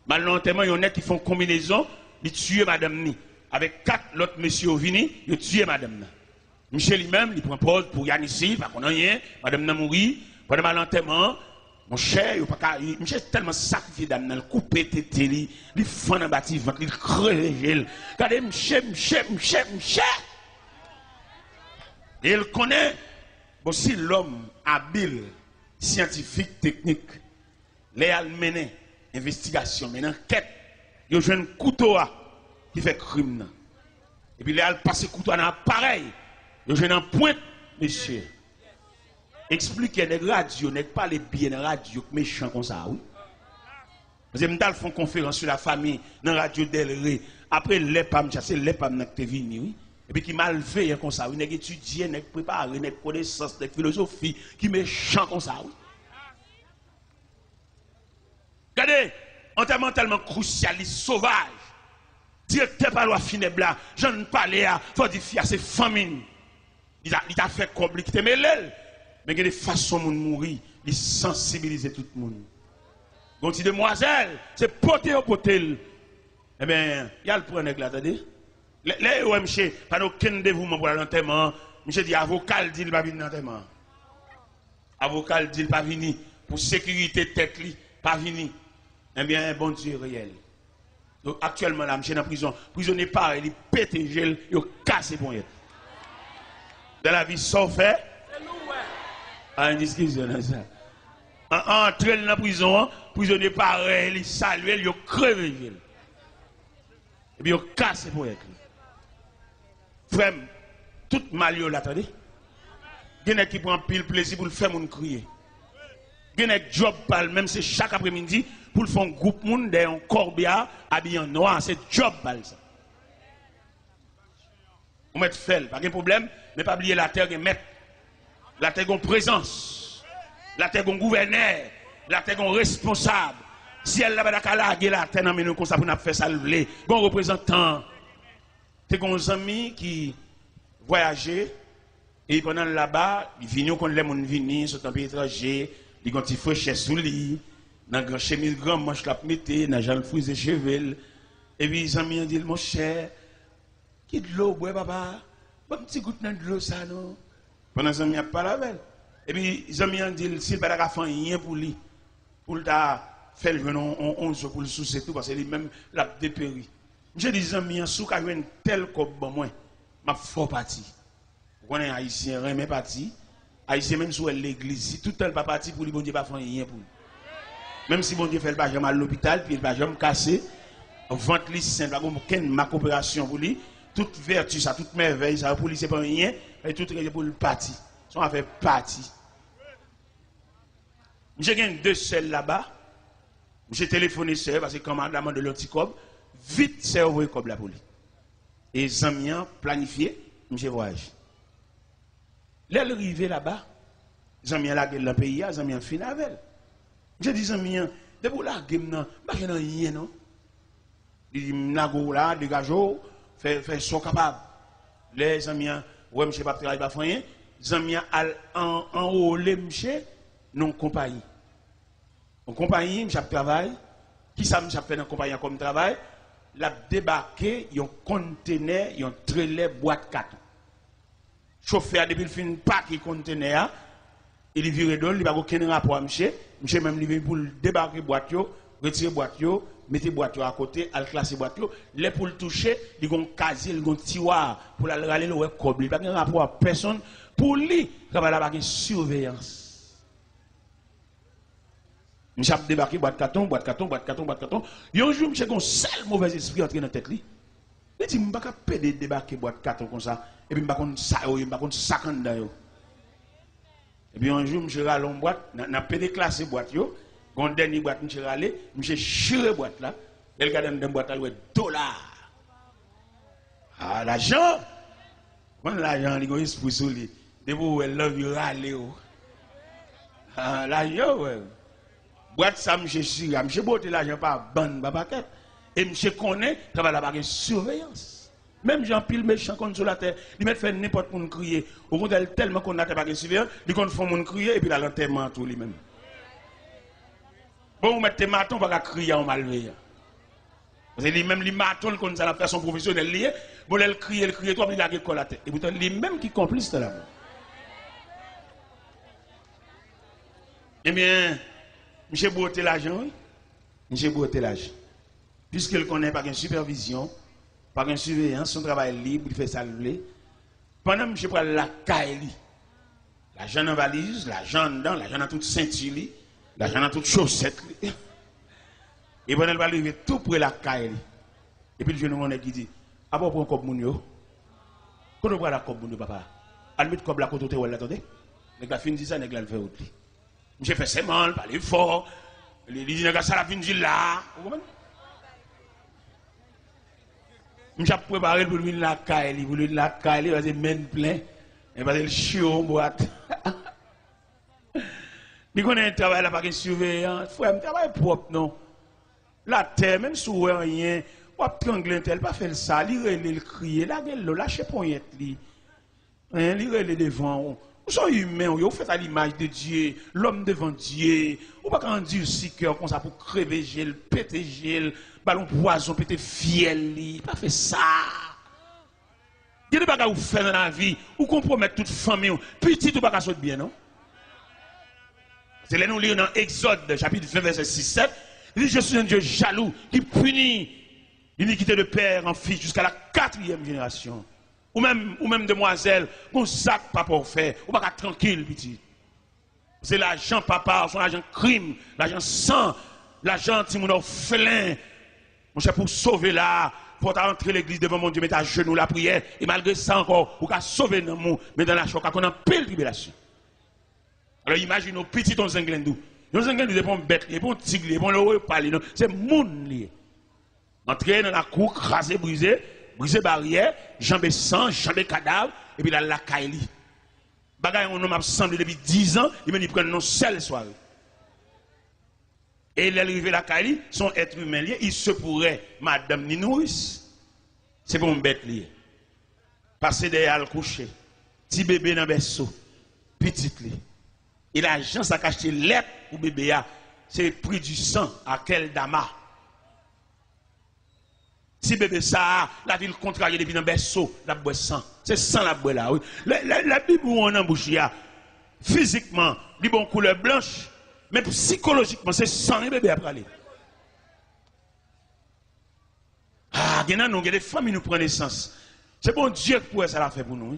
Maintenant, enterrement, il y en a qui font combinaison, ils tuent madame ni. Avec 4 autres messieurs venus, ils tuent madame. Michel lui-même, il prend pause pour Yann ici, pas qu'on a rien, madame n'a mouru, pendant l'enterrement, mon cher, Michel tellement sacrifié d'âme, il coupe tété, il fend dans le bâtiment, il crève, regardez, Michel. Et il connaît aussi l'homme habile, scientifique, technique, les mener investigation, mais enquête, il y a un couteau qui fait crime. Et puis, il passe le couteau dans l'appareil. Il y a un point, monsieur. Expliquez les radios, ne parlez bien de radio, méchant comme ça, oui. Parce que nous font conférence sur la famille, dans la radio d'Elré. Après, les pam, c'est les pam qui sont venus, oui. Et puis, qui mal fait comme ça, oui. Nous étudié, nous préparé, nous connaissance, nous philosophie, qui méchant comme ça, oui. Regardez, enterrement tellement crucialiste, sauvage. Directeur par loi funèbre là, j'en ne parlais à, faut dire à ses familles. Il a fait compliquer, mais l'aile. Mais il y a des façons de mourir, il sensibilise tout le monde. Donc, si demoiselle, c'est poté au potel. Eh bien, il y a le point de là, attendez. Les OMC, pas aucun dévouement pour l'enterrement. Monsieur dit, avocat dit, il va venir dans l'enterrement. Avocat dit, il va venir. Pour sécurité tête, il va venir. Eh bien, bon Dieu réel. Donc, actuellement, là, monsieur dans la prison. Prisonnier pareil, il pète gel, il casse bon yet. Dans la vie, sauf fait. Ah, une discussion, ça. Entre dans la prison, prisonnier pareil, il salue, il crève gel. Et puis, il casse bon yet. Frère, tout mal, là, attendez. Il y en a qui prend pile plaisir pour le faire mon crier. Il y en a qui job parle, même c'est chaque après-midi, pour le faire un groupe monde d'un corbillard habillé en noir, c'est job parle ça. On met fait, pas de problème, mais pas oublier la terre est maître. La terre est présence. La terre est gouverneur. La terre est responsable. Si elle n'a pas la terre, non, mais nous, comme ça, pour nous faire ça, un représentant. C'est un ami qui voyageait, et pendant là-bas, il vient quand les gens viennent, sont un pays étranger, ils ont un petit fouet sous lui, dans une chemise grand manche la mettre, dans un fouet de cheveux. Et puis les amis ont dit, mon cher, qui de l'eau, bois, papa, un petit goutte de l'eau, ça, non? Pendant les amis n'ont pas la belle. Et puis les amis ont dit, s'il n'y a pas de rien pour lui, pour le faire le 11 pour le sous tout, parce que lui-même l'a dépéri. Je dis, les amis, sous qu'à une telle comme moi, ma fort parti. Vous connaissez haïtien, mais parti. Haïtien, même si l'église, si tout tel pas parti pour lui, bon Dieu, pas faire rien pour lui. Même si bon Dieu fait le pajama à l'hôpital, puis le pajama cassé, vente lui simple, ma coopération pour lui, toute vertu, ça, toute merveille, ça, pour lui, c'est pas rien, et tout est pour le parti. Ça, on fait partie. J'ai gagné 2 seuls là-bas. J'ai téléphoné seul parce que quand madame de l'anticob, vite c'est envoyé comme la police. Et Zamien planifié, j'ai voyagé. L'arrivée là-bas, Zamien la gueule dans le pays, Zamien fin avec elle. J'ai dit Zamien, de vous la gueule non, pas que rien non. Il dit nago là, dégageau, fait son capable. Les Zamien, ouais monsieur pas travailler pas rien, Zamien en haut les monsieur non compagnie. En compagnie, je travaille. Qui ça me fait dans compagnie comme travail? La débarqué, un conteneur, un trailer boîte carton. Chauffeur depuis le fin pas qui conteneur, il vire d'ol, il va aucun rapport à monsieur. Monsieur même livré pour débarquer boîte yo, retirer boîte yo, mettre boîte yo à côté, al classer boîte yo, les pour le toucher, il gon casier, il gon tiroir pour la râler le cob, il pas un rapport à personne pour lui, ça va la surveillance. Je suis débarqué, boîte carton, boîte carton, boîte carton, boîte carton. Et un jour, je suis un seul mauvais esprit entré dans la tête. Il dit, je ne peux pas débarquer boîte carton comme ça. Et puis, je ne peux pas sac en dedans. Et puis, un jour, je suis allé en boîte, je suis pédé classé boîte. Quand le dernier boîte, je suis allé, je suis chiré boîte là. Et le gars dans la boîte, il dit, $. Ah, l'argent. Quand l'argent, il y a un esprit sur lui. De vous, elle love you, râler. Ah, l'argent, ouais. Boîte ça, monsieur Sira, monsieur Boté l'argent pas bonne babaquette. Et monsieur connaît, ça va la baguette surveillance. Même Jean Pile méchant contre sur la terre, il met fait n'importe quoi crier. Au contraire, tellement qu'on a pas de surveillance, il compte faire mon crier et puis la l'enterrement tout lui-même. Bon, vous mettez maton, on va crier en malveillant. Parce que lui-même, les matons, comme ça, la façon professionnelle liée, bon, elle crie, toi, il a la la tête. Et pourtant, lui-même qui complice de la mort. Eh bien, monsieur Boté l'argent, oui. Monsieur Boté l'argent. Puisqu'il connaît pas une supervision, pas une surveillance, son travail libre, il fait ça le blé. Pendant que monsieur prend la caille, l'argent en valise, l'argent dedans, l'argent dans toute ceinture, l'argent dans toute chaussette. Et pendant qu'il va arriver tout près la caille. Et puis le jeune homme qui dit, ah bon, pour un cop mounio. Quand on prend la cop mounio, papa, à mettre cop la côte au théorie, attendez. Les gars finissent ça, les gars le fait autre. J'ai fait ses mal, parler fort. Il dit, ça la fin de là. Vous comprenez? J'ai préparé pour lui la caille, pour lui la caille, il va se mettre plein. Il va se chier en boîte. Il connaît un travail là, pas de surveillance. Frère, un travail propre, non. La terre, même si vous rien, vous avez trangler un tel, pas faire ça. Il relève le crier, la gueule, lâchez pour y être. Il relève devant. Vous êtes humains, vous faites à l'image de Dieu, l'homme devant Dieu. Vous ne pouvez pas dire si cœur comme ça pour crever gel, péter gel, ballon poison, péter fiel. Pas fait ça. Il y a des bagages que vous faites dans la vie, vous compromettez toute famille. Petit, vous ne pouvez pas sortir bien, non? C'est là nous lisons dans Exode, chapitre 20, verset 6-7. Il dit, je suis un Dieu jaloux qui punit l'iniquité de père en fils jusqu'à la 4e génération. Ou même demoiselle, mon sac pas pour faire, ou pas tranquille, petit. C'est l'argent papa, son argent crime, l'argent sang, l'argent Timon orphelin. Mon cher, pour sauver là, pour entrer l'église devant mon Dieu, mettre à genoux la prière, et malgré ça encore, vous pouvez sauver dans mon, mais dans la choc, qu'on a en pile tribulation. Alors imaginez nos petits dans Zenglendou. Nos Zenglendou, c'est pas un bête, c'est pas un tigre, c'est pas un repas, c'est moun lié. Entrer dans la cour, craser, briser barrière, jambes sang, jambes cadavre, et puis là, la caille. Bagay, on m'a semblé depuis 10 ans, il m'a prendre une seule soirée. Et il est arrivé à la caille, son être humain lié, il se pourrait, madame ni nourrice. C'est pour un bête lié. Passer derrière le coucher, petit bébé dans le berceau, petit lié. Et l'argent, ça cache l'être pour bébé, c'est le prix du sang à quel dama. Si bébé ça, la ville contrariée depuis dans le berceau, la boue sang. C'est sang la boue là. Oui. La Bible où on embouche, physiquement, il bon couleur blanche, mais psychologiquement, c'est sang et bébé après aller. Ah, il y a des familles qui nous prennent naissance. C'est bon Dieu qui pourrait ça la faire pour nous.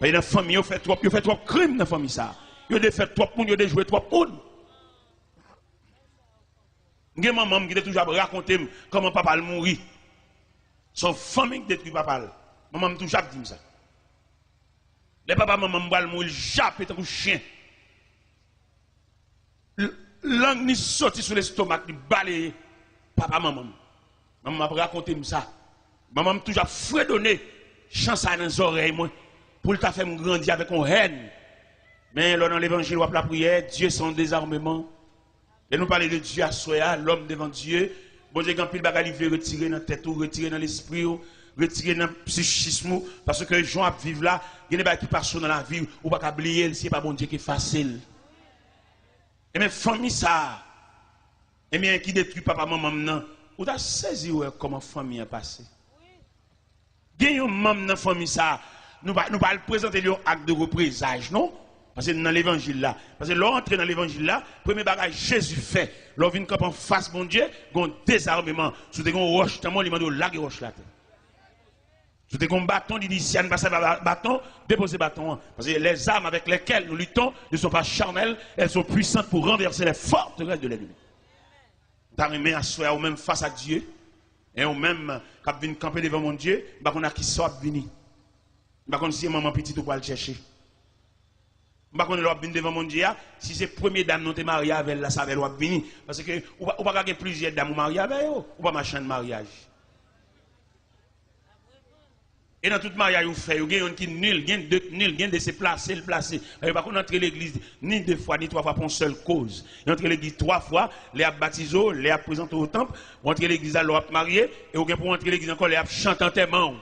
Il y a des familles qui fait trop crimes dans la famille ça. Il y a fait trop monde, il y a joué trop monde. Il y a maman qui a toujours raconté comment papa mourit. Son famille détruit papa. Maman me toujours dit ça. Les papas maman m'bral mourir jappé tant que chien. Langue ni sorti sur l'estomac ni balayé papa maman. Maman m'a raconté ça. Maman me toujours fredonné chance dans les oreilles moi pour t'a fait me grandir avec une haine. Mais là dans l'évangile ou la prière, Dieu son désarmement. Et nous parler de Dieu à soi, l'homme devant Dieu. Bon Dieu quand pile bagaille veut retirer dans tête ou retirer dans l'esprit ou retirer dans le psychisme parce que les gens vivent là, il y a des bagages qui passent dans la vie ou pas oublier, c'est pas bon Dieu qui est facile. Et bien famille ça. Et bien qui détruit papa maman non. Ou t'as saisi comment famille a passé. Il y a un membre dans la famille ça, nous pas le présenter un acte de représailles, non? Parce que dans l'évangile là, parce que l'entrée dans l'évangile là, premier bagage Jésus fait, l'on vient en face mon Dieu, un désarmement, sous des roches, tellement il m'a dit la roche là. Sous des bâtons, il dit si on passe bâton, déposer bâton. Parce que les armes avec lesquelles nous luttons ne sont pas charnelles, elles sont puissantes pour renverser les forteresses de l'ennemi. T'as remis à soi ou même face à Dieu, et ou même quand vient camper devant mon Dieu, bah qu'on a qui sort venir. Bah qu'on si maman petite ou pas le chercher. Bah qu'on doit venir devant mon Dieu, si c'est première dame non te marié avec la ça va venir parce que ou pas gagner plusieurs dames mariées avec eux, ou pas machin de mariage. Et dans tout mariage vous fait, vous gagnez qui nul, gagne de se placer, le placer. Et pas qu'on entre l'église ni deux fois ni trois fois pour une seule cause. Il entre l'église trois fois, les a baptisé, les a présenté au temple, entre l'église à l'autre marié et vous gagnez pour entrer l'église encore les a chanté en témoin.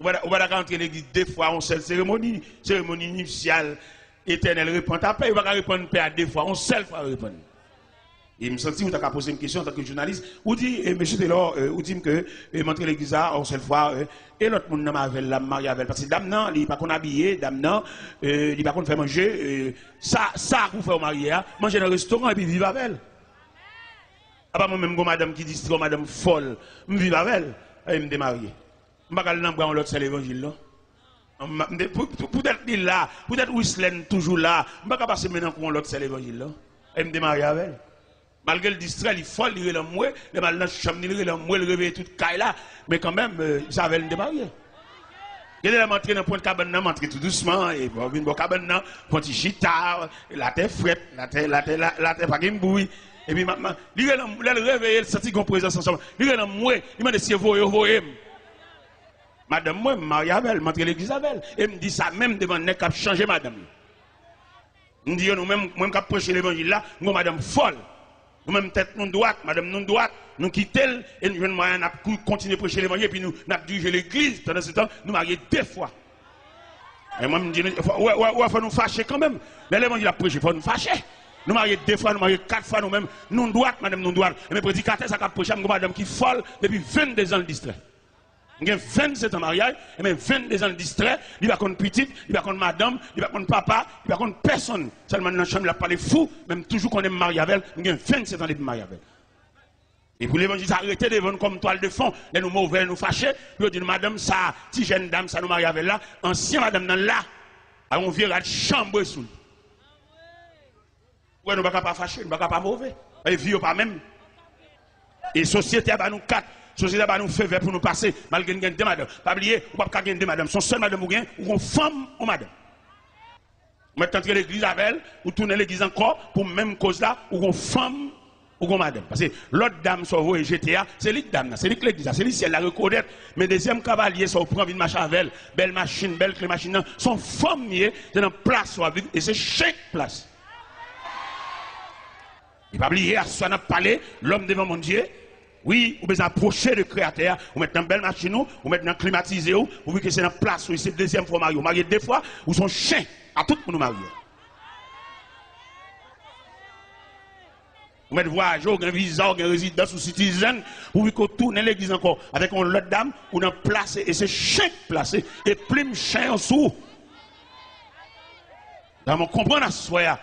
On va rentrer l'église deux fois en seule cérémonie initiale, éternelle, répondre à paix, on va répondre paix à deux fois, en seule fois répondre. Et je me sens que vous avez posé une question en tant que journaliste, vous dites, monsieur Taylor, vous dites que montrer l'église en seule fois, et l'autre monde n'a pas la mariée avec, parce que dame non, il n'est pas qu'on habillé, dame non, il n'est pas qu'on fait manger, ça vous fait au marié, manger dans le restaurant et puis vivre avec elle. Ah, moi-même, madame qui dit, madame folle, je vis avec elle, et je me démarie. Je ne vais pas aller l'autre, c'est l'évangile. Peut-être qu'il est là, peut-être Whistler toujours là. Je ne vais pas passer maintenant pour l'autre, c'est l'évangile. Et me démarrer avec elle. Malgré le distrait, il est folle, il est là, moi, il est dans la chambre, il est là, moi, il réveille toute caille là. Mais quand même, ça va le démarrer. Il est là, m'entrer dans le point de cabane, m'entrer tout doucement, et bon, il va cabane, point de chita, la terre frette, la terre pas de bouille. Et puis maintenant, il est là, il réveille, il sent qu'on présence ensemble. Il est là, moi, il m'a dit, si vous voyez, madame, moi, Marie-Abel, m'entre l'église avec elle. Et me dit ça même devant le nez qui a changé madame. Me dit, nous-mêmes, moi, qui a prêché l'évangile là, nous, madame folle. Nous-mêmes, tête non droite, madame non droite, nous quittons et nous venons à continuer à prêcher l'évangile, et puis nous dirigé l'église. Pendant ce temps, nous marions deux fois. Et moi, je me dis, il faut nous fâcher quand même. L'évangile a prêché, il faut nous fâcher. Nous marions deux fois, nous marions quatre fois nous-mêmes. Non droite, madame non droite. Et mes prédicateurs, ça a prêché, madame qui folle depuis 22 ans de distrait. Il y a 27 ans de mariage, et même 22 ans de distrait, il va contre petite, il va contre madame, il va contre papa, il va contre personne. Seulement dans la chambre, il a parlé fou, même toujours qu'on aime marier avec elle, il y a 27 ans de mariage avec elle. Et pour l'évangile, arrêtez de vendre comme toile de fond, de nous mauvais, nous fâcher, puis on dit, madame, ça, si jeune dame, ça nous marie avec là, ancien madame, dans là, on vient à la chambre sous. Ouais, nous ne pouvons pas fâcher, nous ne pouvons pas mauvais. Et vieux pas même. Et société, bah, nous quatre. Société va nous faire vert pour nous passer, malgré nous deux madame. Pas oublier, ou pas gagner deux madame. Son seul madame ou gain, ou une femme ou madame. Vous mettez entrer l'église avec elle, ou tourner l'église encore, pour même cause là, ou une femme ou une madame. Parce que l'autre dame, sur vous et GTA, c'est l'autre dame, c'est l'église, c'est l'église, elle la reconnaît. Mais deuxième cavalier, ça vous prend une machine avec elle, belle machine, belle clé machine, son femme, c'est dans place, et c'est chaque place. Il va oublier, à soi, n'a parlé, l'homme devant mon Dieu. Oui, vous pouvez approcher le créateur, vous mettez dans une belle machine, vous mettez dans climatisé, vous voyez que c'est dans place, c'est la deuxième fois marié. Vous mariez deux fois, vous sont chiens à tout le monde marié. Vous mettez voyage, vous avez un visa, vous avez une résidence ou citizen, vous voyez qu'on tourne l'église encore avec une autre dame, vous avez placé, et c'est chien placé, et plume chien en dessous. On comprend à soi.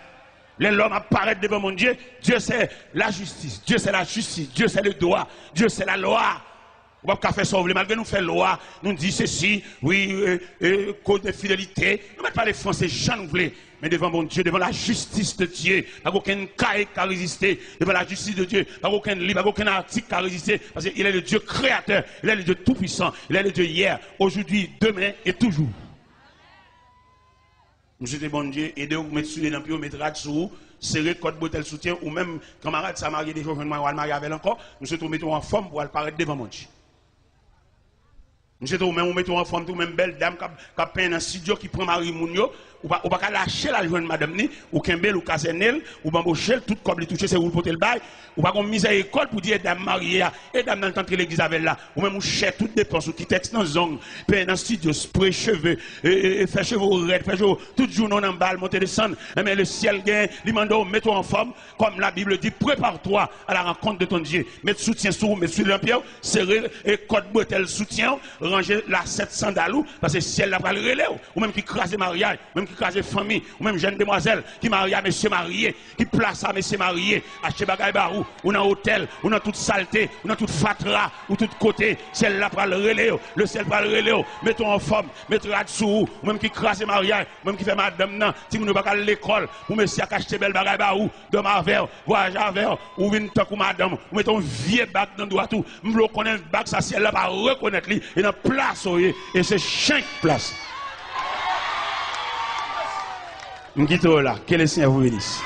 L'homme apparaît devant mon Dieu, Dieu c'est la justice, Dieu c'est la justice, Dieu c'est le droit, Dieu c'est la loi. On ne va pas faire ça, malgré nous faire loi, nous dit ceci, oui, cause de fidélité. Nous ne mettons pas les Français, Jean nous voulons. mais devant mon Dieu, devant la justice de Dieu. Pas aucun cahier qui a résisté devant la justice de Dieu. Pas aucun livre, pas aucun article qui a résisté. Parce qu'il est le Dieu créateur, il est le Dieu tout-puissant, il est le Dieu hier, aujourd'hui, demain et toujours. Monsieur de bon Dieu, aidez-vous à mettre sur les lampions, mettre rad sur vous, serrer code bouteille soutien, ou même camarade, ça marié des jours, je vais marier avec encore, monsieur te mettons en forme pour apparaître devant mon Dieu. Monsieur te mettons en forme, tout même belle dame qui a peint dans un studio qui prend Marie Mounio, ou pas lâcher la joindre madame ni, ou Kembel, ou Casenel, ou bambochel, tout comme les toucher, c'est où porter le bail, ou pas qu'on mise à l'école pour dire dame mariée, et dame dans le temps que l'église avait là, ou même ou cher toutes dépenses, ou qui texte dans zone, peint dans studio, spray cheveux, et faire cheveux raides, faire cheveux, tout jour non en balle, monter descendre, mais le ciel gagne, l'imando, mets-toi en forme, comme la Bible dit, prépare-toi à la rencontre de ton Dieu, mets soutien sur vous, mets sur l'empire, serrer, et code bretelle soutien, ranger la 7 sandales, parce que le ciel n'a pas le relais, ou même qui crase mariage, même qui crase famille, ou même jeune demoiselle qui marie à monsieur marié, qui place à monsieur marié, acheter bagaille barou, ou dans hôtel, ou dans toute saleté, ou dans toute fatra, ou tout côté, celle-là pour le relais, le ciel pour le relais, mettons en forme, mettons à dessous, ou même qui crase mariage, ou même qui fait madame nan, si vous ne pas à l'école, ou monsieur qui acheter belle bagaille barou, de ma verre, voyage à verre, ou une tant que madame, ou mettons vieux bac dans le doigt tout, vous connaissez bac, ça ciel-là va reconnaître lui, et dans place, et c'est 5 places. M'quitte là, que le Seigneur vous bénisse.